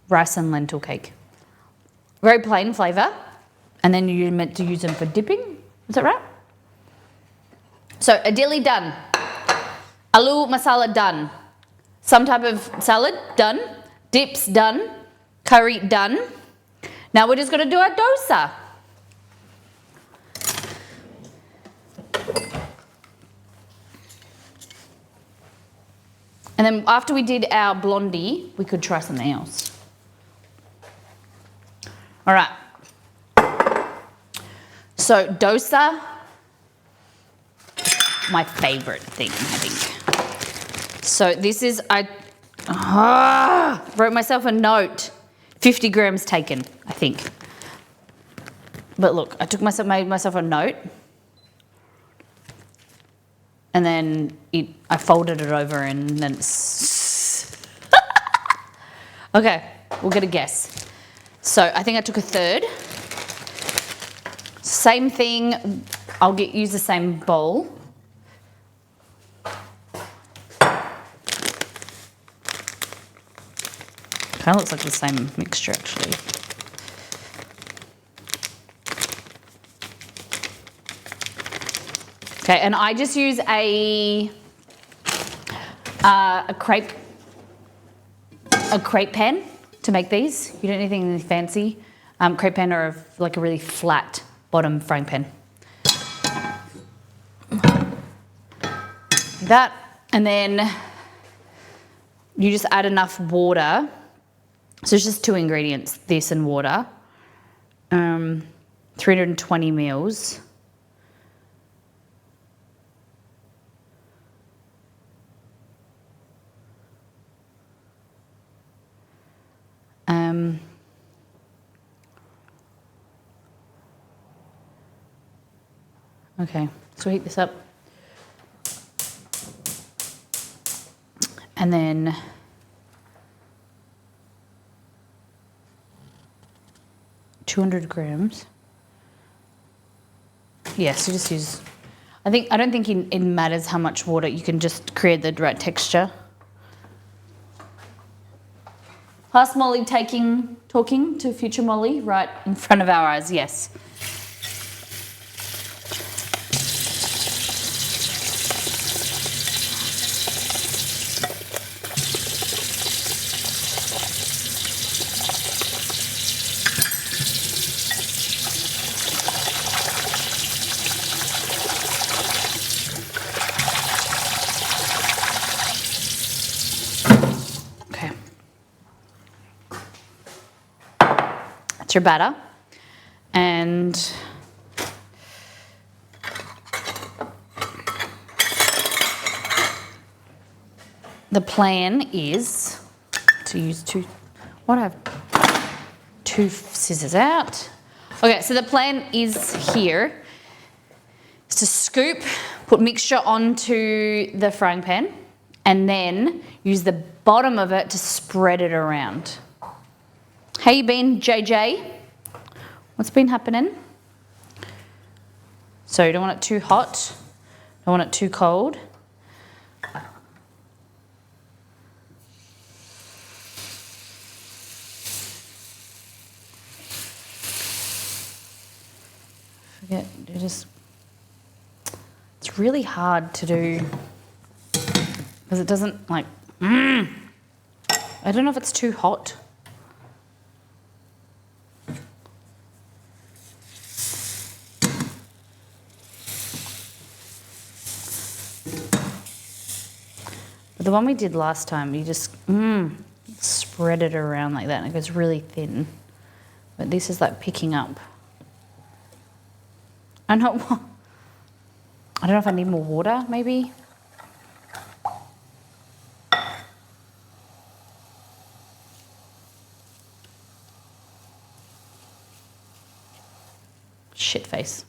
A: Rice and lentil cake. Very plain flavour. And then you're meant to use them for dipping. Is that right? So idili done. Aloo masala done. Some type of salad done. Dips done. Curry done. Now we're just going to do our dosa. And then after we did our blondie, we could try something else. All right. So dosa, my favorite thing, I think. So this is, I wrote myself a note. 50 grams taken, I think. But look, made myself a note. And then I folded it over and then it's... Okay, we'll get a guess. So I think I took a third. Same thing, I'll use the same bowl. Kind of looks like the same mixture actually. Okay, and I just use a crepe pan to make these. You don't need anything fancy. Crepe pan or like a really flat bottom frying pan. That, and then you just add enough water. So it's just 2 ingredients, this and water. 320 mils. Okay, so heat this up. And then $200 Yes, you just use. I don't think it matters how much water. You can just create the right texture. Past Molly talking to future Molly right in front of our eyes. Yes. Your batter, and the plan is to use two scissors out. Okay, so the plan is here is to scoop, put mixture onto the frying pan, and then use the bottom of it to spread it around. How you been, JJ? What's been happening? So you don't want it too hot, don't want it too cold. It's really hard to do because it doesn't like, I don't know if it's too hot. The one we did last time, you just spread it around like that and it goes really thin. But this is like picking up. I don't know if I need more water, maybe. Shit face.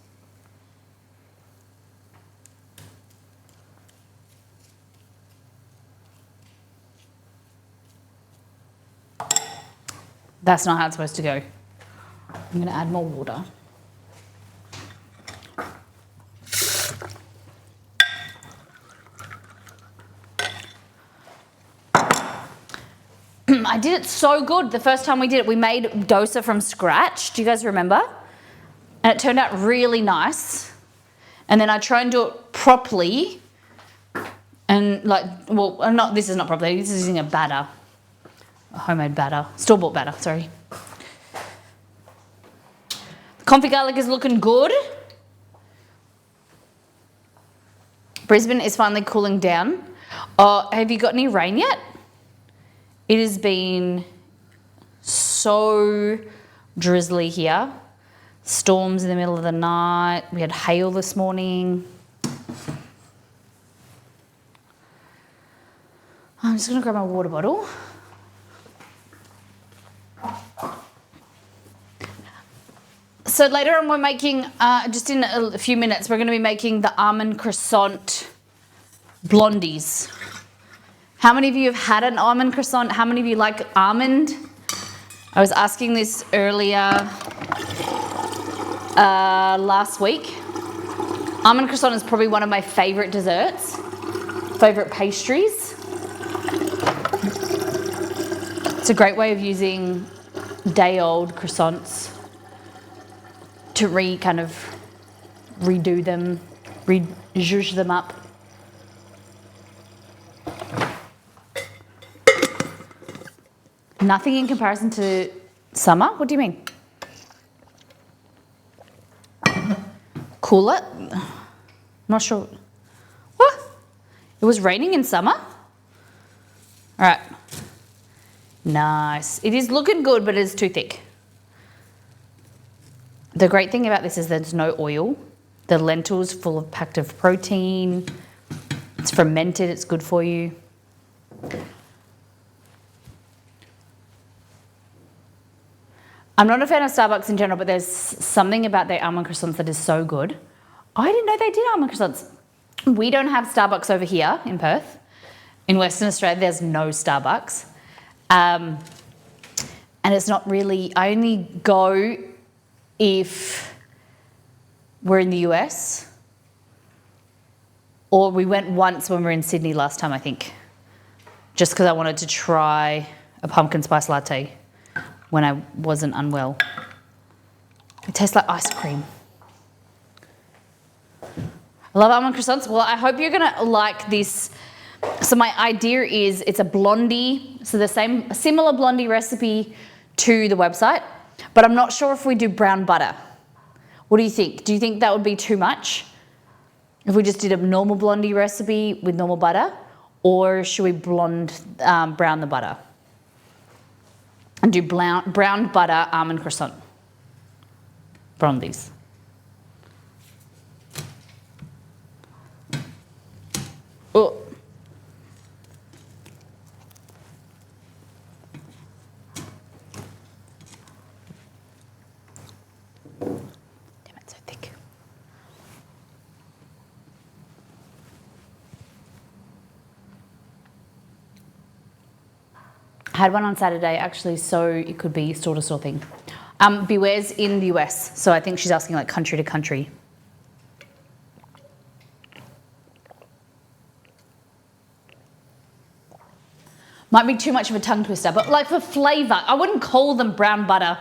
A: That's not how it's supposed to go. I'm going to add more water. I did it so good the first time we did it. We made dosa from scratch. Do you guys remember? And it turned out really nice. And then I try and do it properly. And this is not properly. This is using a batter. A homemade batter. Store-bought batter, sorry. The confit garlic is looking good. Brisbane is finally cooling down. Have you got any rain yet? It has been so drizzly here. Storms in the middle of the night. We had hail this morning. I'm just going to grab my water bottle. So later on we're making, just in a few minutes, we're going to be making the almond croissant blondies. How many of you have had an almond croissant? How many of you like almond? I was asking this earlier last week. Almond croissant is probably one of my favourite desserts, favourite pastries. It's a great way of using day-old croissants to redo them, zhuzh them up. Nothing in comparison to summer? What do you mean? Cooler? Not sure. What? It was raining in summer? All right. Nice. It is looking good, but it is too thick. The great thing about this is there's no oil. The lentils full of packed of protein. It's fermented, it's good for you. I'm not a fan of Starbucks in general, but there's something about their almond croissants that is so good. I didn't know they did almond croissants. We don't have Starbucks over here in Perth. In Western Australia, there's no Starbucks. And it's not really, I only go if we're in the US, or we went once when we were in Sydney last time, I think, just because I wanted to try a pumpkin spice latte when I wasn't unwell. It tastes like ice cream. I love almond croissants. Well, I hope you're gonna like this. So my idea is it's a blondie, so the similar blondie recipe to the website, but I'm not sure if we do brown butter. What do you think? Do you think that would be too much? If we just did a normal blondie recipe with normal butter, or should we brown the butter? And do brown butter almond croissant. Blondies. Oh. Damn, it's so thick. I had one on Saturday actually, so it could be sort of thing. Beware's in the US, so I think she's asking like country to country. Might be too much of a tongue twister, but like for flavour, I wouldn't call them brown butter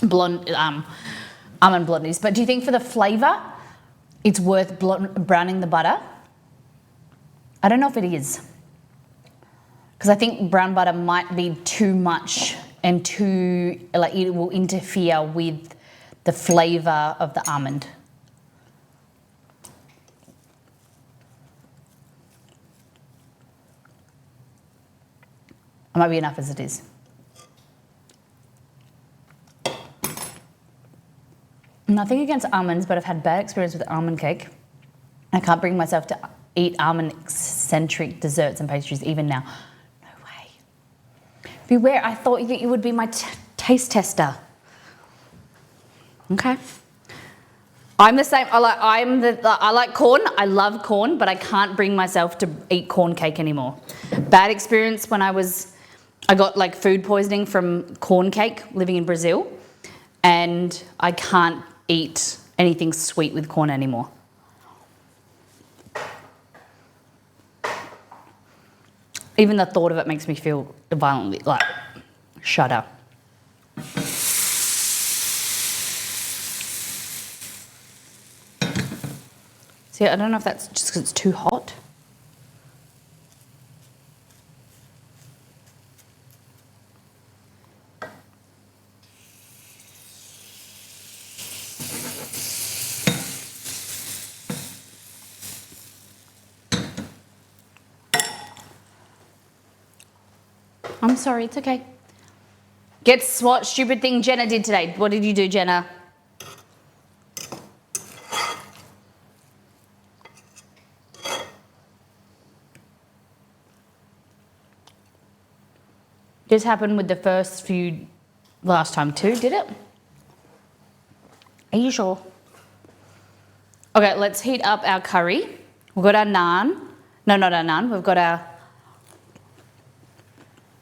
A: almond blondies, but do you think for the flavour, it's worth browning the butter? I don't know if it is. Because I think brown butter might be too much and it will interfere with the flavour of the almond. It might be enough as it is. Nothing against almonds, but I've had bad experience with almond cake. I can't bring myself to eat almond-centric desserts and pastries even now. No way. Beware, I thought that you would be my taste tester. Okay. I'm the same. I like corn. I love corn, but I can't bring myself to eat corn cake anymore. Bad experience when I got like food poisoning from corn cake living in Brazil, and I can't eat anything sweet with corn anymore. Even the thought of it makes me feel violently like shudder. See, I don't know if that's just because it's too hot. I'm sorry, it's okay. Guess what stupid thing Jenna did today? What did you do, Jenna? This happened with the first few last time too, did it? Are you sure? Okay, let's heat up our curry. We've got our naan. No, not our naan. We've got our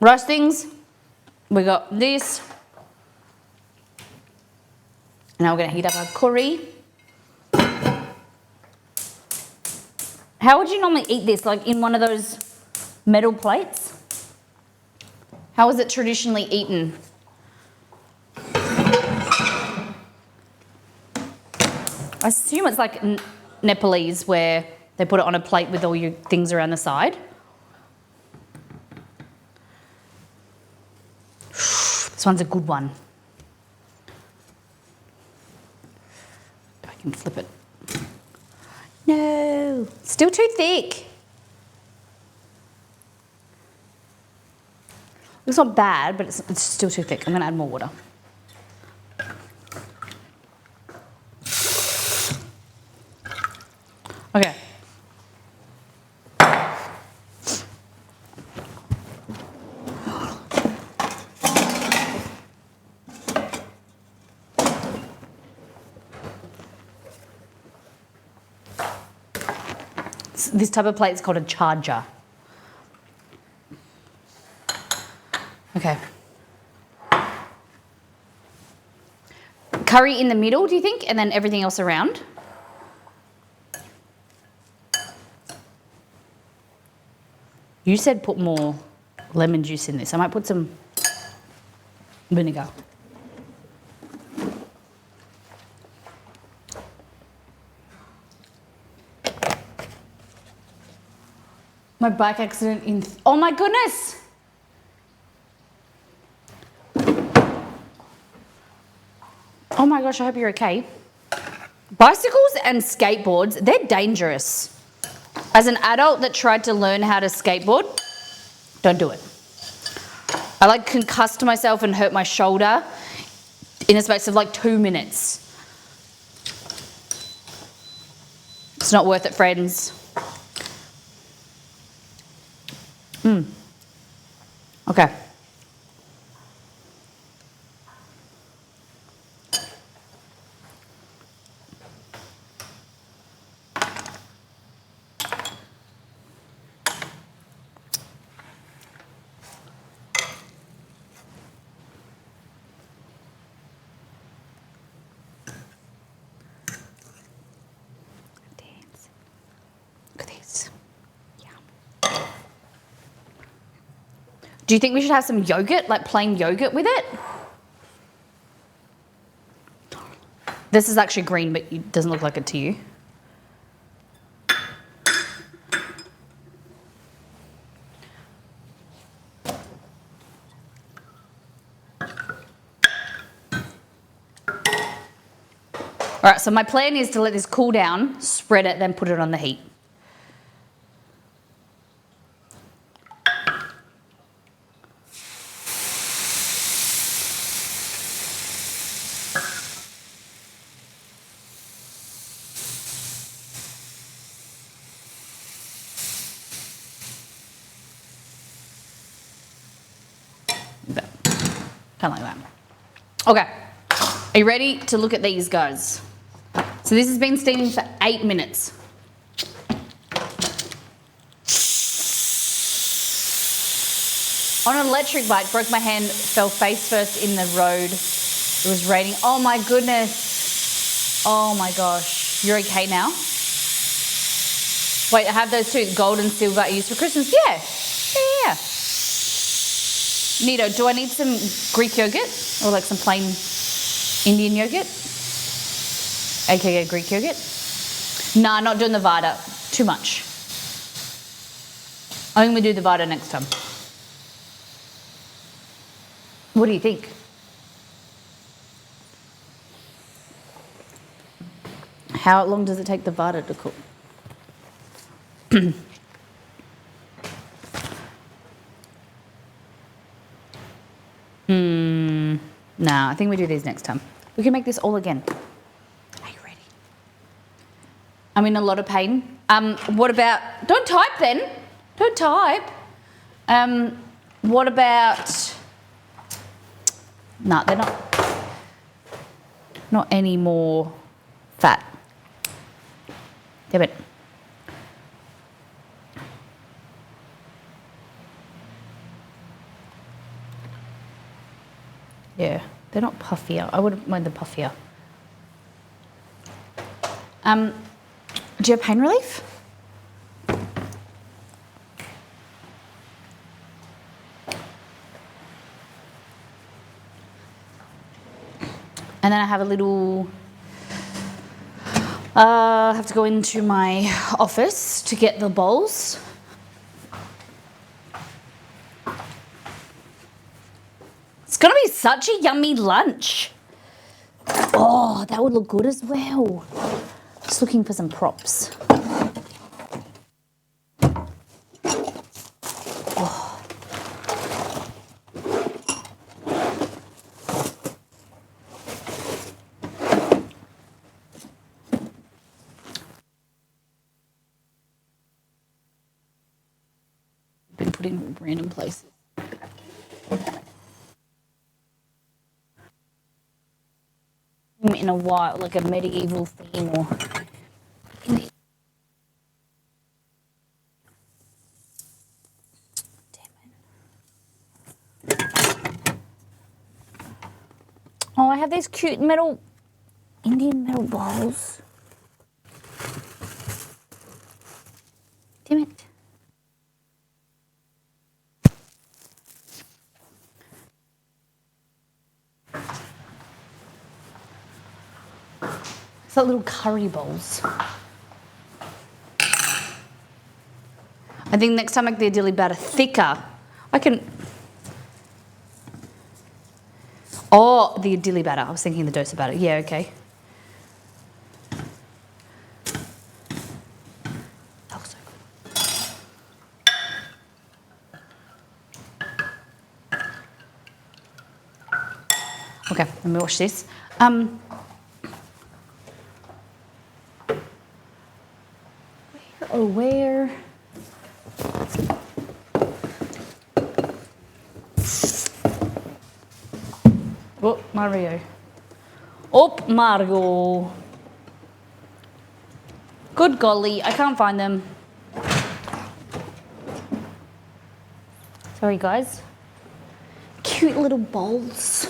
A: rice things. We got this. Now we're going to heat up our curry. How would you normally eat this? Like in one of those metal plates? How is it traditionally eaten? I assume it's like Nepalese, where they put it on a plate with all your things around the side. This one's a good one. I can flip it. No, still too thick. It's not bad, but it's still too thick. I'm going to add more water. this type of plate is called a charger. Okay. Curry in the middle, do you think? And then everything else around? You said put more lemon juice in this. I might put some vinegar. My bike accident in... oh my goodness! Oh my gosh, I hope you're okay. Bicycles and skateboards, they're dangerous. As an adult that tried to learn how to skateboard, don't do it. I like concussed myself and hurt my shoulder in a space of like 2 minutes. It's not worth it, friends. Okay. Look at this. Yeah. Do you think we should have some yogurt, like plain yogurt with it? This is actually green, but it doesn't look like it to you. All right, so my plan is to let this cool down, spread it, then put it on the heat. Kind of like that. Okay, are you ready to look at these guys? So this has been steaming for 8 minutes. On an electric bike, broke my hand, fell face first in the road. It was raining. Oh my goodness. Oh my gosh. You're okay now? Wait, I have those two, gold and silver I used for Christmas. Yeah. Nito, do I need some Greek yogurt or like some plain Indian yogurt? AKA Greek yogurt? Nah, not doing the Vada. Too much. I think we do the Vada next time. What do you think? How long does it take the Vada to cook? Nah, I think we do these next time. We can make this all again. Are you ready? I'm in a lot of pain. What about... don't type then. Don't type. What about... Nah, they're not any more fat. Damn it. Yeah, they're not puffier. I would have made them puffier. Do you have pain relief? And then I have a little... I have to go into my office to get the bowls. It's gonna be such a yummy lunch. Oh, that would look good as well. Just looking for some props. Oh. Been putting random places. In a while, like a medieval theme or... Oh, I have these cute metal, Indian metal bowls. Damn it. It's like little curry bowls. I think next time I make the idili batter thicker, I can... Oh, the idili batter. I was thinking the dosa batter. Yeah, okay. That looks so good. Okay, let me wash this. Where? Oh, Mario. Oh, Mario. Good golly, I can't find them. Sorry, guys. Cute little bowls.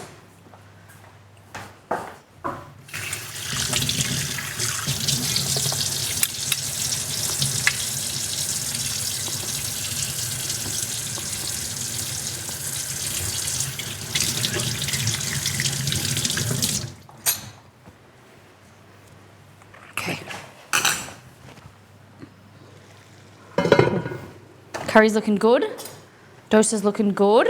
A: Curry's looking good. Dosa's looking good.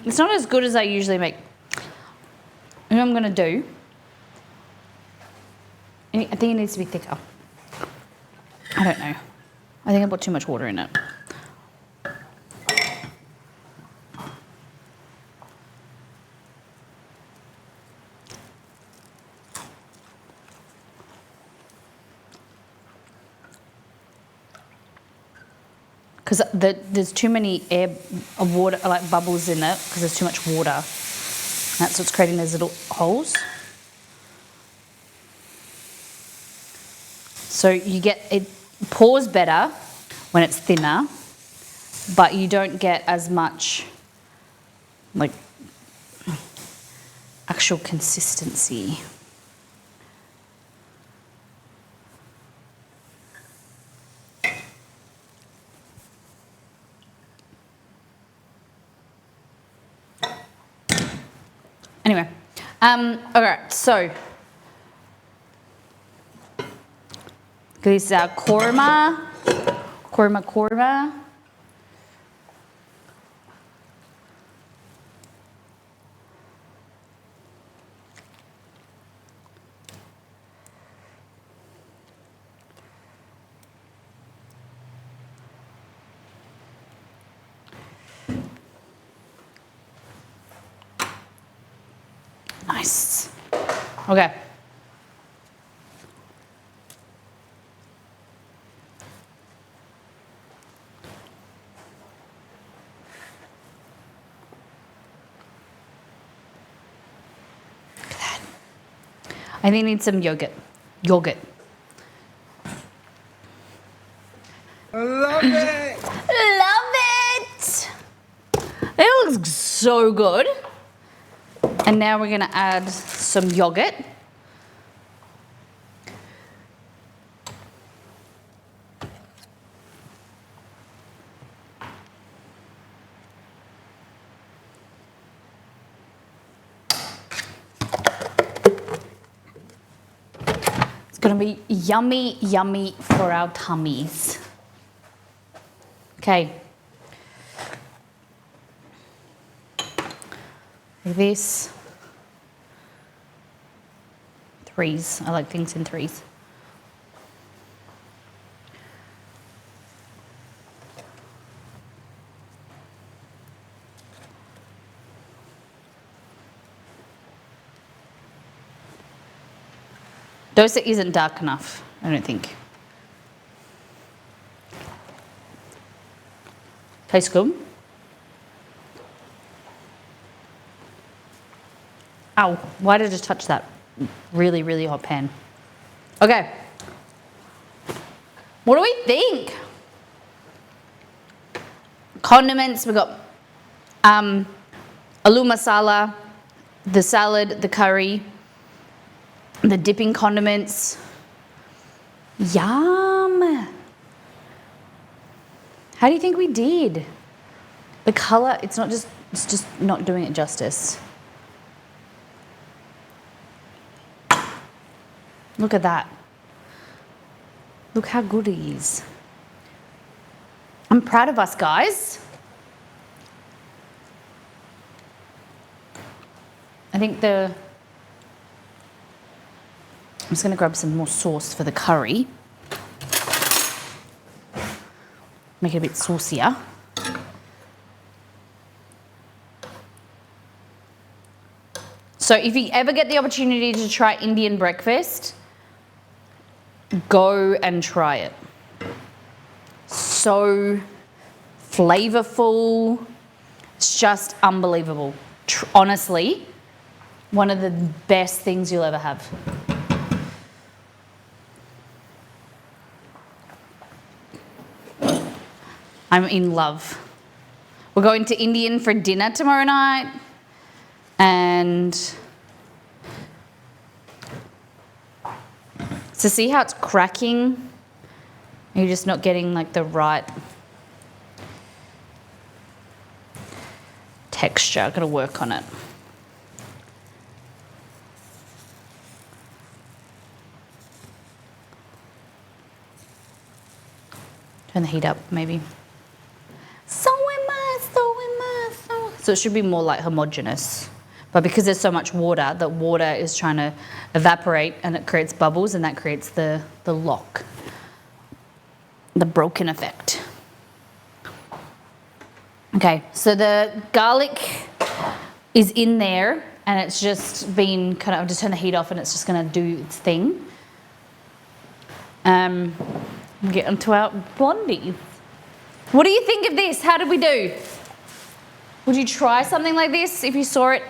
A: It's not as good as I usually make. You know what I'm gonna do? I think it needs to be thicker. I don't know. I think I put too much water in it. Because there's too many water, like bubbles in it, because there's too much water. That's what's creating those little holes. So you get, it pours better when it's thinner, but you don't get as much, like, actual consistency. Anyway, okay, so this is our korma. Nice. Okay. Look at that. I think I need some yogurt. Yogurt.
D: I love it!
A: Love it! It looks so good. And now we're gonna add some yogurt. It's gonna be yummy, yummy for our tummies. Okay. Like this. Threes. I like things in threes. Dosa isn't dark enough, I don't think. Tastes good. Ow, why did I just touch that really, really hot pan? Okay. What do we think? Condiments, we got aloo masala, the salad, the curry, the dipping condiments. Yum! How do you think we did? The colour, it's just not doing it justice. Look at that. Look how good it is. I'm proud of us, guys. I think I'm just going to grab some more sauce for the curry. Make it a bit saucier. So if you ever get the opportunity to try Indian breakfast, go and try it. So flavorful. It's just unbelievable. Honestly, one of the best things you'll ever have. I'm in love. We're going to Indian for dinner tomorrow night. And so see how it's cracking? You're just not getting like the right texture. I've got to work on it. Turn the heat up, maybe. So it should be more like homogeneous. But because there's so much water, the water is trying to evaporate and it creates bubbles and that creates the lock, the broken effect. Okay, so the garlic is in there and it's just been kind of, I've just turned the heat off and it's just going to do its thing. Get onto our blondies. What do you think of this? How did we do? Would you try something like this if you saw it?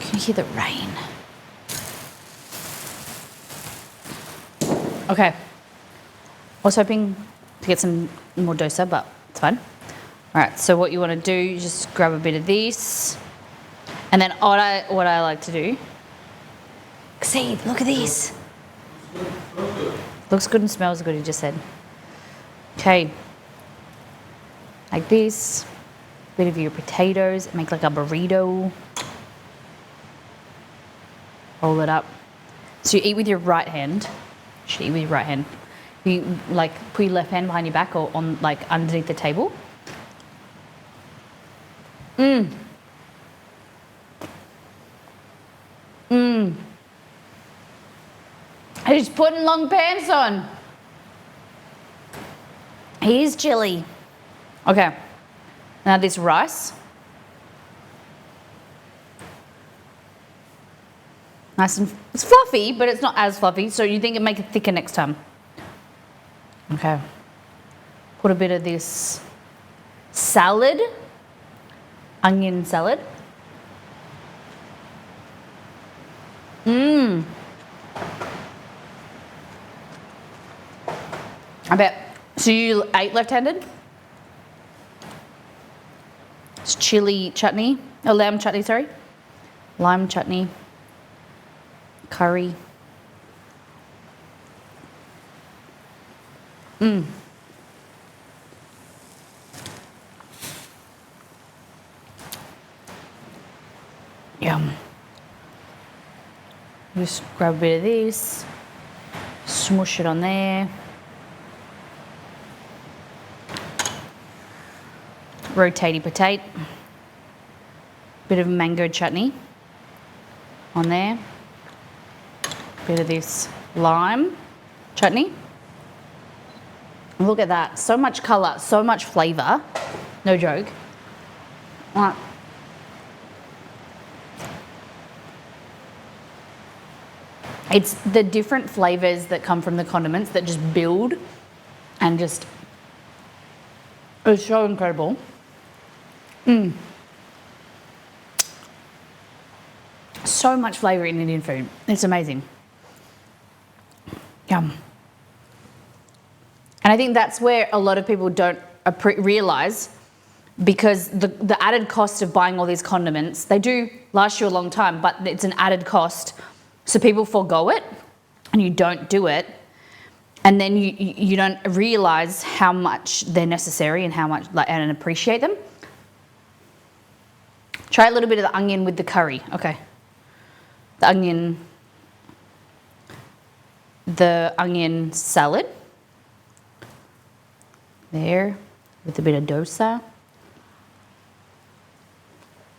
A: Can you hear the rain? Okay. I was hoping to get some more dosa, but it's fine. All right, so what you want to do, you just grab a bit of this. And then what I like to do, see, look at this. Looks good and smells good, he just said. Okay. Like this. Bit of your potatoes, make like a burrito. Roll it up. So you eat with your right hand. You should eat with your right hand. You like put your left hand behind your back or on like underneath the table. He's putting long pants on. He's chilly. Okay. Now this rice. Nice and it's fluffy, but it's not as fluffy, so you think it make it thicker next time. Okay. Put a bit of this salad, onion salad. I bet. So you ate left-handed? It's chili chutney, lamb chutney, sorry. Lime chutney, curry. Yum. Just grab a bit of this, smush it on there. Rotatey potato. Bit of mango chutney on there. Bit of this lime chutney. Look at that, so much colour, so much flavour. No joke. It's the different flavours that come from the condiments that just build and just, it's so incredible. So much flavour in Indian food. It's amazing. Yum. And I think that's where a lot of people don't realize, because the added cost of buying all these condiments, they do last you a long time, but it's an added cost. So people forego it and you don't do it. And then you don't realize how much they're necessary and how much, and appreciate them. Try a little bit of the onion with the curry. Okay. The onion salad. There, with a bit of dosa.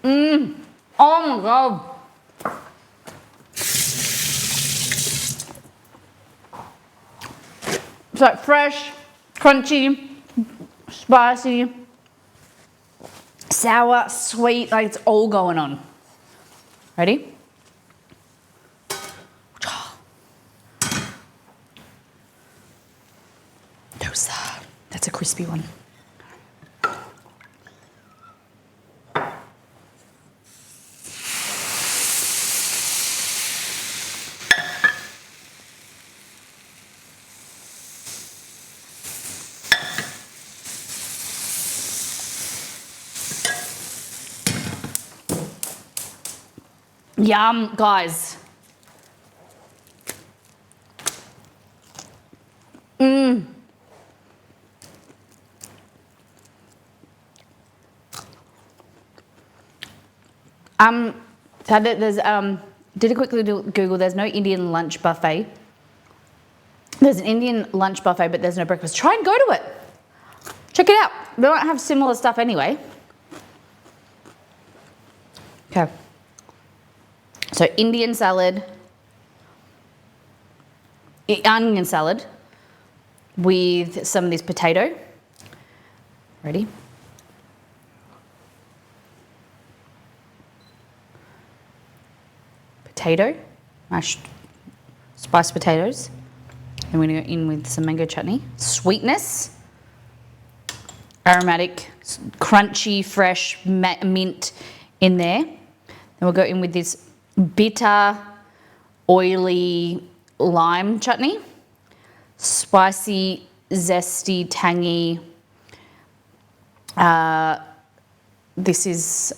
A: Oh my God. It's like fresh, crunchy, spicy, sour, sweet, like it's all going on. Ready? Dosa. That's a crispy one. Yum, guys. So there's did a quick little Google. There's no Indian lunch buffet. There's an Indian lunch buffet, but there's no breakfast. Try and go to it. Check it out. They don't have similar stuff anyway. Okay. So Indian salad, onion salad with some of this potato. Ready? Potato, mashed spiced potatoes. And we're going to go in with some mango chutney. Sweetness, aromatic, crunchy, fresh mint in there. Then we'll go in with this bitter, oily lime chutney. Spicy, zesty, tangy. This is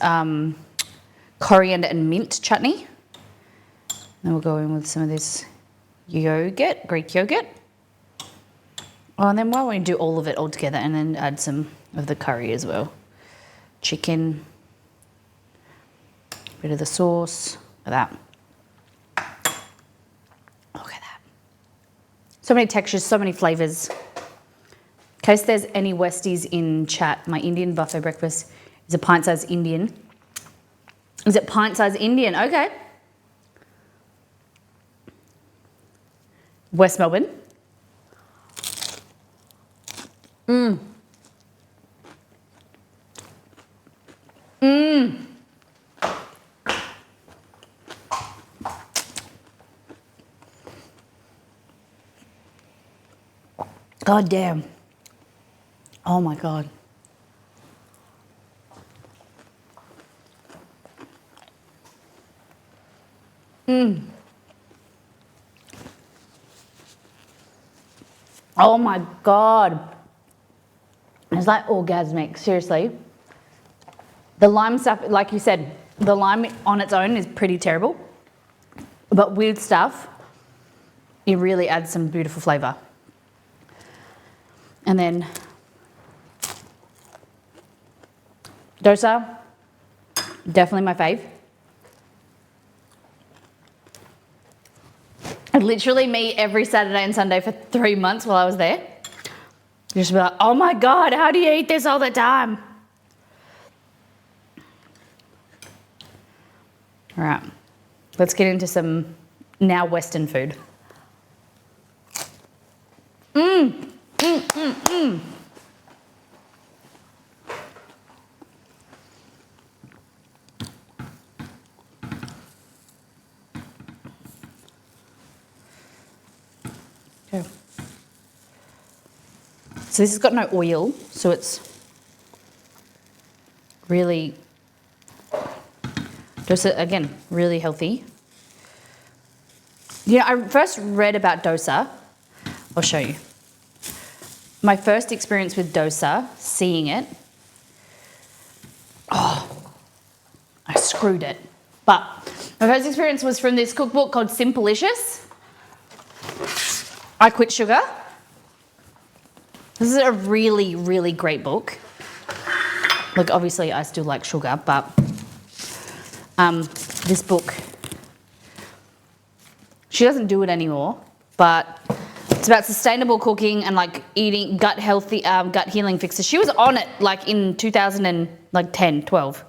A: coriander and mint chutney. Then we'll go in with some of this yogurt, Greek yogurt. Oh, and then why don't we do all of it all together and then add some of the curry as well. Chicken, bit of the sauce, look at that. Look at that. So many textures, so many flavours. In case there's any Westies in chat, my Indian buffet breakfast is a pint-sized Indian. Is it pint-sized Indian? Okay. West Melbourne. God damn. Oh my God. Oh my God. It's like orgasmic, seriously. The lime stuff, like you said, the lime on its own is pretty terrible. But with stuff, it really adds some beautiful flavour. And then dosa, definitely my fave. And literally me every Saturday and Sunday for 3 months while I was there. Just be like, oh my God, how do you eat this all the time? All right, let's get into some now Western food. Okay. So this has got no oil, so it's really, dosa, again, really healthy. You know, I first read about dosa I'll show you. My first experience with dosa, seeing it, I screwed it. But my first experience was from this cookbook called Simpleicious. I Quit Sugar. This is a really, really great book. Like, obviously, I still like sugar, but this book, she doesn't do it anymore, but it's about sustainable cooking and like eating gut healing fixes. She was on it like in 2010, 12,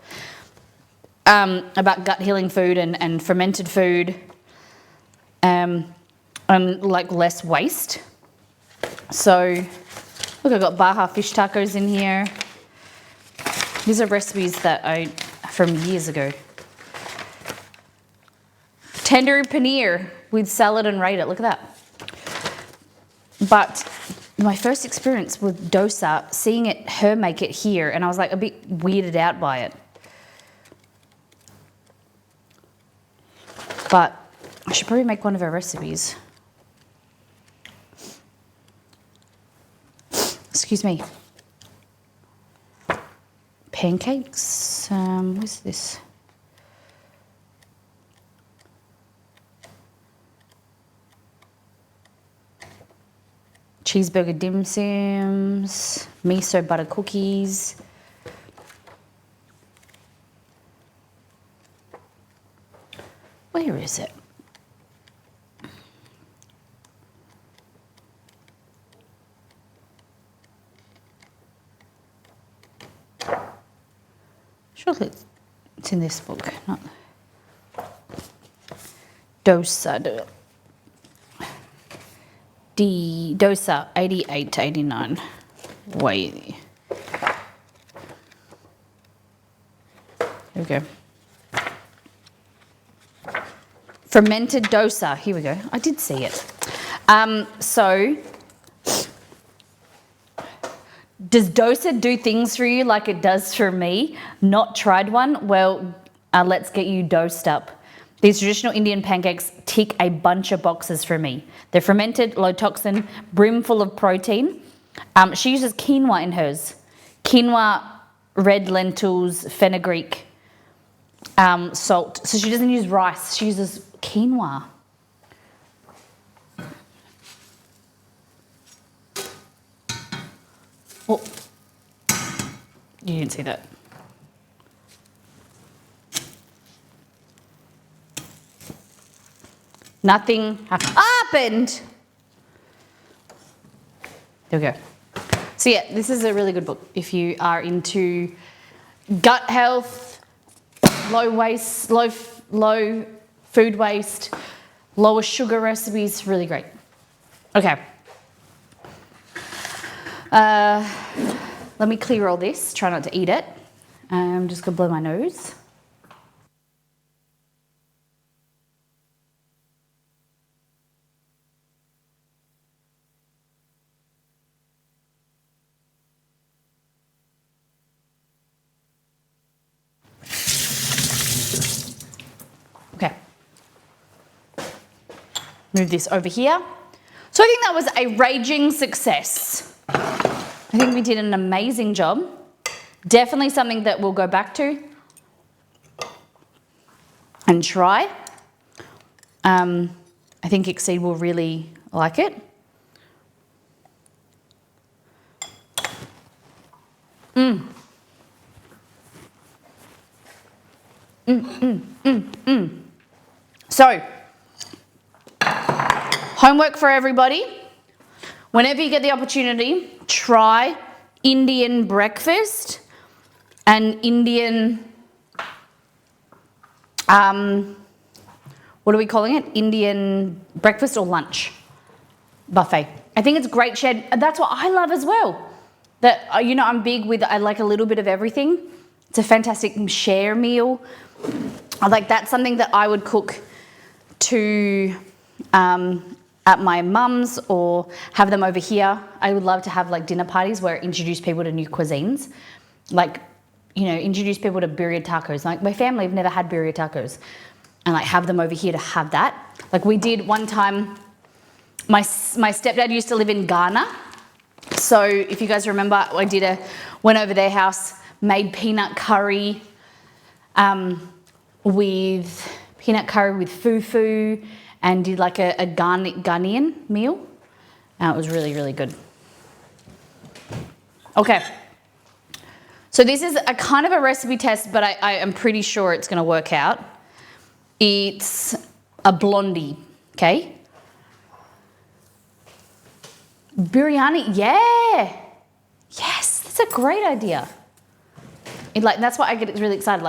A: about gut healing food and fermented food, and like less waste. So look, I've got Baja fish tacos in here. These are recipes that from years ago. Tandoori paneer with salad and rata. Look at that. But my first experience with dosa, seeing her make it here, and I was like a bit weirded out by it. But I should probably make one of her recipes. Excuse me. Pancakes. What's this? Cheeseburger dim sums, miso butter cookies. Where is it? Surely it's in this book, not dosa. Dosa 88 to 89. Wait. Here we go. Fermented dosa. Here we go. I did see it. So, does dosa do things for you like it does for me? Not tried one? Well, let's get you dosed up. These traditional Indian pancakes tick a bunch of boxes for me. They're fermented, low toxin, brim full of protein. She uses quinoa in hers. Quinoa, red lentils, fenugreek, salt. So she doesn't use rice, she uses quinoa. Oh, you didn't see that. Nothing happened. There we go. So yeah, this is a really good book if you are into gut health, low food waste, lower sugar recipes. Really great. Okay. Let me clear all this. Try not to eat it. I'm just gonna blow my nose. Okay. Move this over here. So I think that was a raging success. I think we did an amazing job. Definitely something that we'll go back to and try. I think Exceed will really like it. So, homework for everybody. Whenever you get the opportunity, try Indian breakfast and Indian, what are we calling it? Indian breakfast or lunch buffet. I think it's great shared. That's what I love as well. That, I'm big with, I like a little bit of everything. It's a fantastic share meal. That's something that I would cook to at my mum's or have them over here. I would love to have dinner parties where I introduce people to new cuisines. Introduce people to birria tacos. My family have never had birria tacos. And have them over here to have that. We did one time, my stepdad used to live in Ghana. So if you guys remember, I went over their house, made peanut curry with fufu, and did like a Ghanaian meal. It was really, really good. Okay. So this is a kind of a recipe test, but I am pretty sure it's going to work out. It's a blondie, okay? Biryani, yeah. Yes, that's a great idea. That's why I get really excited,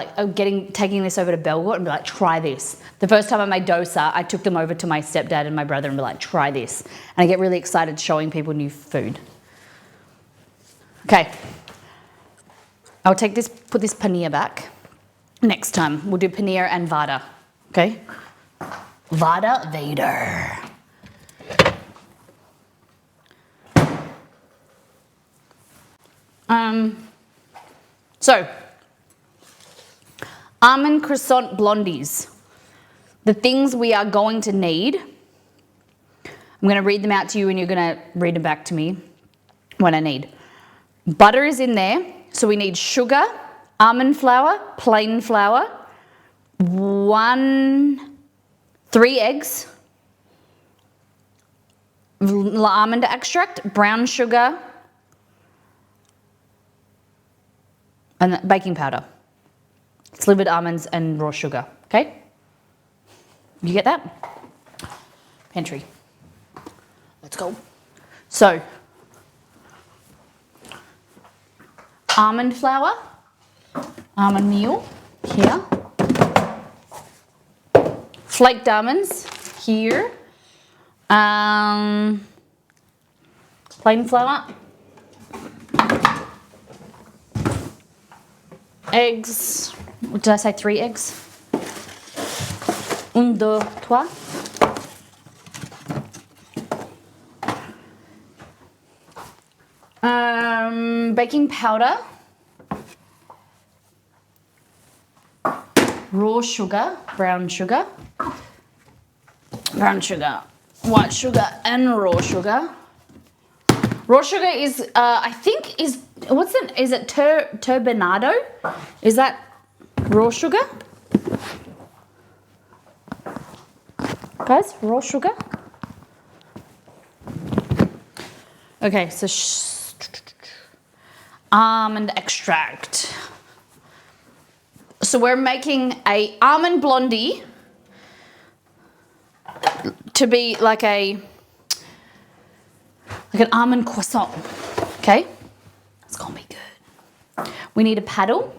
A: taking this over to Belgort and be like, try this. The first time I made dosa, I took them over to my stepdad and my brother and be like, try this. And I get really excited showing people new food. Okay. I'll put this paneer back. Next time, we'll do paneer and vada, okay? Vada Vader. So, almond croissant blondies. The things we are going to need. I'm going to read them out to you and you're going to read them back to me what I need. Butter is in there. So we need sugar, almond flour, plain flour, 3 eggs, almond extract, brown sugar, and baking powder, slivered almonds and raw sugar, okay? You get that? Pantry. Let's go. So, almond flour, almond meal here, flaked almonds here, plain flour, eggs, what did I say, 3 eggs? 1, 2, 3. Baking powder, raw sugar, brown sugar, white sugar, and raw sugar. Raw sugar is, I think, is it turbinado? Is that raw sugar? Guys, raw sugar? Okay, so almond extract. So we're making a almond blondie to be like an almond croissant, okay? It's gonna be good. We need a paddle.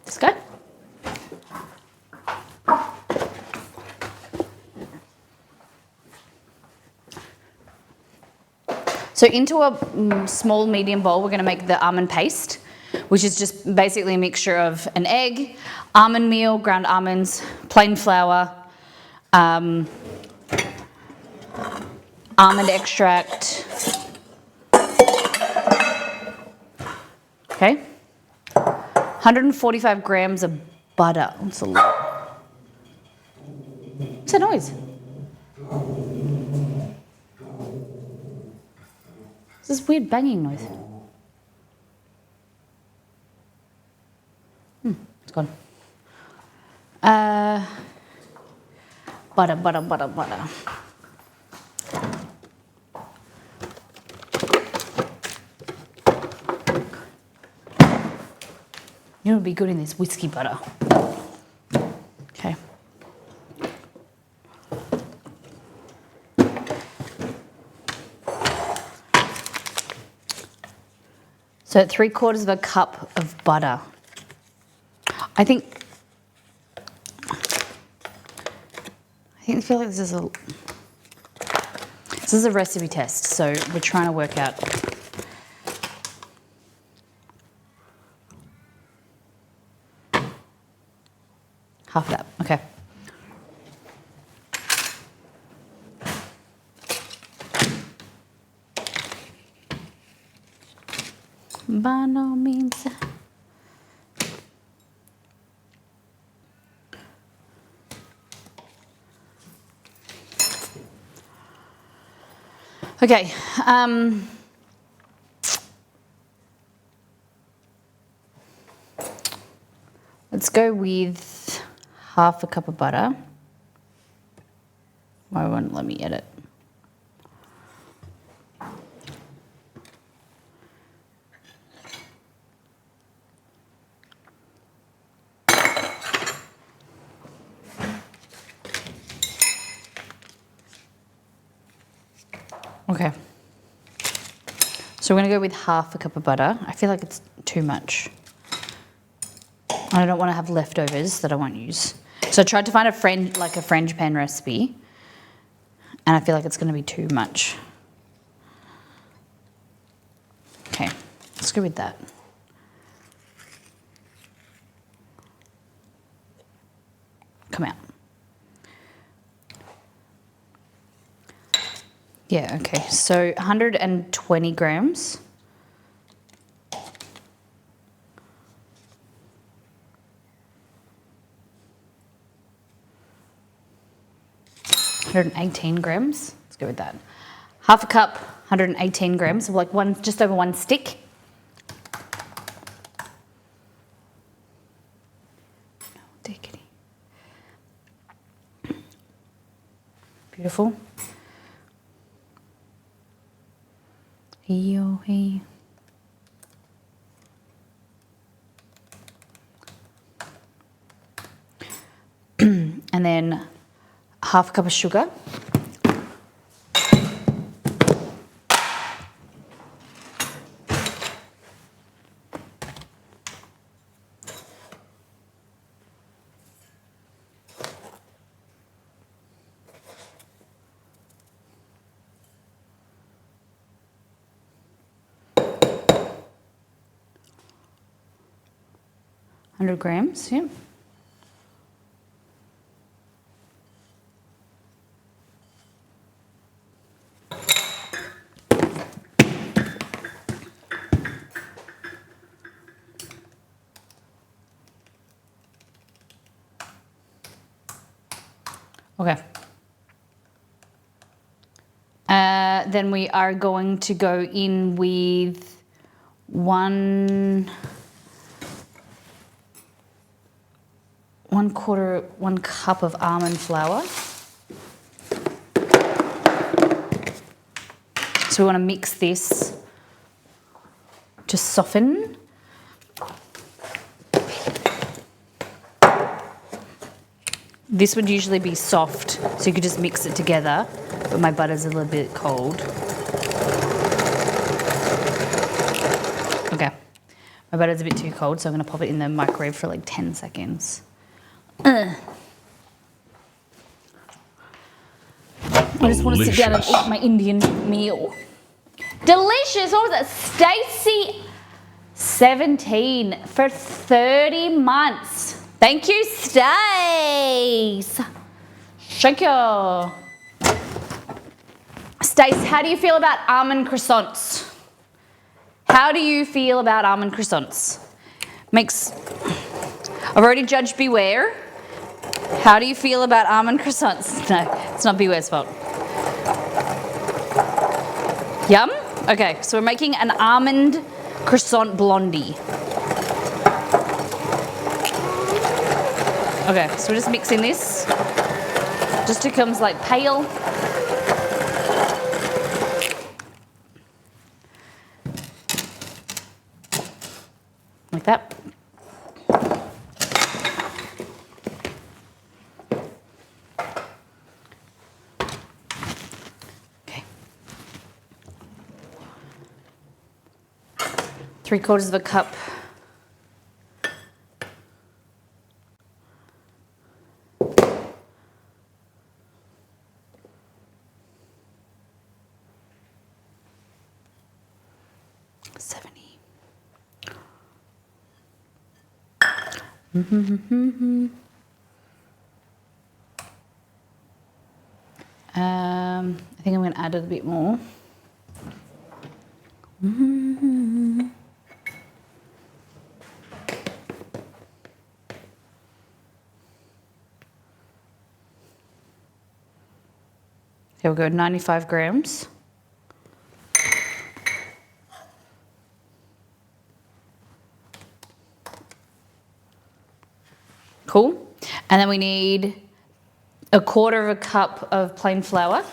A: This guy. So into a small medium bowl, we're gonna make the almond paste, which is just basically a mixture of an egg, almond meal, ground almonds, plain flour, almond extract. Okay. 145 grams of butter. That's a lot. What's that noise? It's this weird banging noise. It's gone. Butter. You know, it'd be good in this whiskey butter. Okay. So 3/4 cup of butter. I feel like this is a recipe test, so we're trying to work out. Half of that, okay. By no means. Okay. Let's go with half a cup of butter. Why won't it let me edit? Okay. So we're going to go with half a cup of butter. I feel like it's too much. I don't want to have leftovers that I won't use. So I tried to find a French pan recipe, and I feel like it's going to be too much. Okay, let's go with that. Come out. Yeah, okay, so 120 grams. $118. Let's go with that. Half a cup, 118 grams of like just over one stick. Beautiful. Hey. And then half a cup of sugar. Hundred grams, yeah. Okay. Then we are going to go in with one cup of almond flour. So we want to mix this to soften. This would usually be soft, so you could just mix it together, but my butter's a little bit cold. Okay, my butter's a bit too cold, so I'm gonna pop it in the microwave for like 10 seconds. I just want to sit down and eat my Indian meal. Delicious, what was that? Stacy 17 for 30 months. Thank you, Stace. Thank you. Stace, how do you feel about almond croissants? How do you feel about almond croissants? I've already judged Beware. How do you feel about almond croissants? No, it's not Beware's fault. Yum? Okay, so we're making an almond croissant blondie. Okay, so we're just mixing this. Just becomes like pale. Like that. Okay. 3/4 of a cup. I think I'm going to add a bit more. Here we go, 95 grams. Cool. And then we need 1/4 cup of plain flour.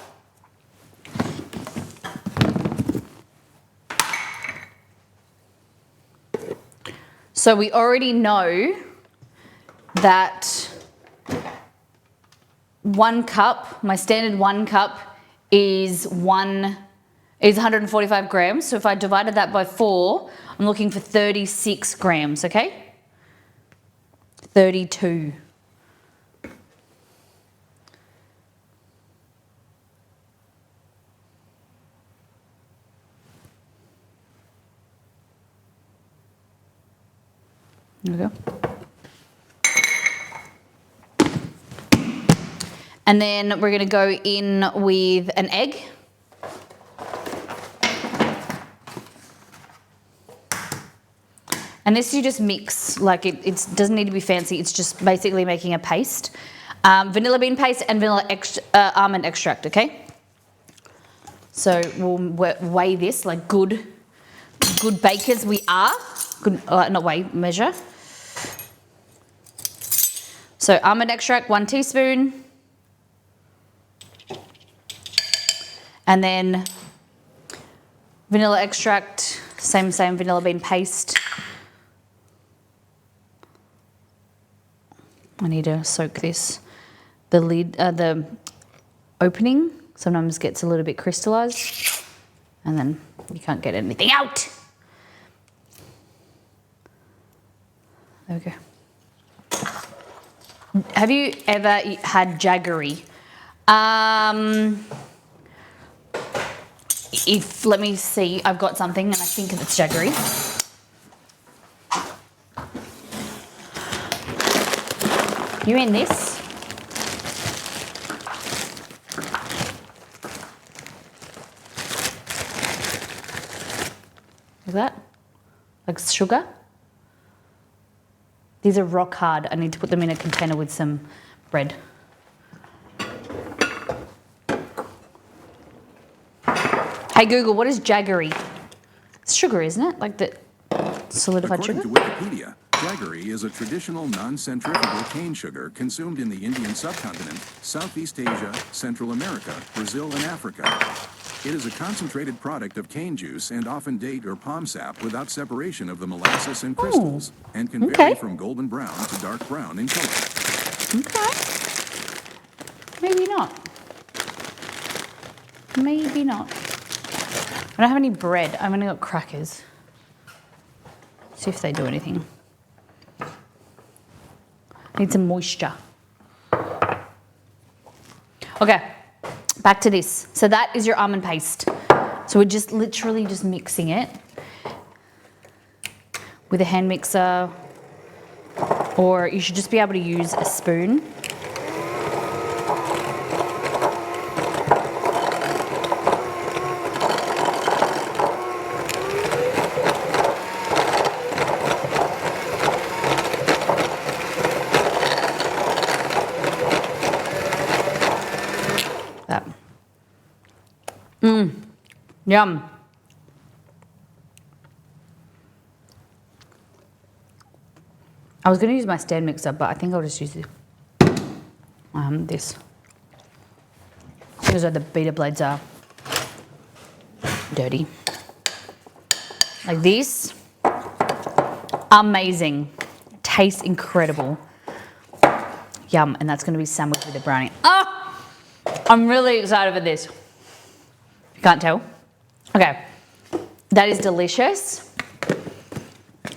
A: So we already know that 1 cup, my standard 1 cup is 145 grams. So if I divided that by 4, I'm looking for 36 grams, okay? 32. There we go. And then we're going to go in with an egg. And this you just mix, like it doesn't need to be fancy, it's just basically making a paste. Vanilla bean paste and almond extract, okay? So we'll weigh this like good bakers we are. Good, not weigh, measure. So almond extract, 1 teaspoon. And then vanilla extract, same vanilla bean paste. I need to soak this. The lid, the opening sometimes gets a little bit crystallized and then you can't get anything out. There we go. Have you ever had jaggery? Let me see, I've got something and I think it's jaggery. You in this? Is that? Like sugar? These are rock hard. I need to put them in a container with some bread. Hey Google, what is jaggery? It's sugar, isn't it? Like the solidified
B: According
A: sugar?
B: to Wikipedia, jaggery is a traditional non-centrifugal cane sugar consumed in the Indian subcontinent, Southeast Asia, Central America, Brazil, and Africa. It is a concentrated product of cane juice and often date or palm sap without separation of the molasses and crystals, and can vary from golden brown to dark brown in color.
A: Okay. Maybe not. Maybe not. I don't have any bread. I've only got crackers. See if they do anything. Need some moisture. Okay, back to this. So that is your almond paste. So we're just literally just mixing it with a hand mixer, or you should just be able to use a spoon. Yum. I was going to use my stand mixer, but I think I'll just use this. Because the beater blades are dirty. Like this. Amazing. Tastes incredible. Yum. And that's going to be sandwiched with a brownie. Oh! I'm really excited for this. You can't tell. Okay, that is delicious.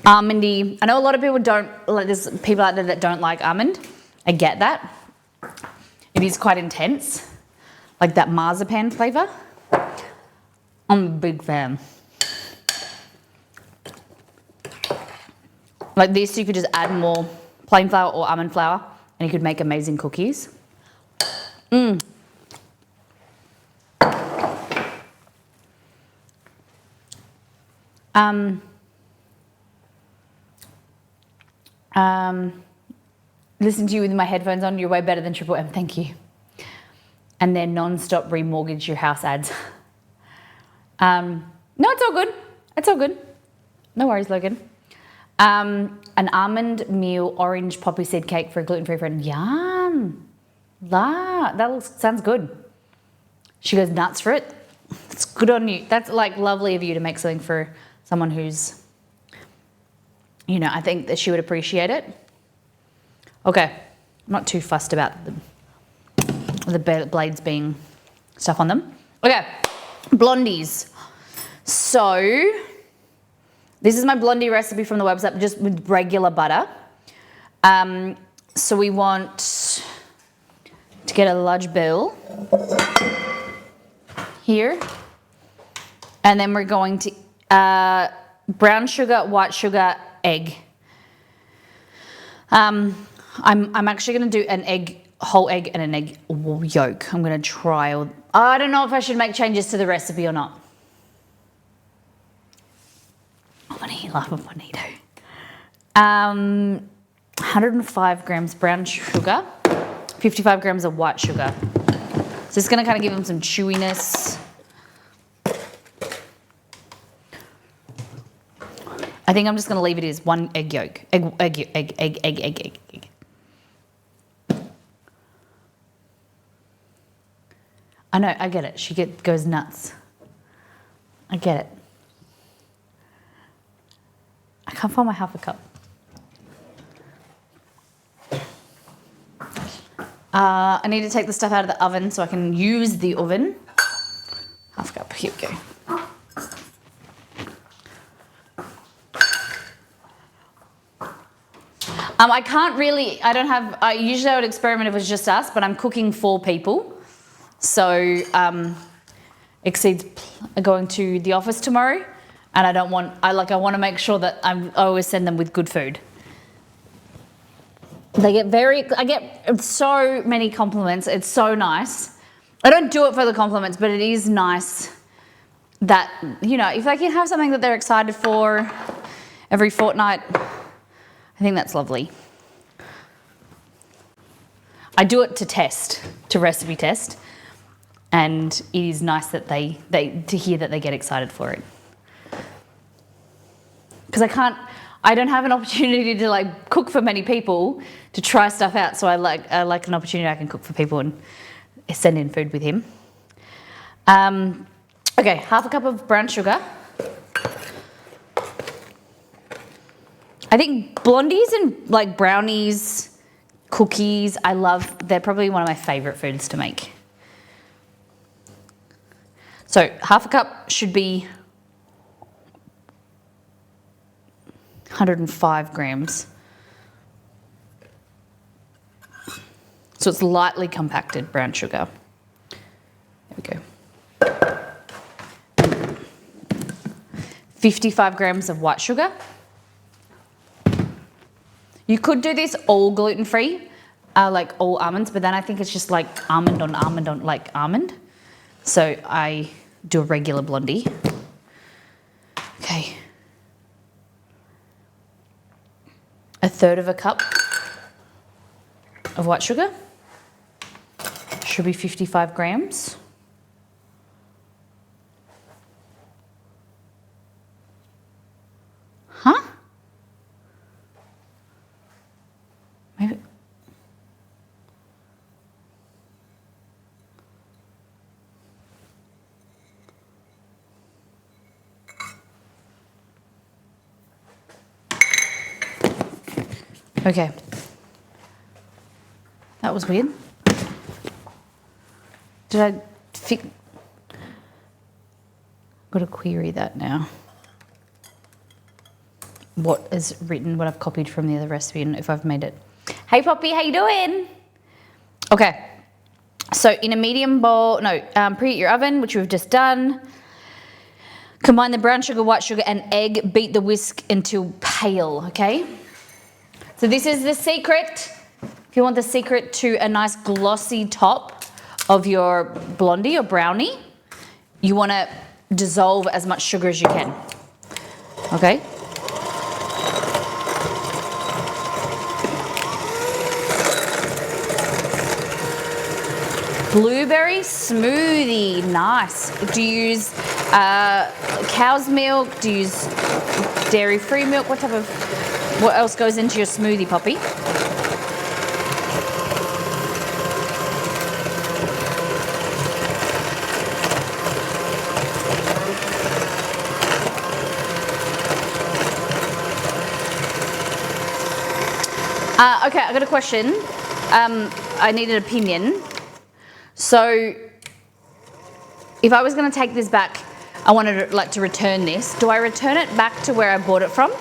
A: Almondy. I know a lot of people don't, like there's people out there that don't like almond. I get that. It is quite intense, like that marzipan flavour. I'm a big fan. Like this, you could just add more plain flour or almond flour and you could make amazing cookies. Listen to you with my headphones on, you're way better than Triple M, thank you. And then non-stop remortgage your house ads. No, it's all good. It's all good. No worries, Logan. An almond meal orange poppy seed cake for a gluten-free friend. Yum. Sounds good. She goes nuts for it. It's good on you. That's like lovely of you to make something for someone who's, you know, I think that she would appreciate it. Okay, I'm not too fussed about the blades being stuff on them. Okay, Blondies. So this is my Blondie recipe from the website, just with regular butter. So we want to get a large bowl here, and then we're going to brown sugar, white sugar, egg. I'm actually going to do an egg, whole egg, and an egg yolk. I'm going to try. I don't know if I should make changes to the recipe or not. I'm going to heal up if I need to. 105 grams brown sugar, 55 grams of white sugar. So it's going to kind of give them some chewiness. I think I'm just going to leave it as one egg yolk. Egg. I know, I get it. She goes nuts. I get it. I can't find my half a cup. I need to take the stuff out of the oven so I can use the oven. Half a cup, here we go. I can't really, usually I would experiment if it was just us, but I'm cooking 4 people. So, Exceed's going to the office tomorrow, and I want to make sure that I always send them with good food. I get so many compliments. It's so nice. I don't do it for the compliments, but it is nice that, you know, if they can have something that they're excited for every fortnight, I think that's lovely. I do it to recipe test, and it is nice that to hear that they get excited for it. Because I don't have an opportunity to like cook for many people to try stuff out, so I like an opportunity I can cook for people and send in food with him. Okay, half a cup of brown sugar. I think Blondies and like brownies, cookies, they're probably one of my favourite foods to make. So half a cup should be 105 grams. So it's lightly compacted brown sugar. There we go. 55 grams of white sugar. You could do this all gluten-free, like all almonds, but then I think it's just like almond on like almond. So I do a regular Blondie. Okay. 1/3 of a cup of white sugar. Should be 55 grams. Huh? Maybe. Okay. That was weird. Did I got to query that now. What is written, what I've copied from the other recipe, and if I've made it. Hey Poppy, how you doing? Okay, so in a medium bowl, preheat your oven, which we've just done. Combine the brown sugar, white sugar, and egg. Beat the whisk until pale, okay? So this is the secret. If you want the secret to a nice glossy top of your Blondie or brownie, you want to dissolve as much sugar as you can, okay? Blueberry smoothie, nice. Do you use cow's milk? Do you use dairy-free milk? What type of What else goes into your smoothie, Poppy? Okay, I got a question. I need an opinion. So, if I was going to take this back, I wanted to return this. Do I return it back to where I bought it from,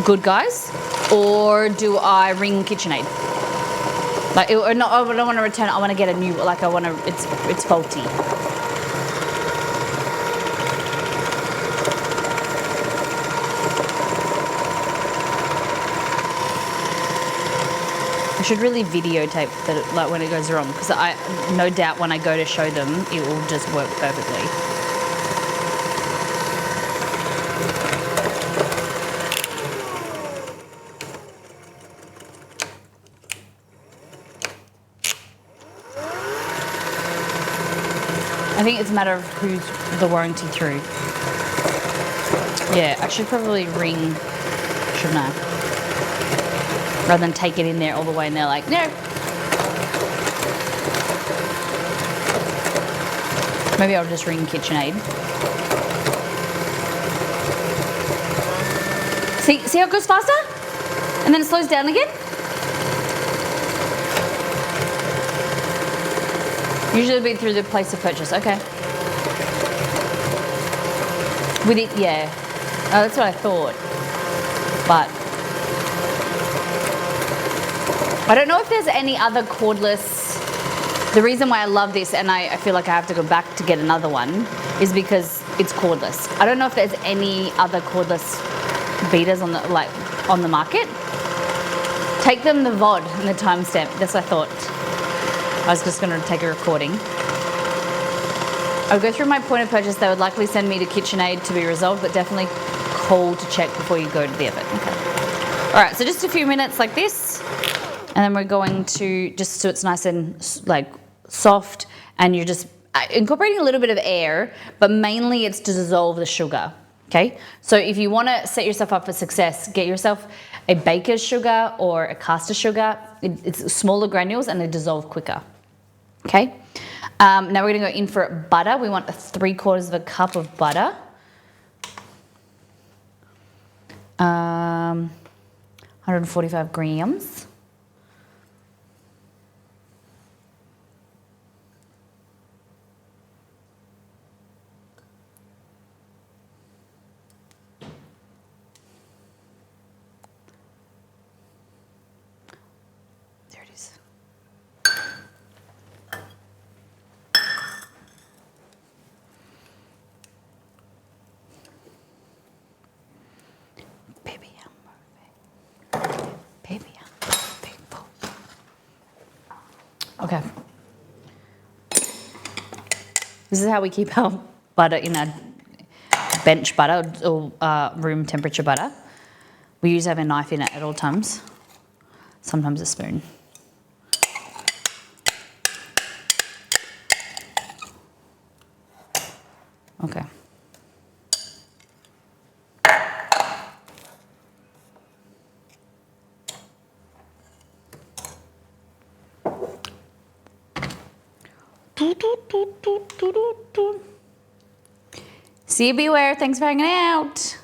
A: Good Guys, or do I ring KitchenAid? Like, or not, I don't want to return it. I want to get a new. Like, I want to. It's faulty. I should really videotape that, like, when it goes wrong, because I no doubt when I go to show them, it will just work perfectly. I think it's a matter of who's the warranty through. Yeah, I should probably ring, shouldn't I? Rather than take it in there all the way and they're like, no. Maybe I'll just ring KitchenAid. See how it goes faster? And then it slows down again? Usually it'll be through the place of purchase. Okay. With it, yeah. Oh, that's what I thought. But I don't know if there's any other cordless. The reason why I love this, and I feel like I have to go back to get another one, is because it's cordless. I don't know if there's any other cordless beaters on the market. Take them the VOD and the timestamp. That's what I thought. I was just going to take a recording. I'll go through my point of purchase. They would likely send me to KitchenAid to be resolved, but definitely call to check before you go to the oven. Okay. All right, so just a few minutes like this. And then we're going to, just so it's nice and like soft, and you're just incorporating a little bit of air, but mainly it's to dissolve the sugar, okay? So if you want to set yourself up for success, get yourself a baker's sugar or a caster sugar. It's smaller granules and they dissolve quicker, okay? Now we're going to go in for butter. We want 3/4 cup of butter. 145 grams. There it is. Baby, people. Okay. This is how we keep our butter in our bench butter or room temperature butter. We usually have a knife in it at all times. Sometimes a spoon. Okay. See you, beware. Thanks for hanging out.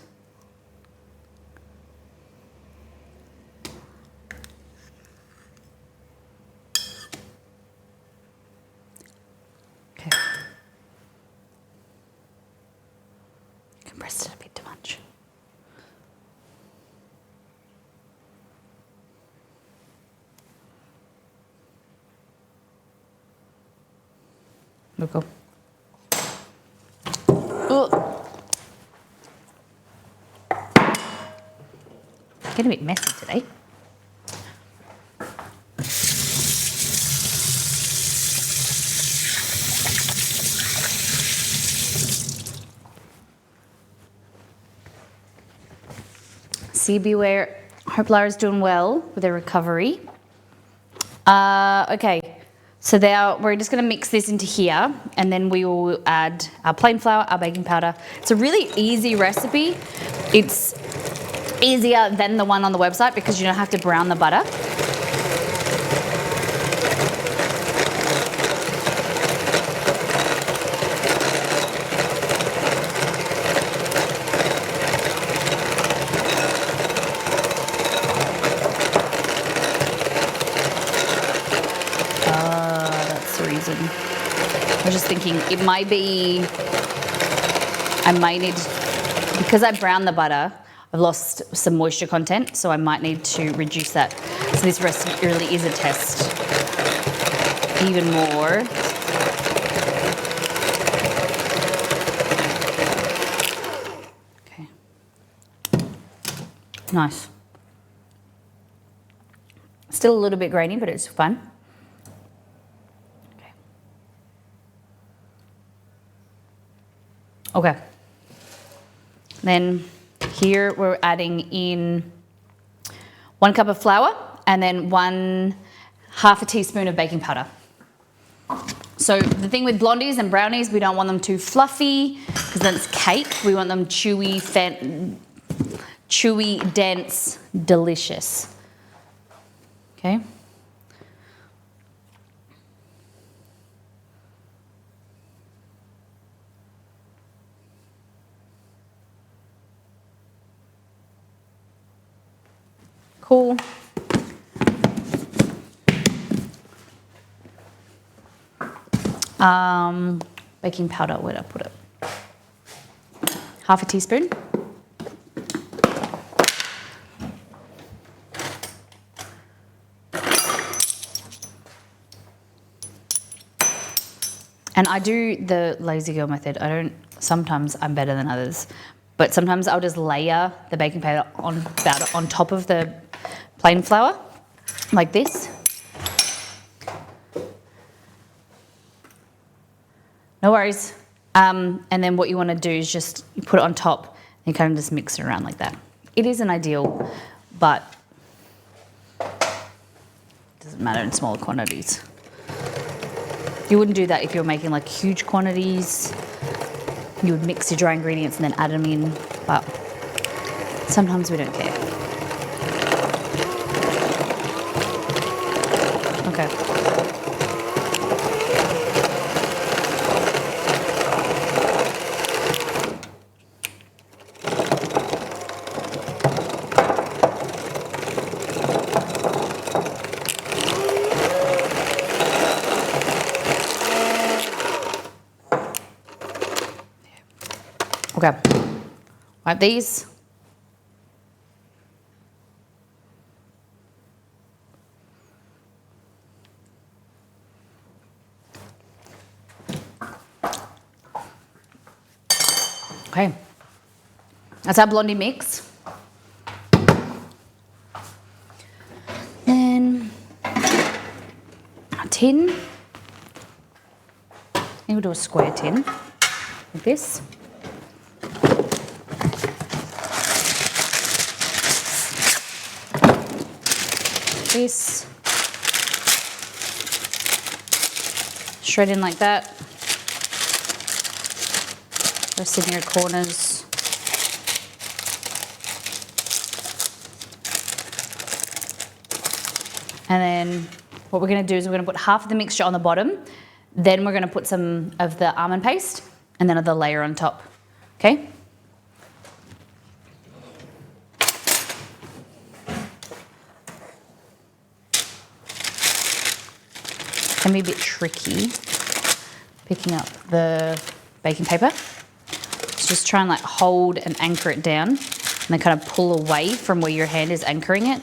A: Okay. Compressed it a bit too much. Look up. Getting a bit messy today. See, beware. Hope Lara's doing well with her recovery. Okay. So we're just going to mix this into here, and then we will add our plain flour, our baking powder. It's a really easy recipe. It's easier than the one on the website because you don't have to brown the butter. That's the reason. I was just thinking it might be, I might need, because I browned the butter, I've lost some moisture content, so I might need to reduce that. So this recipe really is a test. Even more. Okay. Nice. Still a little bit grainy, but it's fun. Okay. Then here we're adding in 1 cup of flour and then 1/2 teaspoon of baking powder. So the thing with blondies and brownies, we don't want them too fluffy because then it's cake. We want them chewy, dense, delicious. Okay. Cool. Baking powder, where did I put it? 1/2 teaspoon. And I do the lazy girl method. Sometimes I'm better than others, but sometimes I'll just layer the baking powder on top of the plain flour, like this. No worries. And then what you want to do is just you put it on top and kind of just mix it around like that. It isn't ideal, but it doesn't matter in smaller quantities. You wouldn't do that if you're making like huge quantities. You would mix your dry ingredients and then add them in, but sometimes we don't care. Okay. Okay, wipe these. Okay, that's our blondie mix. Then a tin. Maybe we'll do a square tin like this. This. Shred in like that. Rest in your corners. And then what we're going to do is we're going to put half of the mixture on the bottom. Then we're going to put some of the almond paste and then another layer on top. Okay? Can be a bit tricky picking up the baking paper. So just try and like hold and anchor it down and then kind of pull away from where your hand is anchoring it.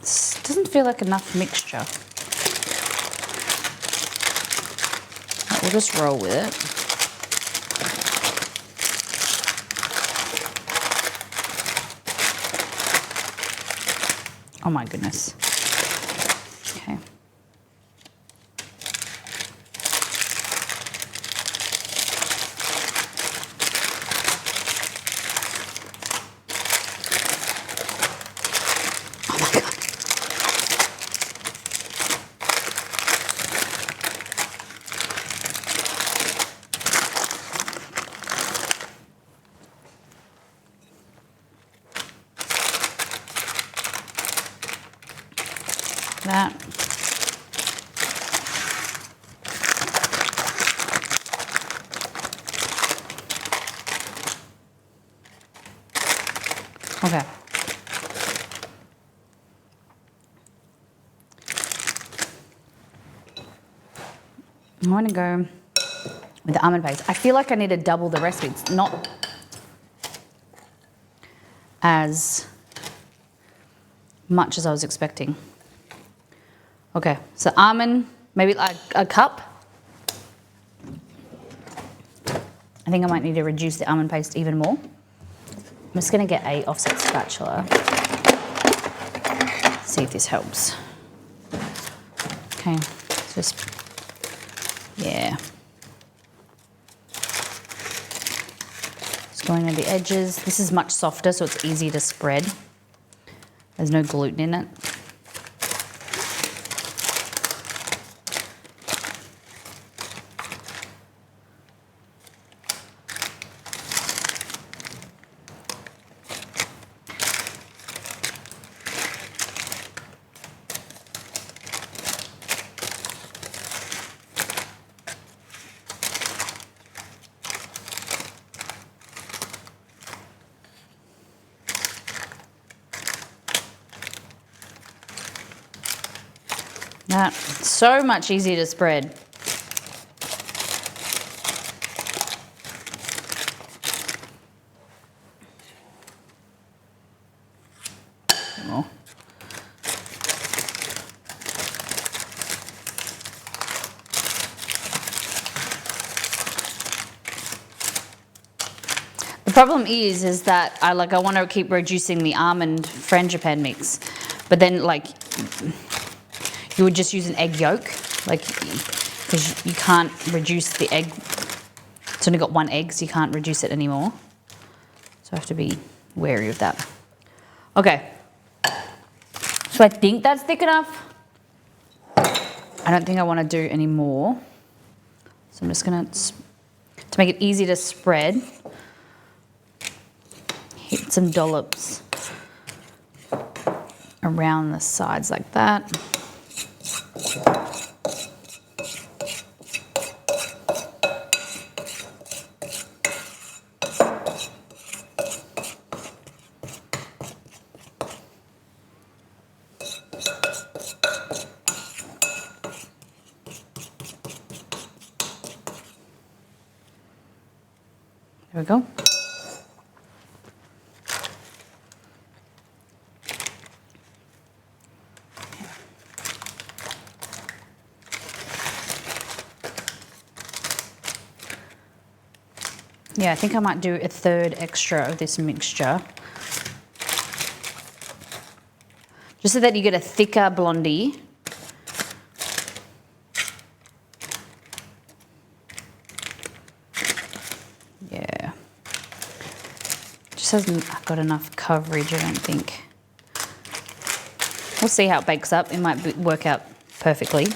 A: This doesn't feel like enough mixture. We'll just roll with it. Oh my goodness. Okay. Oh my Okay. I want to go with the almond paste. I feel like I need to double the recipe. It's not as much as I was expecting. Okay, so almond, maybe like a cup. I think I might need to reduce the almond paste even more. I'm just going to get a offset spatula. See if this helps. Okay, just, yeah. Just going on the edges. This is much softer, so it's easy to spread. There's no gluten in it. That's so much easier to spread. More. The problem is that I want to keep reducing the almond frangipane mix, but then you would just use an egg yolk, because you can't reduce the egg. It's only got one egg, so you can't reduce it anymore. So I have to be wary of that. Okay. So I think that's thick enough. I don't think I want to do any more. So I'm just going to make it easy to spread, hit some dollops around the sides like that. There we go. Yeah, I think I might do a third extra of this mixture. Just so that you get a thicker blondie. Yeah. Just hasn't got enough coverage, I don't think. We'll see how it bakes up. It might work out perfectly.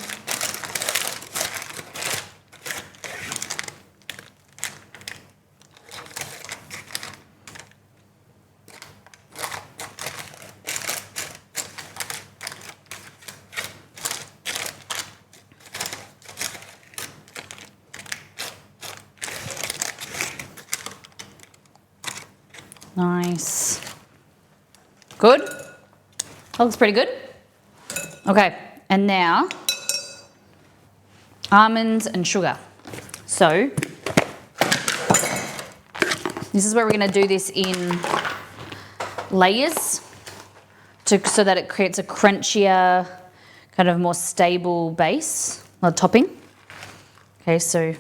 A: Nice. Good? That looks pretty good. Okay, and now almonds and sugar. So this is where we're going to do this in layers so that it creates a crunchier, kind of more stable base, or topping. Okay, so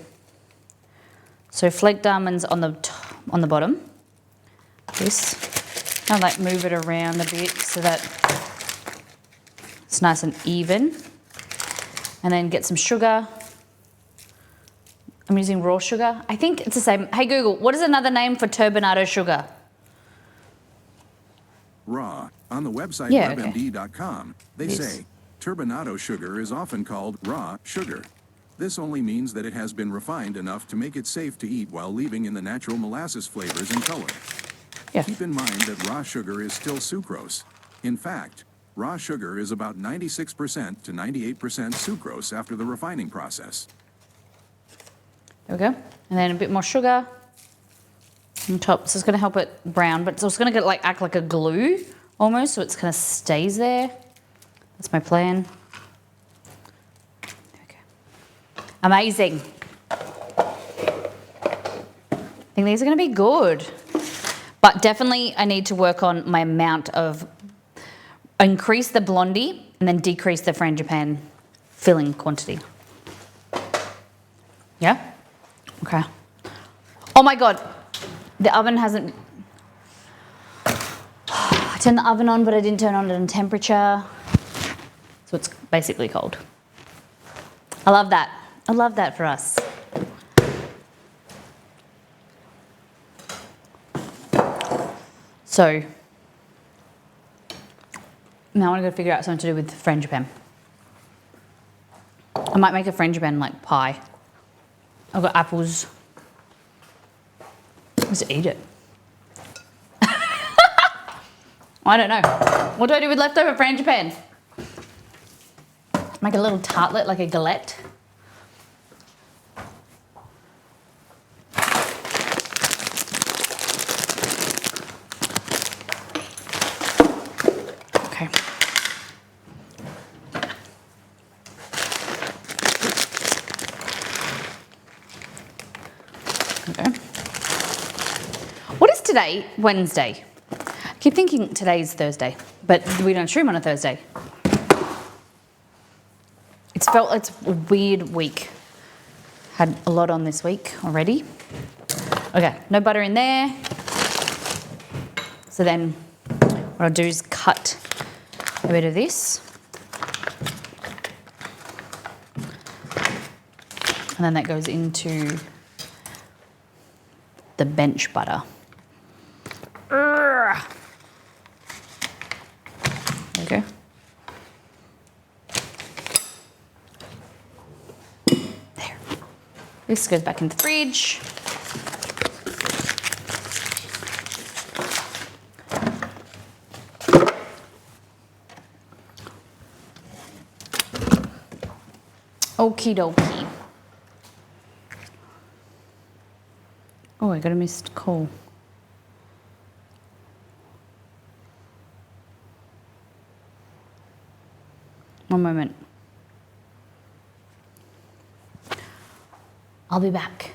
A: flaked almonds on the bottom. This, I move it around a bit so that it's nice and even. And then get some sugar. I'm using raw sugar. I think it's the same. Hey Google, what is another name for turbinado sugar?
B: Raw. On the website
A: Yeah,
B: webmd.com, they
A: Yes.
B: say, turbinado sugar is often called raw sugar. This only means that it has been refined enough to make it safe to eat while leaving in the natural molasses flavors and color.
A: Yeah.
B: Keep in mind that raw sugar is still sucrose. In fact, raw sugar is about 96% to 98% sucrose after the refining process.
A: There we go. And then a bit more sugar. on top. So it's going to help it brown, but it's also going to act like a glue almost, so it's kind of stays there. That's my plan. Okay. Amazing. I think these are going to be good. But definitely I need to work on my amount of, increase the blondie and then decrease the frangipane filling quantity. Yeah? Okay. Oh my God, the oven hasn't, I turned the oven on, but I didn't turn on it in temperature. So it's basically cold. I love that. I love that for us. So now I'm going to figure out something to do with frangipane. I might make a frangipane like pie. I've got apples. Just eat it. I don't know. What do I do with leftover frangipane? Make a little tartlet, like a galette. Okay. Okay. What is today? Wednesday. I keep thinking today's Thursday, but we don't stream on a Thursday. It's a weird week. Had a lot on this week already. Okay, no butter in there. So then what I'll do is cut a bit of this. And then that goes into the bench butter. There we go. There. This goes back in the fridge. Okie dokie. Oh, I got a missed call. One moment. I'll be back.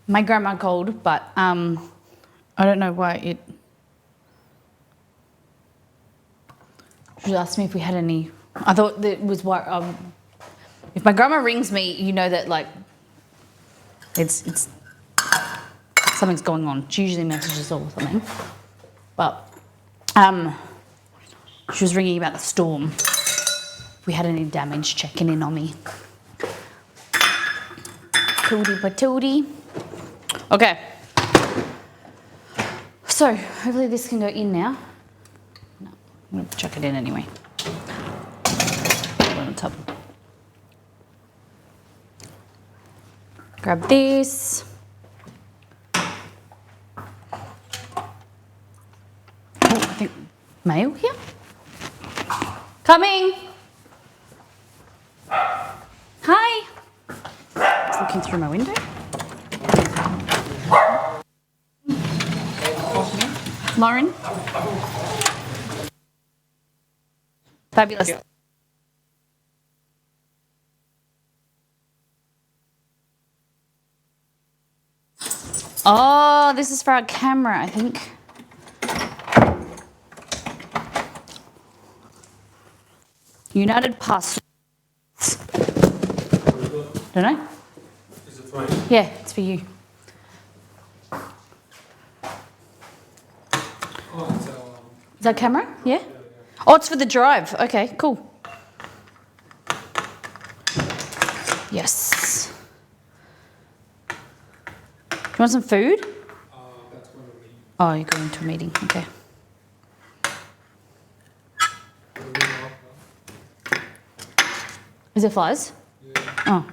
A: My grandma called, but I don't know why it. She asked me if we had any. I thought that it was what. If my grandma rings me, you know that like it's something's going on. She usually messages or something, but she was ringing about the storm. If we had any damage, checking in on me. Tootie patootie. Okay, so hopefully this can go in now. No, I'm going to chuck it in anyway. Put it on top. Grab this. Oh, I think mail here. Coming. Hi. Just looking through my window. Lauren? Fabulous. Yeah. Oh, this is for our camera, I think. United Passwords. Don't know.
E: Is it fine?
A: Yeah, it's for you. Is that camera? Yeah? Oh, it's for the drive. Okay, cool. Yes. Do you want some food? Oh, you're going to a meeting. Okay. Is it flies? Oh.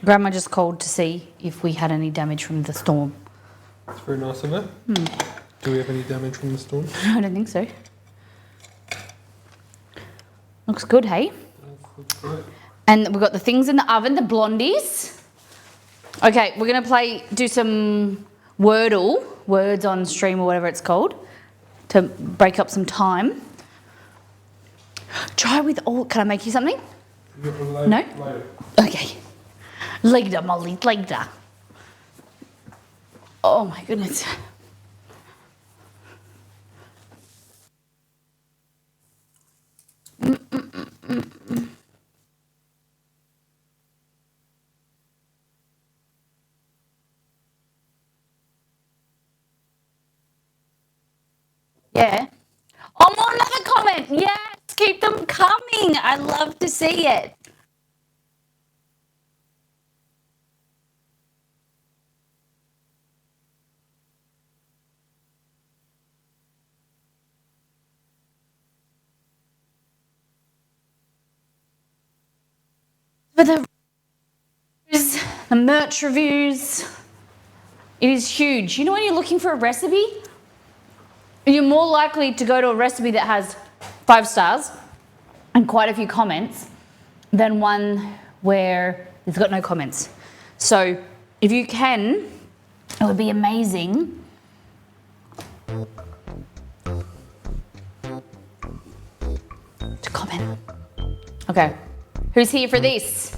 A: Grandma just called to see if we had any damage from the storm.
E: It's very nice of her. Do we have any damage from the storm?
A: I don't think so. Looks good, hey?
E: That's great.
A: And we've got the things in the oven, the Blondies. Okay, we're gonna do some Wordle, words on stream or whatever it's called, to break up some time. Try with all, can I make you something?
E: Later,
A: No?
E: Later.
A: Okay. Later, Molly, later. Oh my goodness. Yeah. Oh, more another comment. Yes, keep them coming. I love to see it. For the merch reviews, it is huge. You know when you're looking for a recipe, you're more likely to go to a recipe that has 5 stars and quite a few comments than one where it's got no comments. So if you can, it would be amazing to comment. Okay, who's here for this?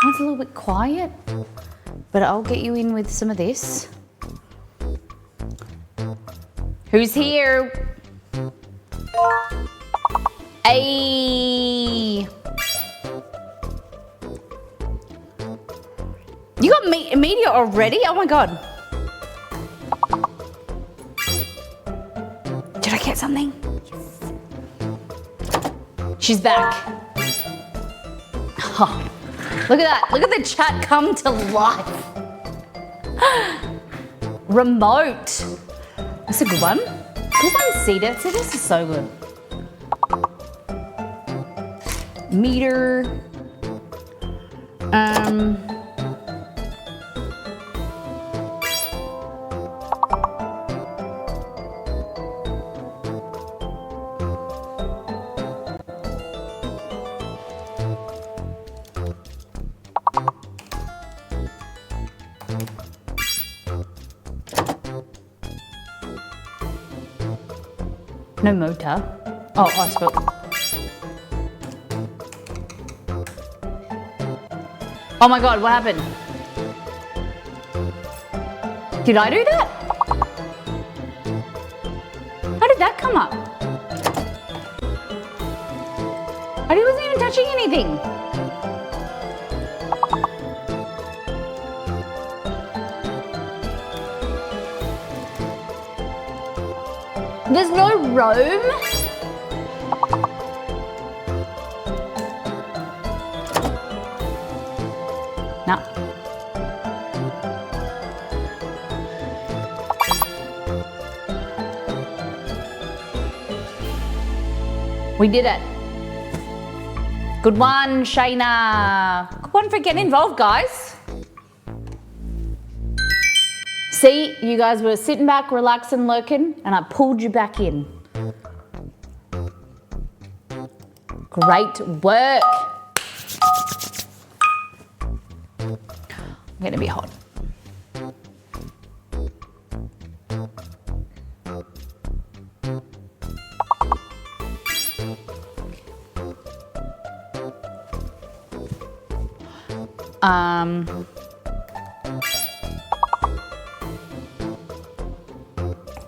A: It's a little bit quiet, but I'll get you in with some of this. Who's here? Hey! You got media already? Oh my god. Did I get something? She's back. Oh, look at that. Look at the chat come to life. Remote. That's a good one. Good one, Cedar. See, this is so good. Meter. No motor. Oh, I spilled. Oh my god, what happened? Did I do that? How did that come up? I wasn't even touching anything. There's no roam? No. We did it. Good one, Shayna. Good one for getting involved, guys. See, you guys were sitting back, relaxing, lurking, and I pulled you back in. Great work. I'm gonna be hot.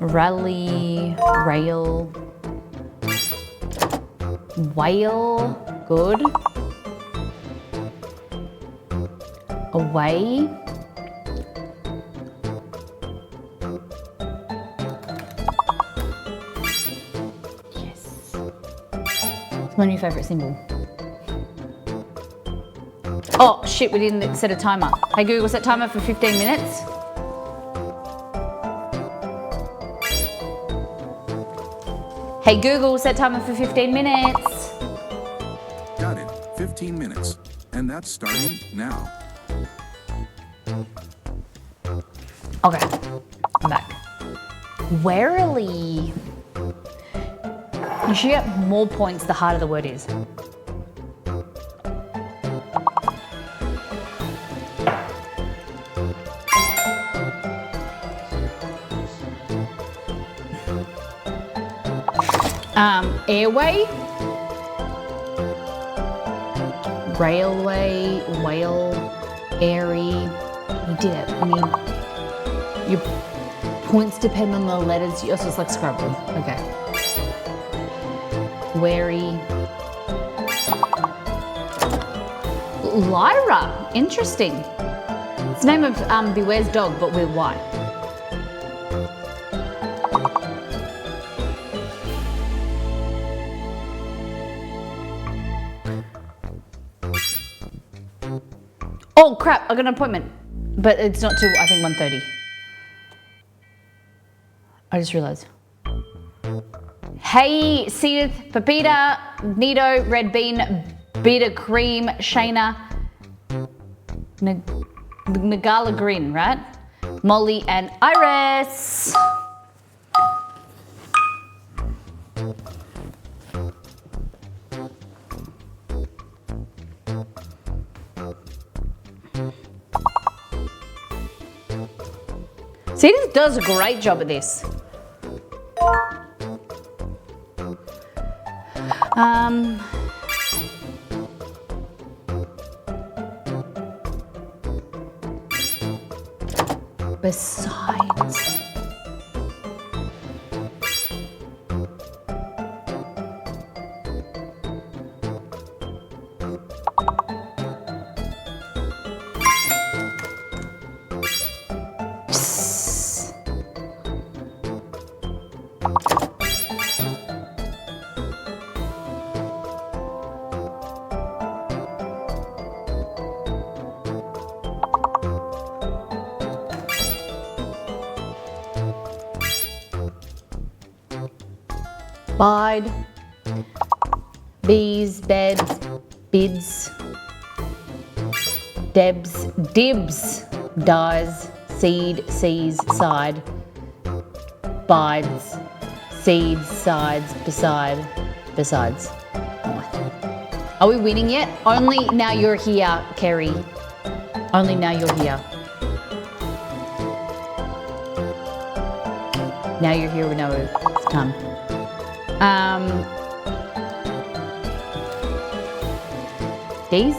A: Rally, rail, whale, good. Away. My new favourite symbol. Oh shit, we didn't set a timer. Hey Google, set timer for 15 minutes. Hey Google, set timer for 15 minutes.
B: Got it. 15 minutes. And that's starting now.
A: Okay, I'm back. Warily. You should get more points the harder the word is. Airway, railway, whale, airy. You did it. I mean, your points depend on the letters. You also, it's like Scrabble. Okay. Wary. Lyra. Interesting. It's the name of Beware's dog, but with Y. Oh crap, I got an appointment. But it's not till I think 1:30. I just realised. Hey, Seedith, Pepita, Nito, Red Bean, Bitter Cream, Shayna, Nagala Green, right? Molly and Iris. Seedith does a great job at this. Besides. Bide, bees, beds, bids, debs, dibs, dies, seed, sees, side, bides, seeds, sides, beside, besides. Are we winning yet? Only now you're here, Kerry. Only now you're here. Now you're here, we know it's time. These?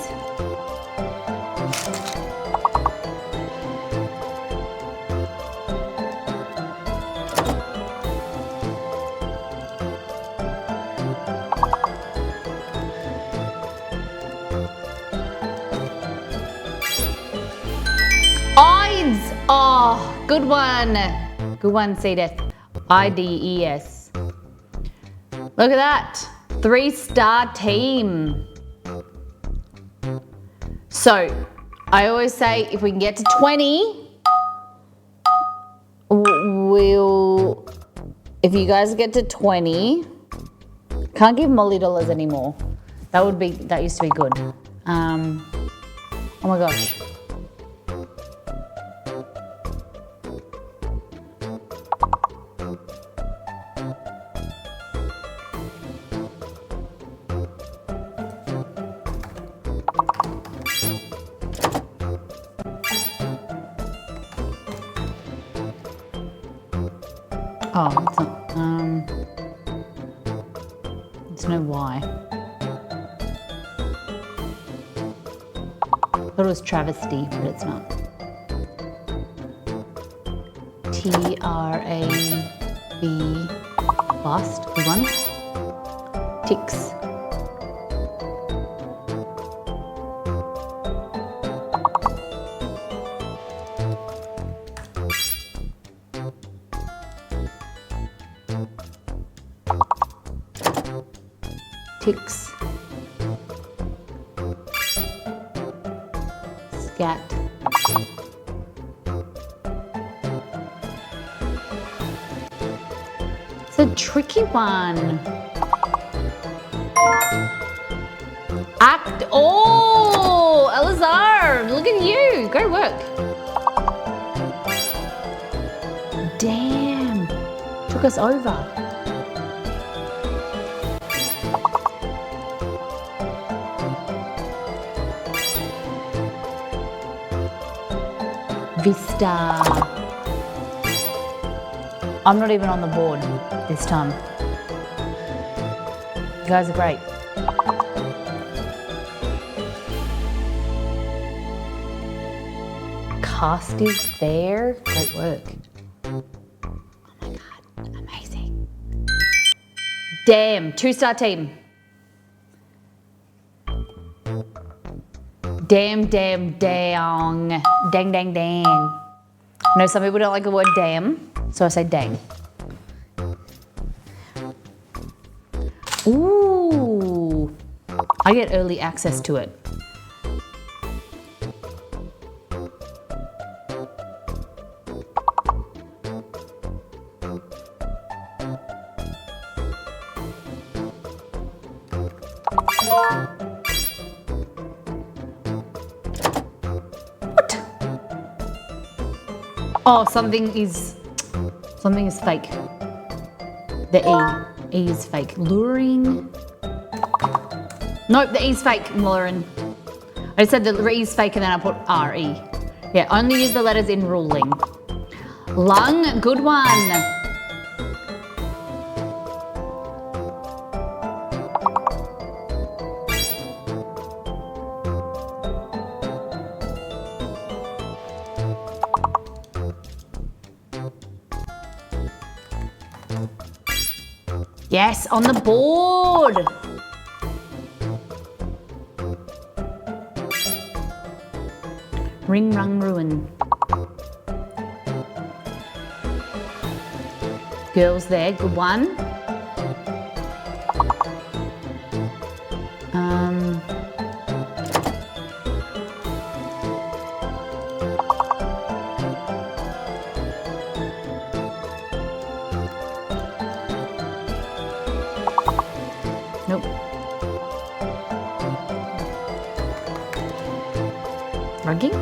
A: Ides! Oh, good one. Good one, Cedith. IDES. Look at that. 3-star team. So, I always say if we can get to 20, if you guys get to 20, can't give Molly dollars anymore. That used to be good. Oh my gosh. Oh, it's not, it's no Y. I thought it was travesty, but it's not. TRAB, bust, good one. Ticks. Ticks. scat. It's a tricky one. Act. Oh, Elazar, look at you. Go work. Damn. Took us over. Vista. I'm not even on the board this time. You guys are great. Cast is there. Great work. Oh my God, amazing. Damn, 2-star team. Damn, damn, dang. Dang, dang, dang. I know some people don't like the word damn, so I say dang. Ooh. I get early access to it. Oh, something is fake. The E is fake. Luring. Nope, the E's fake. Luring. I said the E is fake and then I put R-E. Yeah, only use the letters in ruling. Lung, good one. Yes, on the board. Ring, rung, ruin. Girls there, good one. Nope. Rugging?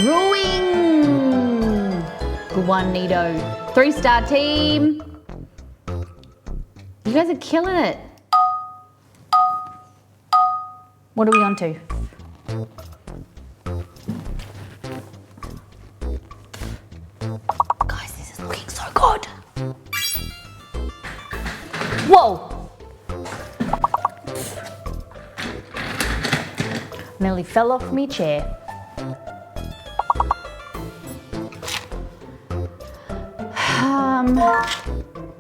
A: Rowing! Good one, Nito. 3-star team. You guys are killing it. What are we on to? Guys, this is looking so good. Whoa! Nearly fell off me chair.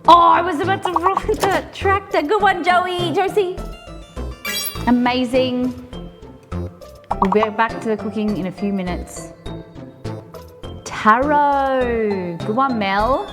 A: Oh, I was about to rock the tractor. Good one, Josie. Amazing. We'll be back to the cooking in a few minutes. Taro. Good one, Mel.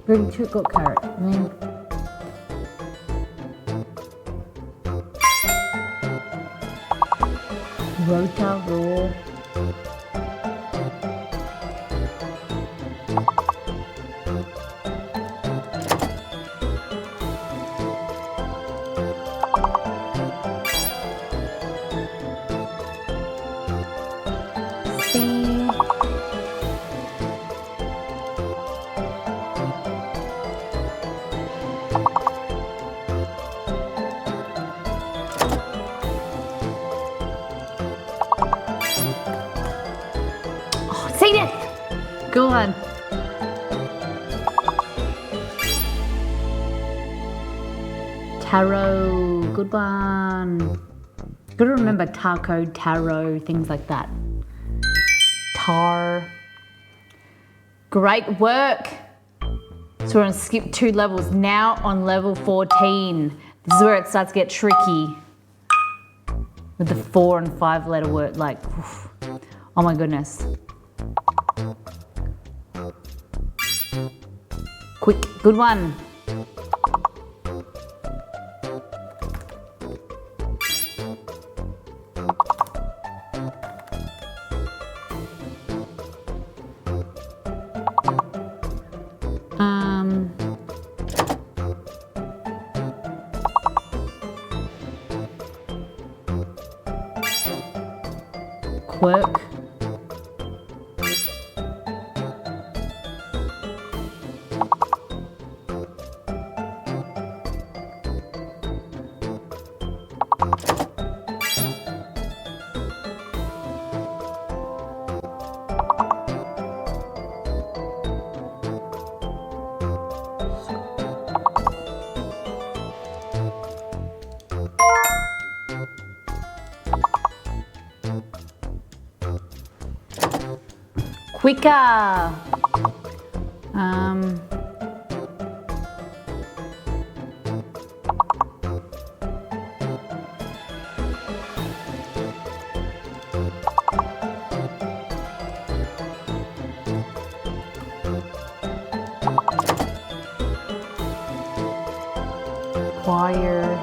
A: Really too got carrot. Rota raw. Go on. Taro, good one. Gotta remember taco, taro, things like that. Tar. Great work. So we're gonna skip 2 levels. Now on level 14. This is where it starts to get tricky. With the 4 and 5 letter word, like, oof. Oh my goodness. Quick, good one. Quirk. Quicker. Choir.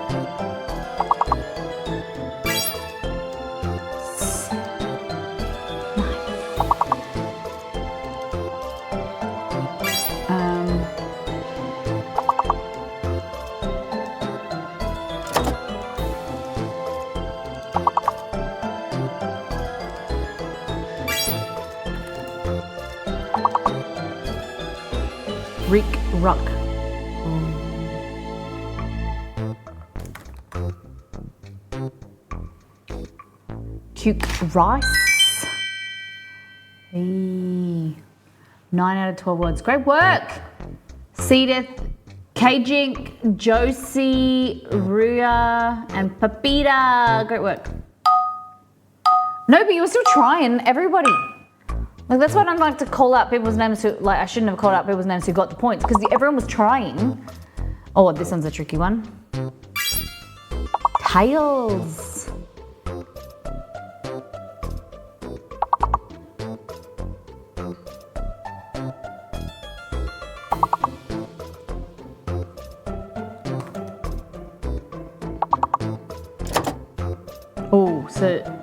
A: Rick Ruck. Cuke rice. Hey. 9 out of 12 words. Great work. Cedith, Kajink, Josie, Rua, and Papita. Great work. No, but you were still trying, everybody. Like, that's why I don't like to call out people's names who, like, I shouldn't have called out people's names who got the points, because everyone was trying. Oh, this one's a tricky one. Tails. Oh, so...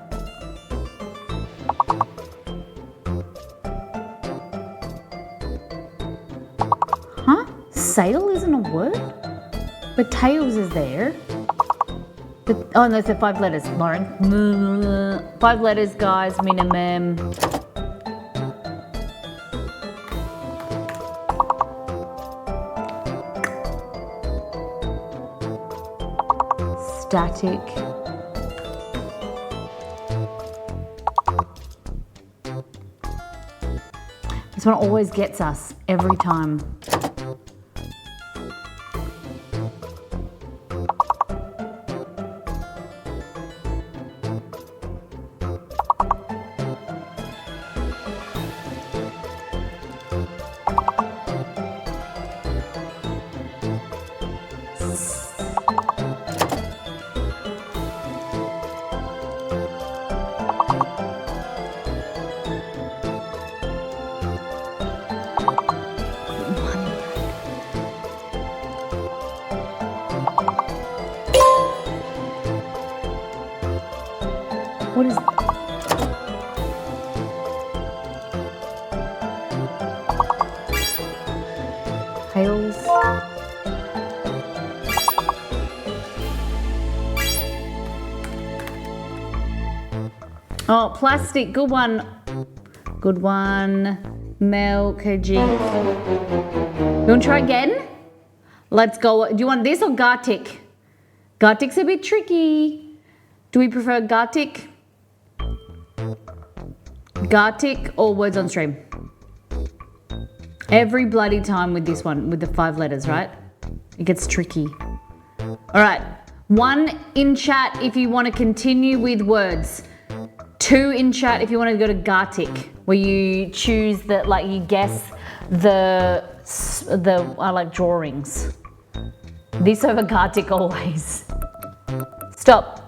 A: Huh? Sail isn't a word? But tails is there. But, oh no, it's 5 letters, Lauren. 5 letters, guys, minimum. Static. This one always gets us, every time. What is Tails? Oh, plastic, good one. Good one. Milk, Kajik. You want to try again? Let's go. Do you want this or Gartic? Gartic's a bit tricky. Do we prefer Gartic? Gartic or words on stream? Every bloody time with this one, with the 5 letters, right? It gets tricky. All right. 1 in chat if you want to continue with words. 2 in chat if you want to go to Gartic, where you choose that, like you guess the like drawings. This over Gartic always. Stop.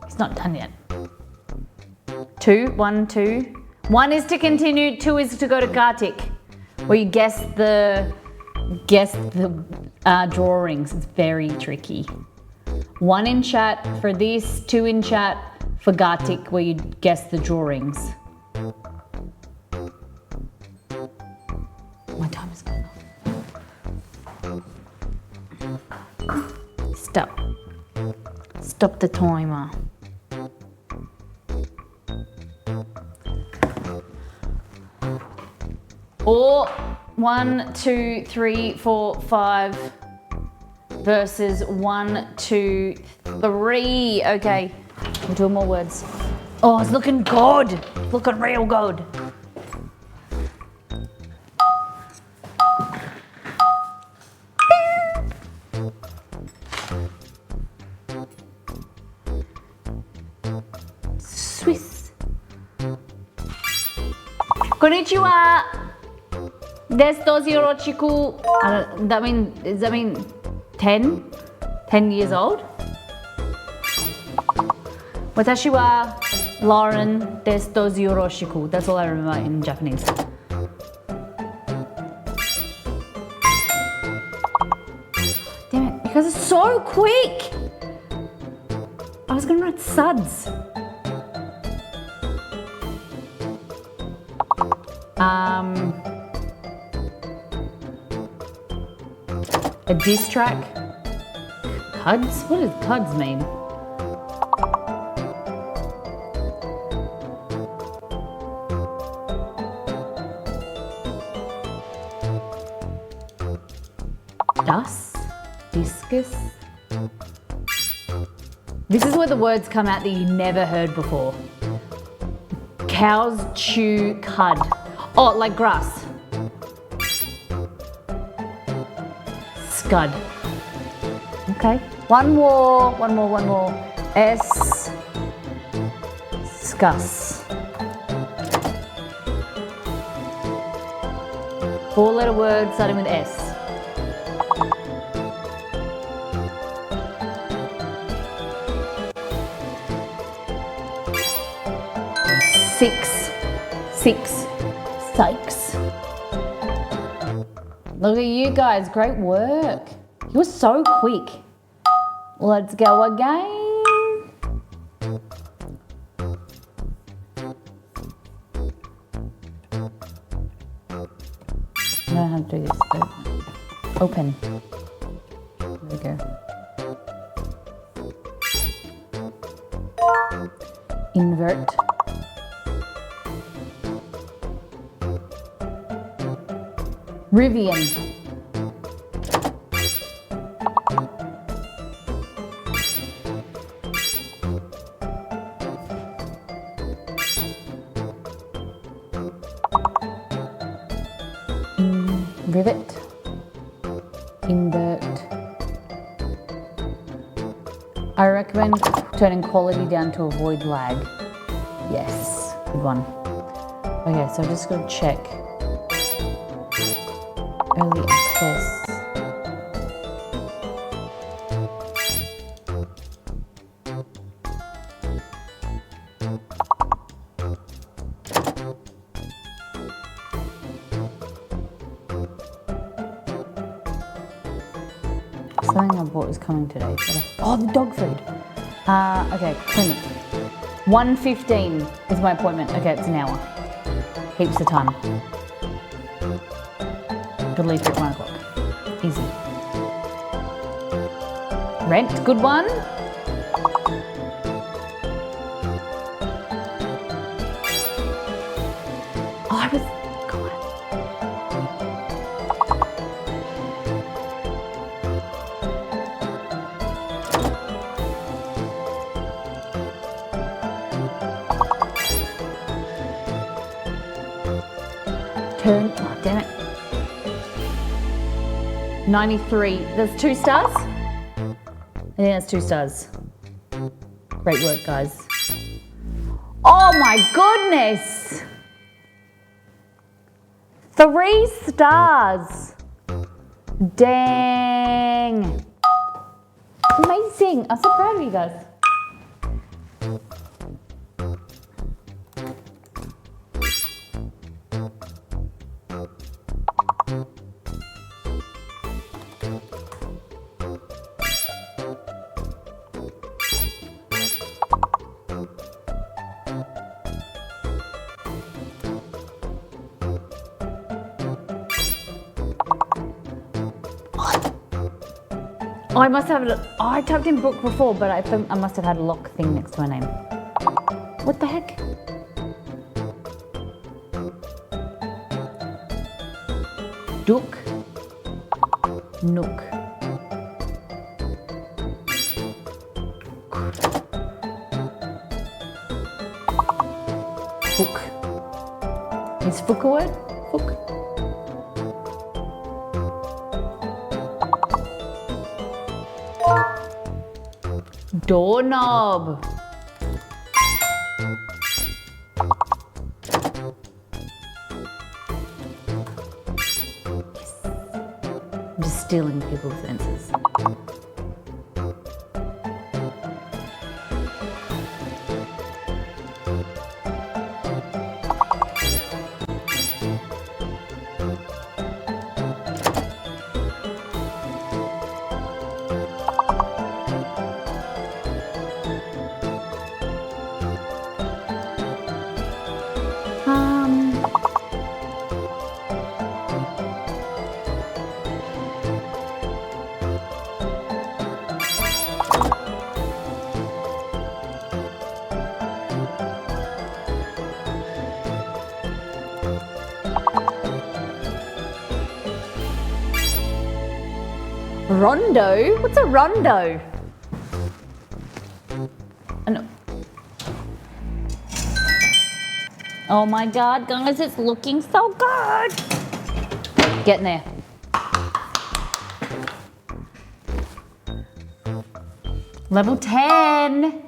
A: It's not done yet. 2, 1, 2. 1 is to continue, 2 is to go to Gartic, where you guess the drawings. It's very tricky. 1 in chat for this, 2 in chat for Gartic, where you guess the drawings. My time is going off. Stop. Stop the timer. Or 1, 2, 3, 4, 5 versus 1, 2, 3. Okay, we'll do more words. Oh, it's looking good. It's looking real good. Swiss. Konnichiwa. Desto Yoroshiku. Does that mean 10? 10 years old? Watashi wa Lauren desto yoroshiku. That's all I remember in Japanese. Damn it, because it's so quick. I was gonna write suds. A diss track. Cuds? What does cuds mean? Discus. This is where the words come out that you never heard before. Cows chew cud. Oh, like grass. Scud. Okay. One more. S. Scuss. 4-letter word starting with S. Six. Look at you guys, great work. You were so quick. Let's go again. I don't know how to do this. Open. There we go. Invert. Rivian. Rivet. Invert. I recommend turning quality down to avoid lag. Yes, good one. Okay, so I'm just going to check. Early access. Something I bought is coming today. Oh, the dog food. Okay, clinic. 1:15 is my appointment. Okay, it's an hour. Heaps of time. Could leave at 1 o'clock. Easy. Rent, good one. Oh, I was. God. Turn. Oh, damn it. 93. There's 2 stars? I think that's 2 stars. Great work, guys. Oh my goodness! 3 stars. Dang. Amazing. I'm so proud of you guys. Oh, I must have. I typed in book before, but I think I must have had a lock thing next to my name. What the heck? Duck. Nook. Fook. Is fook a word? Fook. Doorknob. Yes. I'm just stealing people's answers. Rondo? What's a rondo? Oh my god, guys, it's looking so good. Getting there. Level 10.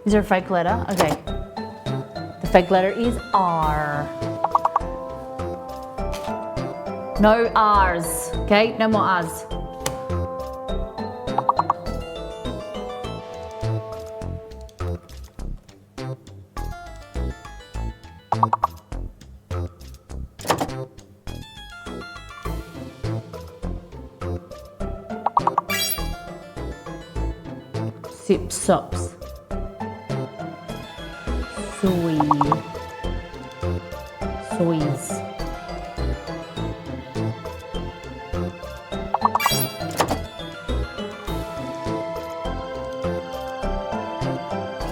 A: Is there a fake letter? Okay. The fake letter is R. No R's, okay? No more R's. Sip sops. Soys.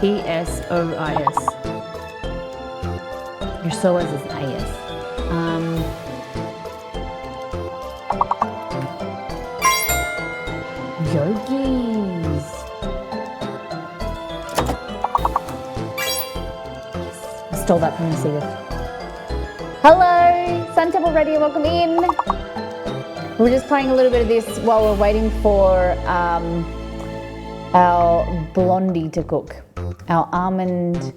A: P-S-O-I-S. Your SOIS is I-S. Yogis. I stole that from you, Seedith. Hello, Sun Temple Radio, welcome in. We're just playing a little bit of this while we're waiting for our blondie to cook. Our almond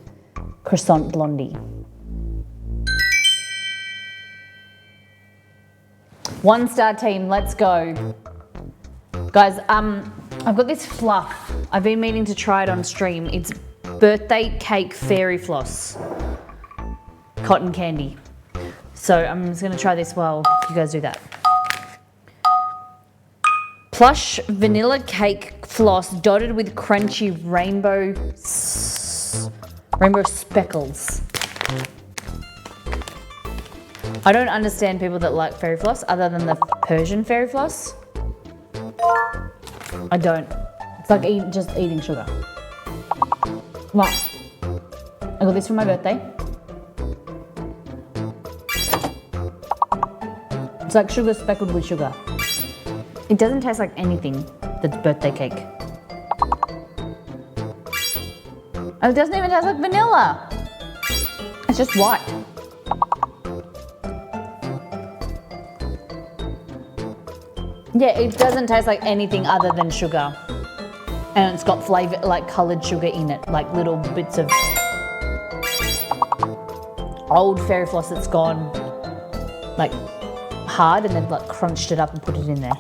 A: croissant blondie. 1-star team, let's go. Guys, I've got this fluff. I've been meaning to try it on stream. It's birthday cake fairy floss. Cotton candy. So I'm just gonna try this while you guys do that. Plush vanilla cake floss dotted with crunchy rainbow speckles. I don't understand people that like fairy floss other than the Persian fairy floss. I don't. It's like just eating sugar. Come on. I got this for my birthday. It's like sugar speckled with sugar. It doesn't taste like anything that's birthday cake. And it doesn't even taste like vanilla. It's just white. Yeah, it doesn't taste like anything other than sugar. And it's got flavor, like coloured sugar in it, like little bits of old fairy floss that's gone like hard and they've like crunched it up and put it in there.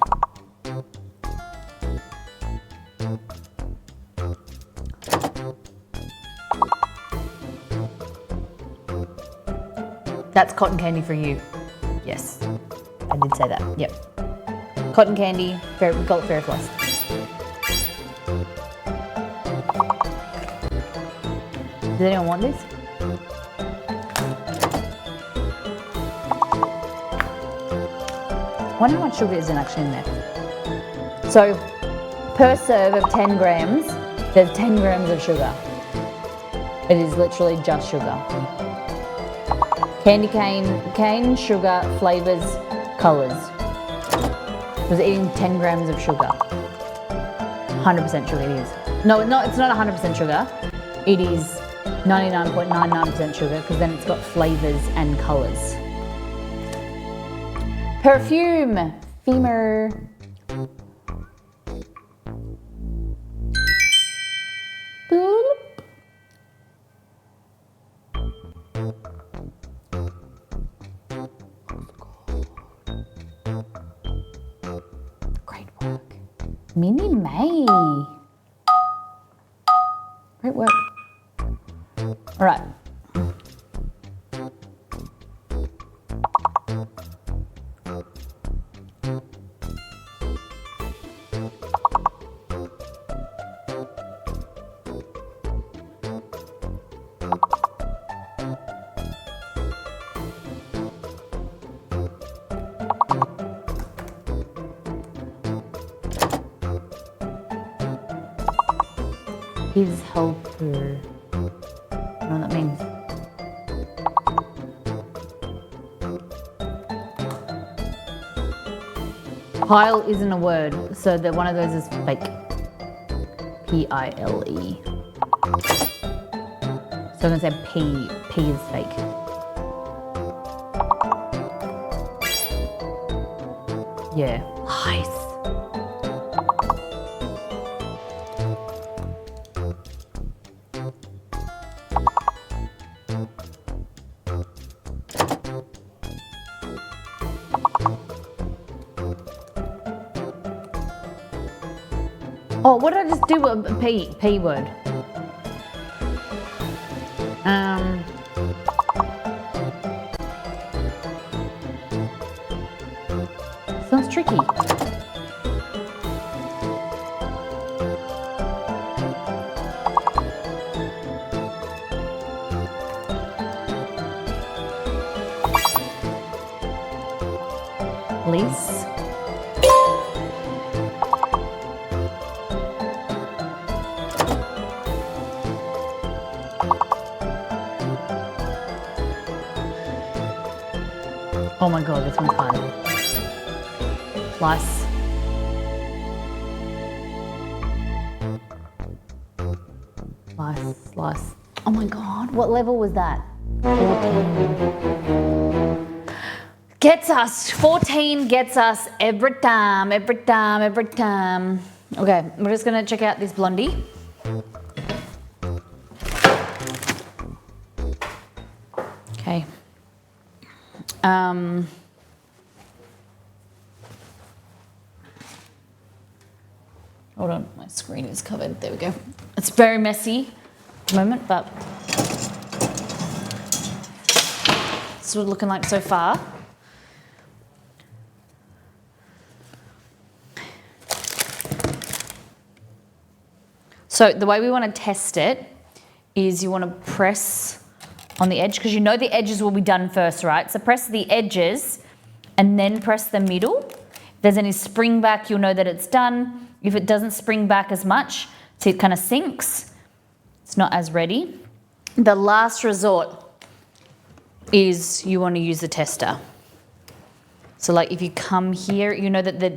A: That's cotton candy for you. Yes, I did say that, yep. Cotton candy, we call it fairy floss. Does anyone want this? I wonder how much sugar isn't actually in there. So, per serve of 10 grams, there's 10 grams of sugar. It is literally just sugar. Candy cane, sugar, flavours, colours. I was eating 10 grams of sugar. 100% sugar it is. No, it's not 100% sugar. It is 99.99% sugar because then it's got flavours and colours. Perfume. Femur. Boop. Great work. Minnie May. Great work. All right. His helper. I don't know what that means. Pile isn't a word, so that one of those is fake. P-I-L-E. So I'm gonna say P. P is fake. Yeah. Nice. Oh, what did I just do with a P? P word. Sounds tricky. Lease. Oh my god, this one's hard. Lice. Lice. Oh my god, what level was that? 14. Gets us. 14 gets us every time. Okay, we're just gonna check out this Blondie. Okay. Hold on, my screen is covered. There we go. It's very messy at the moment, but that's what it's looking like so far. So the way we want to test it is you want to press on the edge because you know the edges will be done first, right? So press the edges and then press the middle. If there's any spring back, you'll know that it's done. If it doesn't spring back as much, see it kind of sinks, it's not as ready. The last resort is you want to use the tester. So like if you come here, you know that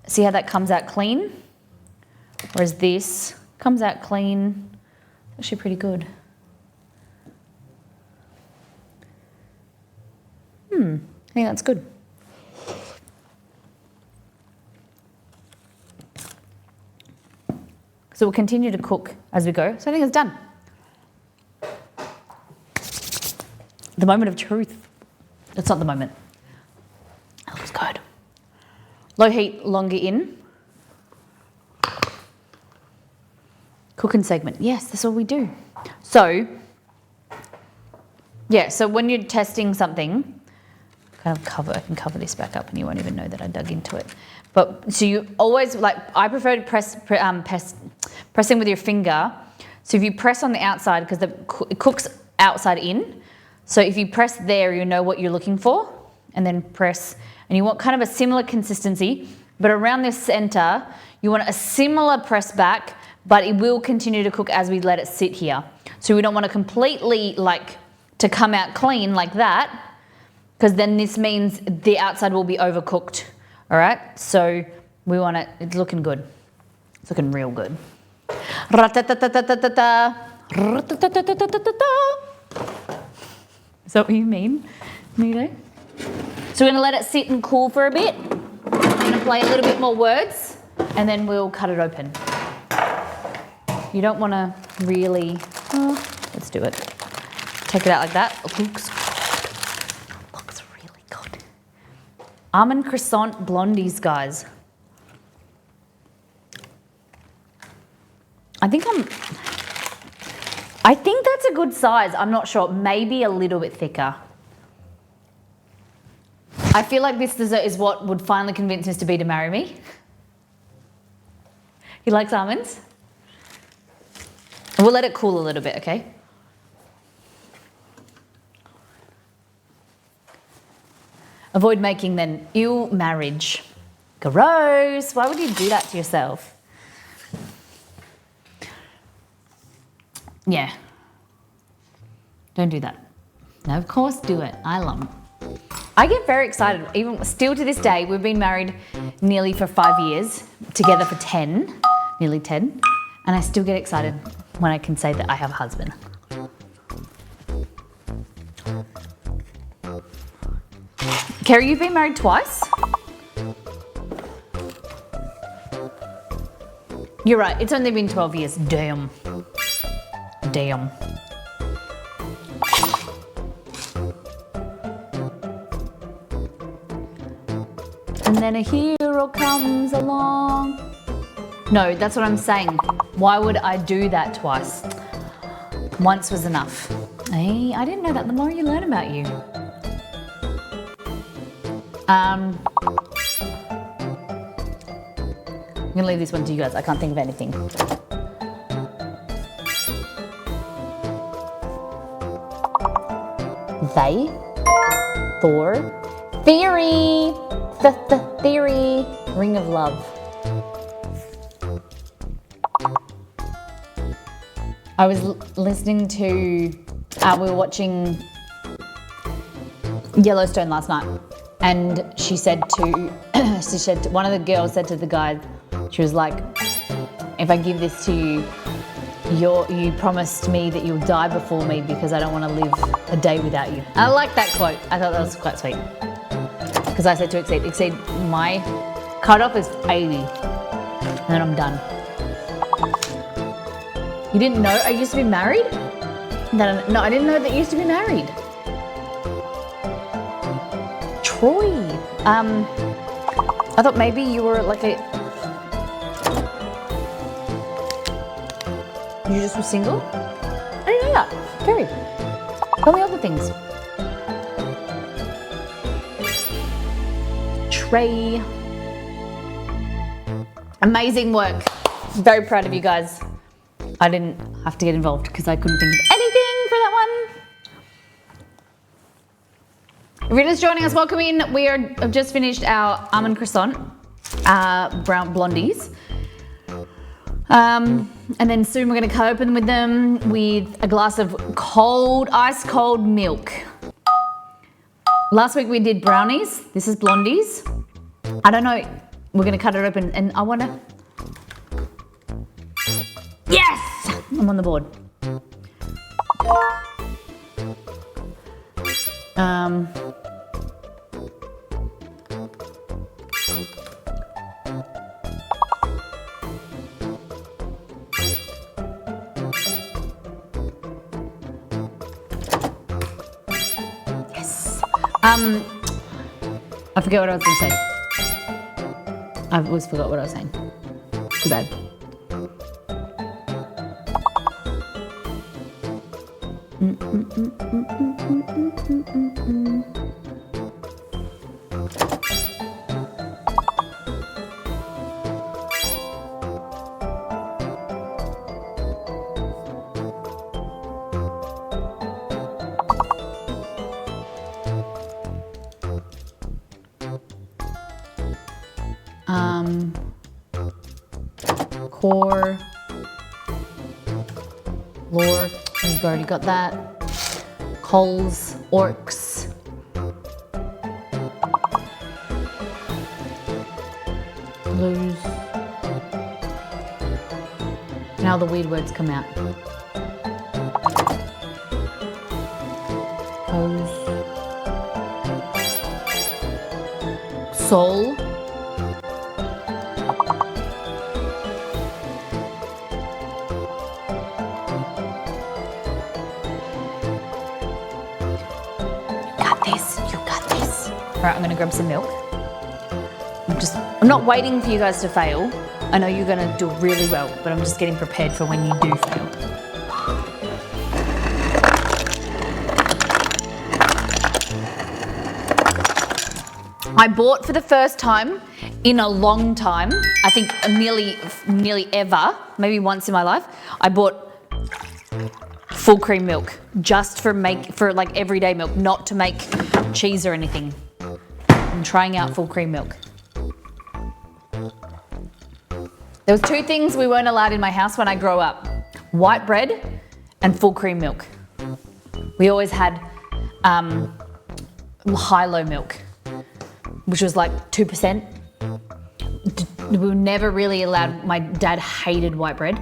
A: see how that comes out clean? Whereas this comes out clean, actually pretty good. I think that's good. So we'll continue to cook as we go. So I think it's done. The moment of truth. It's not the moment. That looks good. Low heat, longer in. Cooking segment. Yes, that's what we do. So, yeah, so when you're testing something, I can cover this back up and you won't even know that I dug into it. But so you always, I prefer to pressing with your finger. So if you press on the outside, because it cooks outside in. So if you press there, you know what you're looking for, and then press, and you want kind of a similar consistency, but around this center, you want a similar press back, but it will continue to cook as we let it sit here. So we don't want to completely to come out clean like that, because then this means the outside will be overcooked, all right? So we want it, it's looking good. It's looking real good. Is that what you mean, Nito? So we're gonna let it sit and cool for a bit. We're gonna play a little bit more words, and then we'll cut it open. You don't wanna really, let's do it. Take it out like that. Looks really good. Almond croissant blondies, guys. I think that's a good size. I'm not sure. Maybe a little bit thicker. I feel like this dessert is what would finally convince Mr. B to marry me. He likes almonds. We'll let it cool a little bit, okay? Avoid making then ill marriage. Gross. Why would you do that to yourself? Yeah. Don't do that. No, of course do it. I love it. I get very excited. Even still to this day, we've been married nearly for 5 years, together for 10, nearly 10, and I still get excited when I can say that I have a husband. Kerry, you've been married twice? You're right, it's only been 12 years. Damn. Damn. And then a hero comes along. No, that's what I'm saying. Why would I do that twice? Once was enough. Hey, I didn't know that. The more you learn about you. I'm gonna leave this one to you guys. I can't think of anything. They, Thor, theory, the theory, ring of love. I was listening to, we were watching Yellowstone last night, and she said one of the girls said to the guy, she was like, if I give this to you, you promised me that you'll die before me because I don't want to live a day without you. I like that quote. I thought that was quite sweet. Because I said to Exceed, my cutoff is 80, and then I'm done. You didn't know I used to be married? No, I didn't know that you used to be married. Troy. I thought maybe you were like you just were single? I didn't know that. Kerry, tell me other things. Trey. Amazing work. Very proud of you guys. I didn't have to get involved because I couldn't think of anything for that one. If you're just joining us, welcome in. Have just finished our almond croissant, brown blondies. And then soon we're going to cut open with them with a glass of ice cold milk. Last week we did brownies. This is blondies. I don't know. We're going to cut it open and I want to... Yes! I'm on the board. Yes. I forget what I was going to say. I always forgot what I was saying. Too bad. Core, lore, you've already got that. Coals, orcs. Blues. Now the weird words come out. Pose. Soul. Alright, I'm gonna grab some milk. I'm not waiting for you guys to fail. I know you're gonna do really well, but I'm just getting prepared for when you do fail. I bought for the first time in a long time, I think nearly ever, maybe once in my life, I bought full cream milk just for like everyday milk, not to make cheese or anything. I'm trying out full cream milk. There was two things we weren't allowed in my house when I grew up. White bread and full cream milk. We always had high-low milk, which was like 2%. We were never really allowed, my dad hated white bread.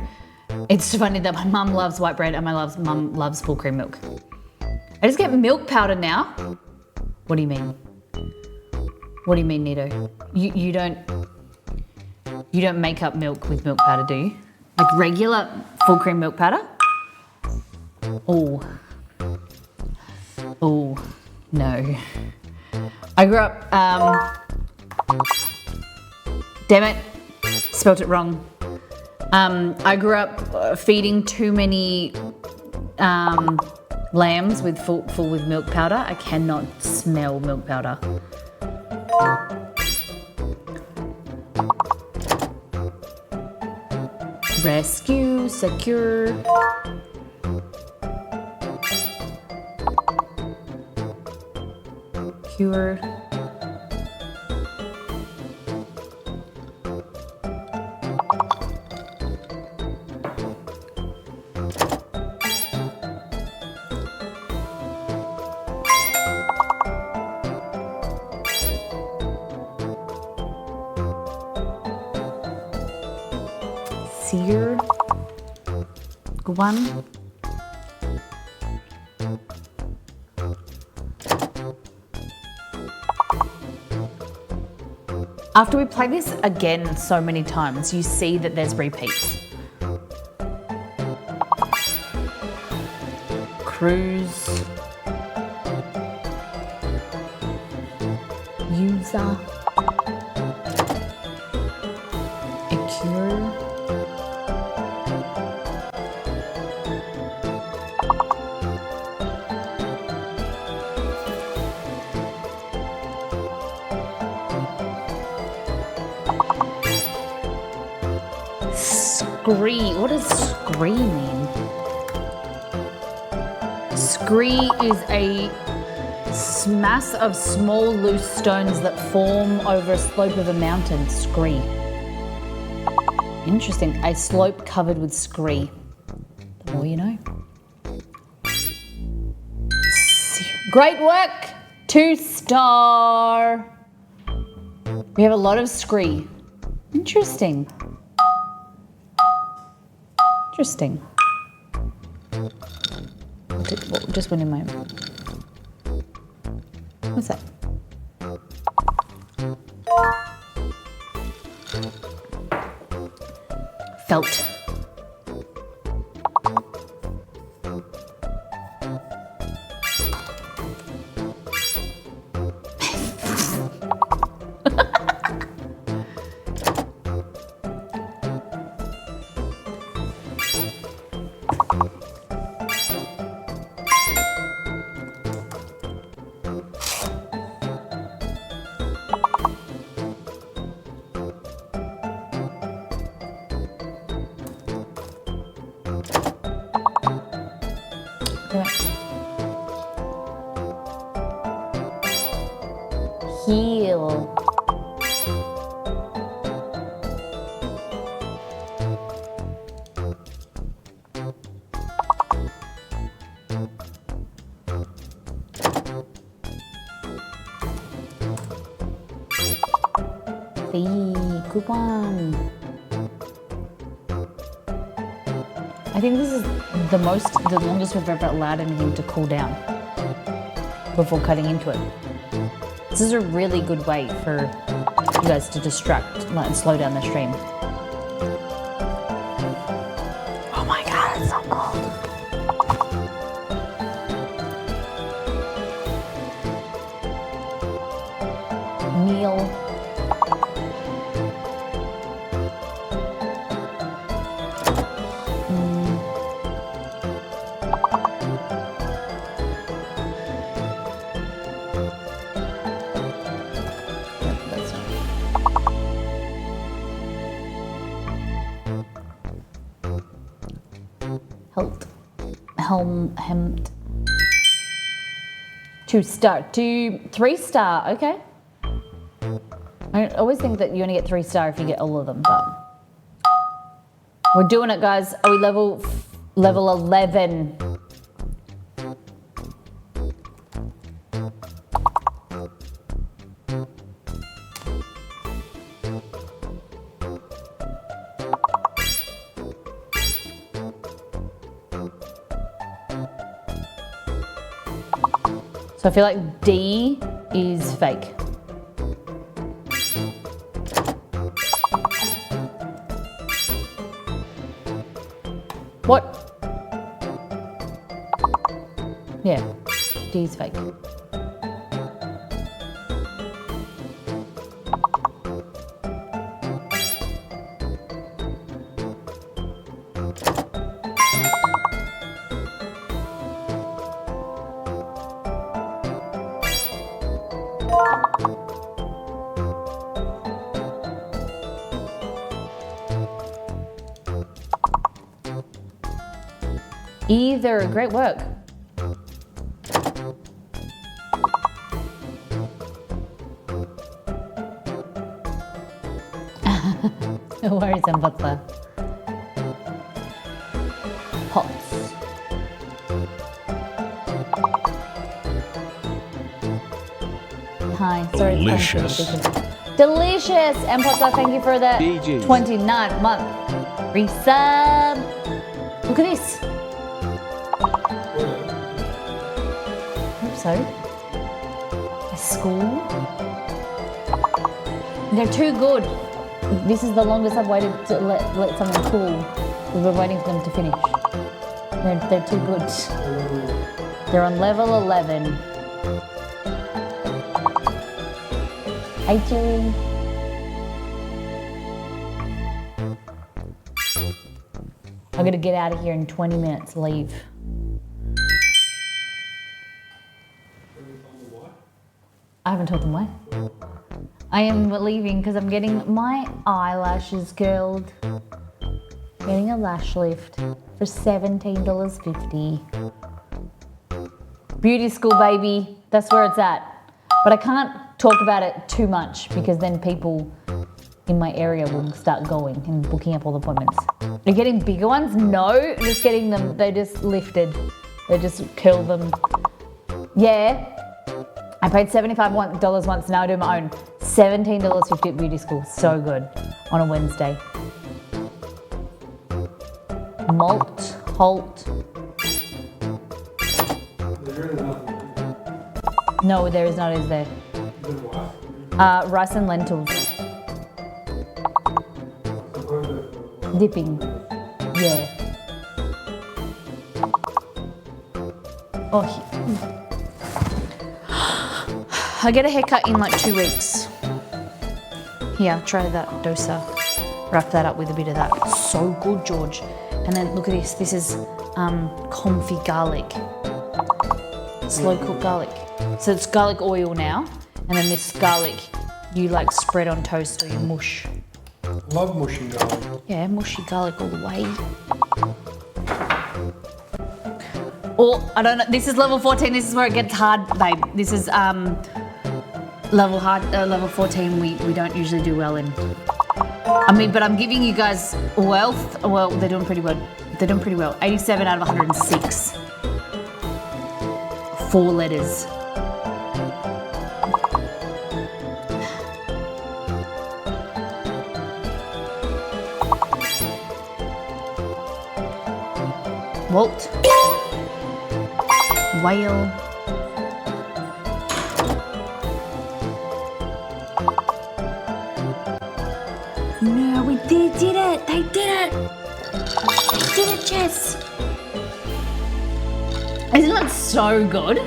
A: It's funny that my mum loves white bread and my mum loves full cream milk. I just get milk powder now. What do you mean? What do you mean, Nito? You don't make up milk with milk powder, do you? Like regular full cream milk powder? Oh, no. I grew up, damn it, spelt it wrong. I grew up feeding too many lambs with full with milk powder. I cannot smell milk powder. Rescue, secure. Cure. Sear. Good one. After we play this again so many times, you see that there's repeats. Cruise. User. Acure. Scree. What does scree mean? Scree is a mass of small loose stones that form over a slope of a mountain. Scree. Interesting. A slope covered with scree. The more you know. Great work. 2-star. We have a lot of scree. Interesting. Interesting. Just one in my. What's that? Felt. Heel. Good one. I think this is the longest we've ever allowed anything to cool down before cutting into it. This is a really good way for you guys to distract and slow down the stream. Oh my god, it's so cold. Meal. Hemmed. 2-star. 3-star. Okay. I always think that you only get 3-star if you get all of them, but we're doing it, guys. Are we level 11? So I feel like D is fake. What? Yeah, D is fake. Either. Great work. No worries, Butler. Pots. Hi. Sorry.
F: Delicious.
A: Delicious. Butler, thank you for the
C: DG.
A: 29-month resub. Look at this. So, a school. They're too good. This is the longest I've waited to let something cool. We've been waiting for them to finish. They're too good. They're on level 11. Hi, Chewie. I'm gonna get out of here in 20 minutes. Leave. I haven't told them why. I am leaving because I'm getting my eyelashes curled. Getting a lash lift for $17.50. Beauty school, baby. That's where it's at. But I can't talk about it too much because then people in my area will start going and booking up all the appointments. You're getting bigger ones? No, just getting them, they're just lifted. They just curl them. Yeah, I paid $75 once, now I do my own. $17.50 at beauty school, so good, on a Wednesday. Holt. No, there is not, is there? Rice and lentils. Dipping. Yeah. Oh, I get a haircut in like 2 weeks. Here, try that dosa. Wrap that up with a bit of that. So good, George. And then look at this. This is comfy garlic. Slow cooked garlic. So it's garlic oil now. And then this garlic you like spread on toast or you mush.
E: Love mushy garlic.
A: Yeah, mushy garlic all the way. Or, I don't know, this is level 14, this is where it gets hard, babe. This is level 14 we don't usually do well in. I mean, but I'm giving you guys wealth. Well, they're doing pretty well. They're doing pretty well. 87 out of 106. 4 letters. Walt. Whale. No, we did it! They did it! They did it, Jess! Isn't that so good?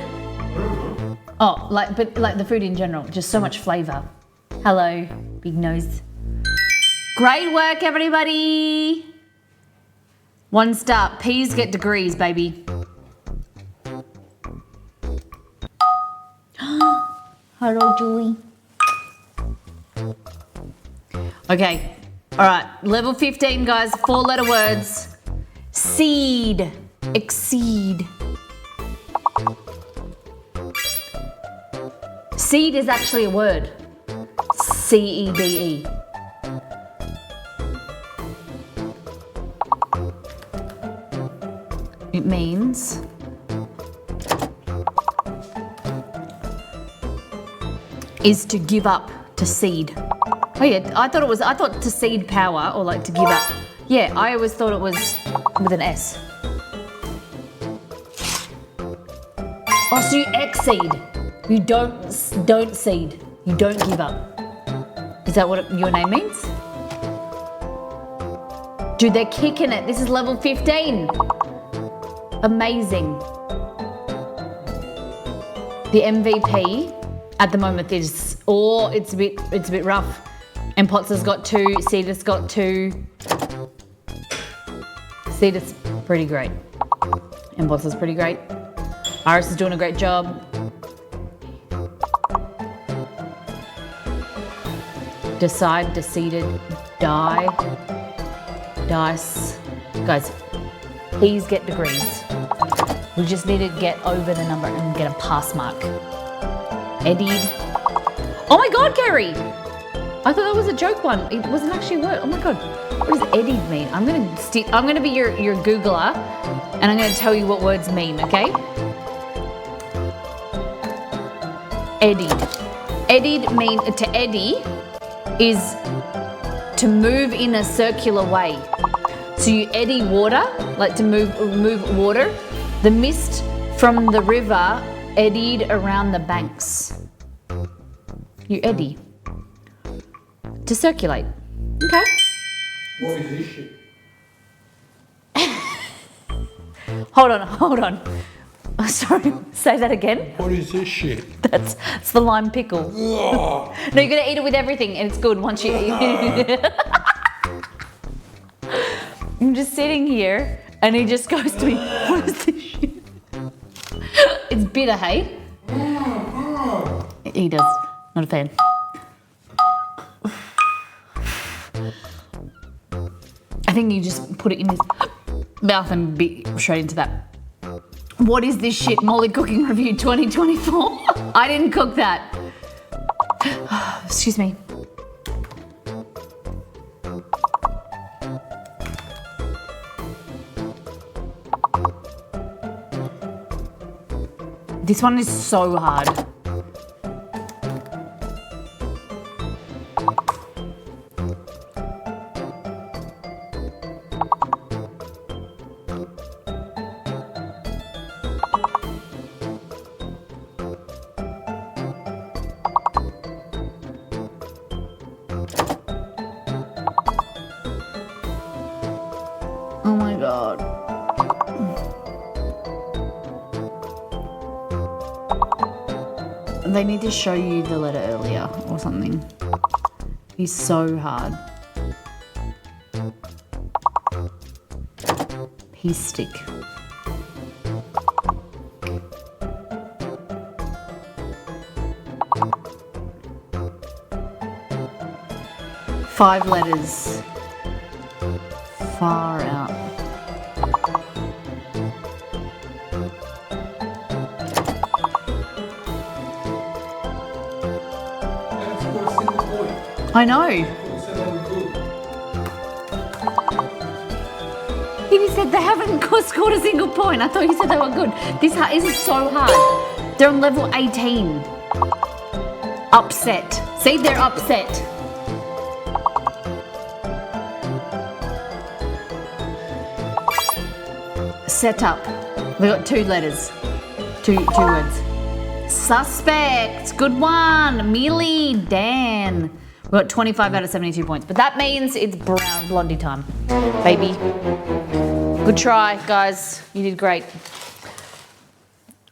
A: Oh, like the food in general, just so much flavour. Hello, big nose. Great work, everybody! 1 star. Peas get degrees, baby. Hello, Julie. Okay. All right. Level 15, guys. 4-letter words. Seed. Exceed. Seed is actually a word. C-E-D-E. It means is to give up, to cede. Oh yeah, I thought to cede power or like to give up. Yeah, I always thought it was with an S. Oh, so you exceed. You don't cede. You don't give up. Is that what your name means? Dude, they're kicking it. This is level 15. Amazing. The MVP at the moment is, it's a bit rough. And Potts has got 2, Cedar's got 2. Cedar's pretty great. And Potts is pretty great. Iris is doing a great job. Decide, deceded, die, dice. Guys, please get degrees. We just need to get over the number and get a pass mark. Eddied. Oh my God, Gary! I thought that was a joke one. It wasn't actually a word. Oh my God. What does eddied mean? I'm gonna be your Googler and I'm gonna tell you what words mean, okay? Eddied. Eddied mean to eddy is to move in a circular way. So you eddy water, like to move water. The mist from the river eddied around the banks. You eddy. To circulate. Okay.
E: What is this shit?
A: Hold on. Oh, sorry, say that again.
E: What is this shit?
A: That's the lime pickle. No, you're gonna eat it with everything and it's good once you eat it. I'm just sitting here and he just goes to me, what is this shit? It's bitter, hey? He does, not a fan. I think you just put it in his mouth and be straight into that. What is this shit? Molly Cooking Review 2024. I didn't cook that. Excuse me. This one is so hard. Oh my God. They need to show you the letter earlier or something. It's so hard. Pea stick. Five letters. Far out. I know. He said they haven't scored a single point. I thought you said they were good. This is so hard. They're on level 18. Upset. See, they're upset. Set up. We got two letters. Two words. Suspect. Good one. Mealy. Dan. We got 25 out of 72 points. But that means it's brown blondie time. Baby. Good try, guys. You did great.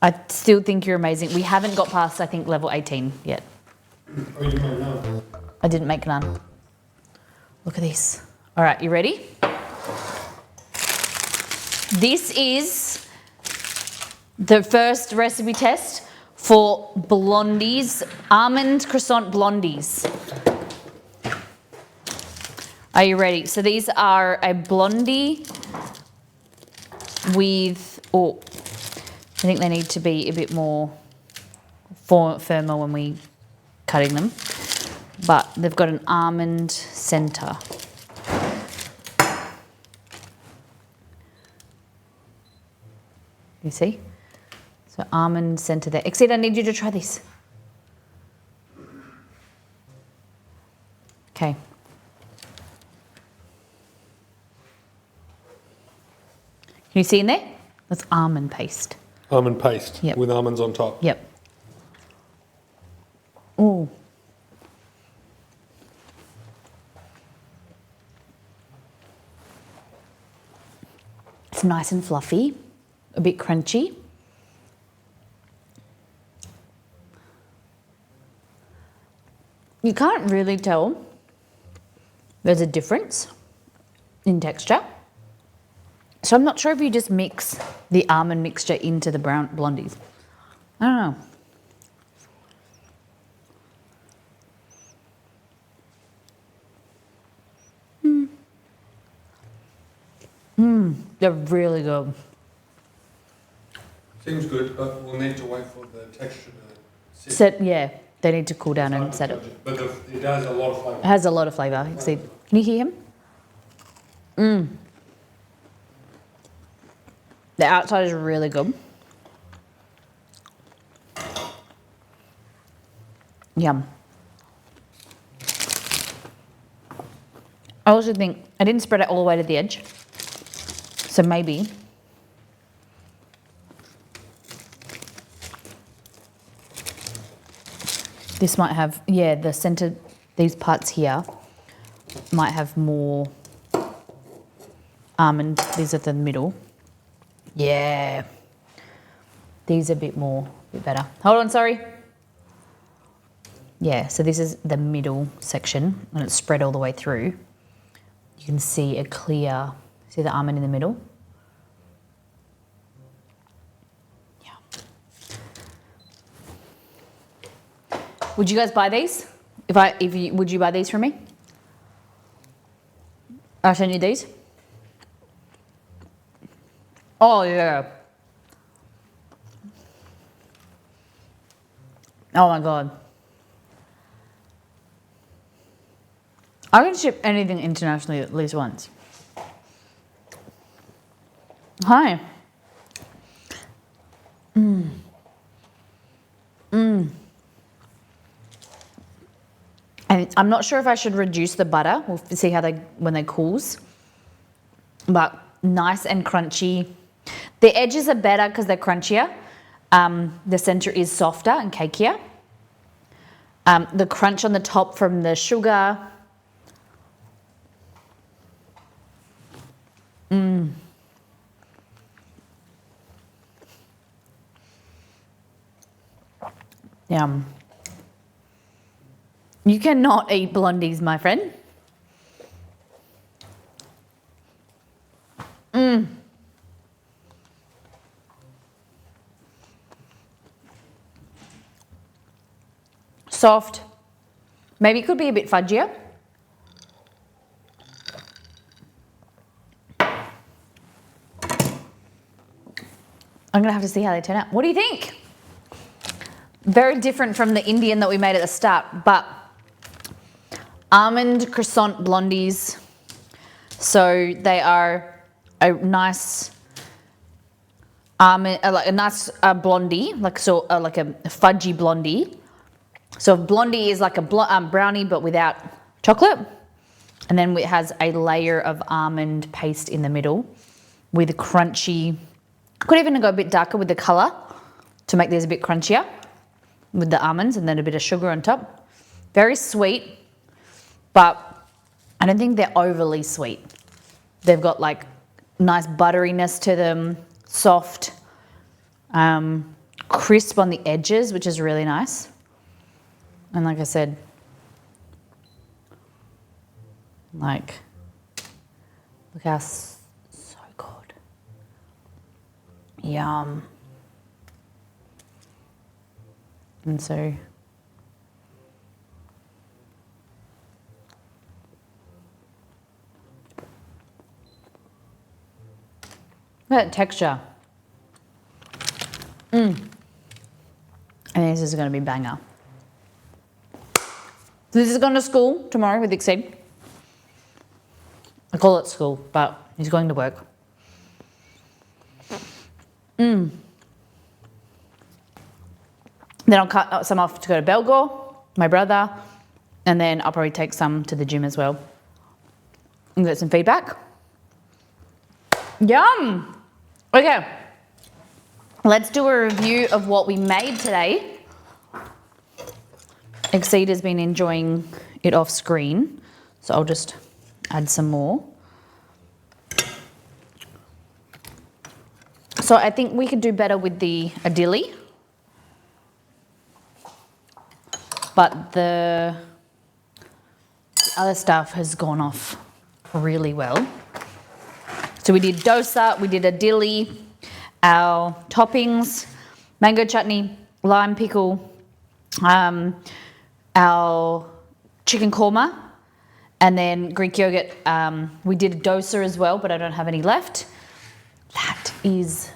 A: I still think you're amazing. We haven't got past, I think, level 18 yet.
E: Oh, you made none.
A: I didn't make none. Look at this. All right, you ready? This is the first recipe test for Blondies, Almond Croissant Blondies. Are you ready? So these are a blondie with, I think they need to be a bit more firmer when we cutting them, but they've got an almond centre. You see? So almond centre there. Exceed, I need you to try this. Okay. Can you see in there? That's almond paste.
E: Almond paste
A: Yep.
E: with almonds on top.
A: Yep. Oh. It's nice and fluffy, a bit crunchy. You can't really tell there's a difference in texture. So I'm not sure if you just mix the almond mixture into the brown blondies. I don't know. They're really good.
E: Seems good, but we'll need to wait for the texture to
A: Set, yeah, they need to cool down and set it.
E: But it has a lot of flavour.
A: It has a lot of flavour. See, can you hear him? The outside is really good. Yum. I also think I didn't spread it all the way to the edge, so maybe this might have, yeah, the centre, these parts here might have more almond. These are the middle. Yeah. These are a bit better. Hold on, sorry. Yeah, so this is the middle section and it's spread all the way through. You can see a clear, see the almond in the middle? Yeah. Would you guys buy these? Would you buy these from me? I'll send you these. Oh, yeah. Oh, my God. I can ship anything internationally at least once. Hi. And I'm not sure if I should reduce the butter. We'll see how when they cools. But nice and crunchy. The edges are better because they're crunchier. The center is softer and cakier. The crunch on the top from the sugar. Yum. You cannot eat blondies, my friend. Soft. Maybe it could be a bit fudgier. I'm gonna have to see how they turn out. What do you think? Very different from the Indian that we made at the start, but almond croissant blondies. So they are a nice almond, like a nice blondie, like like a fudgy blondie. So blondie is like a brownie but without chocolate, and then it has a layer of almond paste in the middle with a crunchy. Could even go a bit darker with the color to make these a bit crunchier with the almonds, and then a bit of sugar on top. Very sweet, but I don't think they're overly sweet. They've got like nice butteriness to them, soft, crisp on the edges, which is really nice. And like I said, like, look how so good. Yum. And so look at that texture. And this is going to be banger. So this is going to school tomorrow with Exceed. I call it school, but he's going to work. Then I'll cut some off to go to Belgor, my brother, and then I'll probably take some to the gym as well and get some feedback. Yum! Okay, let's do a review of what we made today. Exceed has been enjoying it off screen, so I'll just add some more. So I think we could do better with the idili, but the other stuff has gone off really well. So we did dosa, we did idili, our toppings, mango chutney, lime pickle, our chicken korma, and then Greek yogurt. We did a dosa as well, but I don't have any left. That is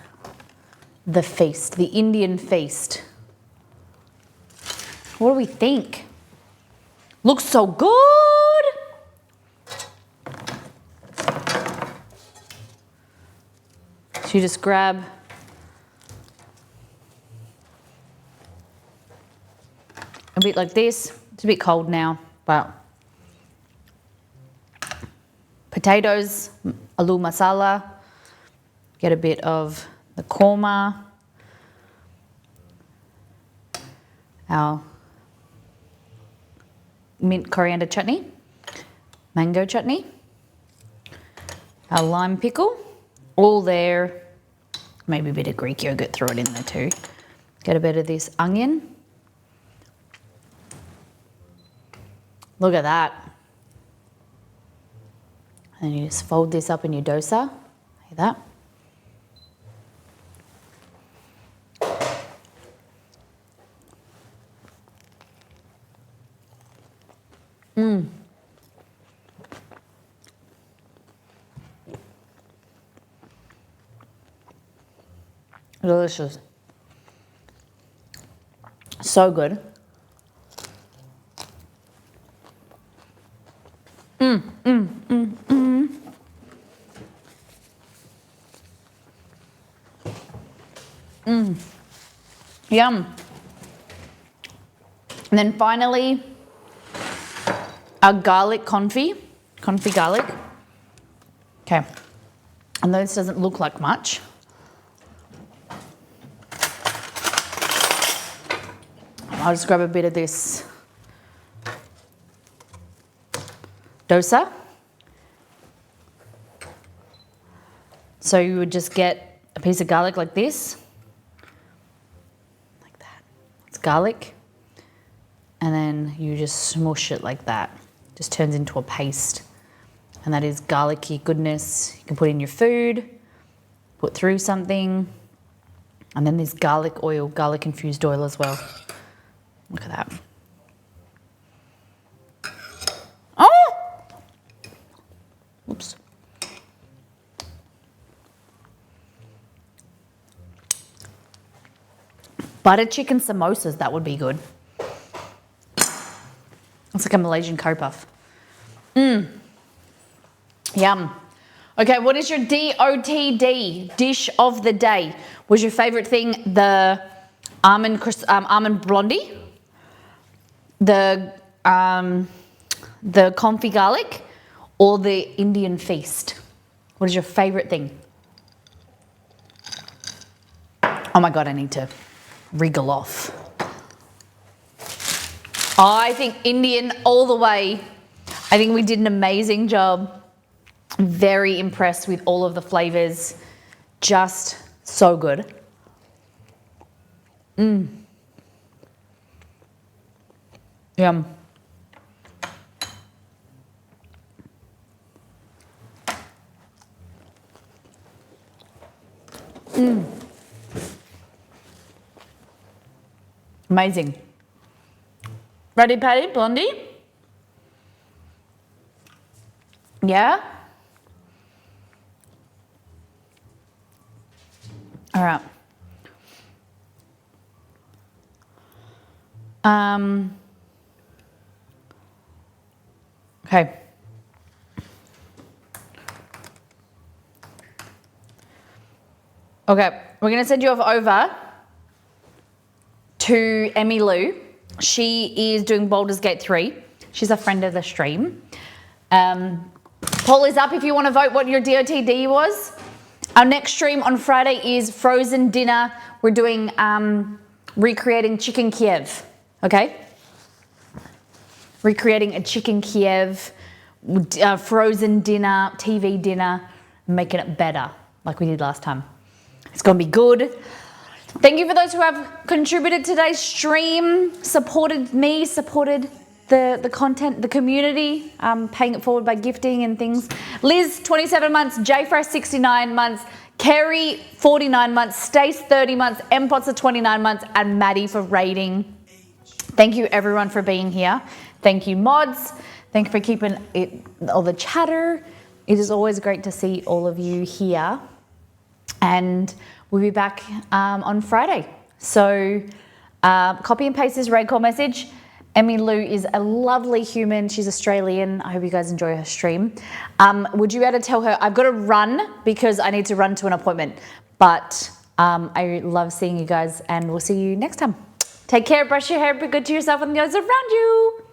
A: the feast, the Indian feast. What do we think? Looks so good. So you just grab a bit like this. It's a bit cold now, but potatoes, aloo masala, get a bit of the korma, our mint coriander chutney, mango chutney, our lime pickle, all there. Maybe a bit of Greek yogurt, throw it in there too. Get a bit of this onion. Look at that. And you just fold this up in your dosa, like that. Delicious. So good. Yum. And then finally, our garlic confit garlic. Okay. And this doesn't look like much. I'll just grab a bit of this dosa. So you would just get a piece of garlic like this. Like that. It's garlic. And then you just smush it like that. Just turns into a paste. And that is garlicky goodness. You can put in your food, put through something. And then there's garlic oil, garlic infused oil as well. Look at that. Oh! Oops. Butter chicken samosas, that would be good. It's like a Malaysian curry puff. Yum. Okay, what is your DOTD, dish of the day? Was your favorite thing the almond blondie? The confit garlic? Or the Indian feast? What is your favorite thing? Oh my God, I need to wriggle off. I think Indian all the way. I think we did an amazing job. Very impressed with all of the flavors. Just so good. Yum. Amazing. Ready, Patty? Blondie? Yeah? All right. Okay. Okay, we're gonna send you off over to Emmy Lou. She is doing Baldur's Gate 3. She's a friend of the stream. Poll is up if you want to vote what your DOTD was. Our next stream on Friday is frozen dinner. We're doing recreating chicken Kiev, okay? Recreating a chicken Kiev, frozen dinner, TV dinner, making it better like we did last time. It's gonna be good. Thank you for those who have contributed to today's stream, supported me, supported the content, the community, paying it forward by gifting and things. Liz, 27 months, Jfresh, 69 months, Kerry, 49 months, Stace, 30 months, Mpots, 29 months, and Maddie for rating. Thank you everyone for being here. Thank you mods. Thank you for keeping all the chatter. It is always great to see all of you here. And we'll be back on Friday. So copy and paste this red call message. Emmy Lou is a lovely human. She's Australian. I hope you guys enjoy her stream. Would you be able to tell her, I've got to run because I need to run to an appointment. But I love seeing you guys and we'll see you next time. Take care, brush your hair, be good to yourself and those around you.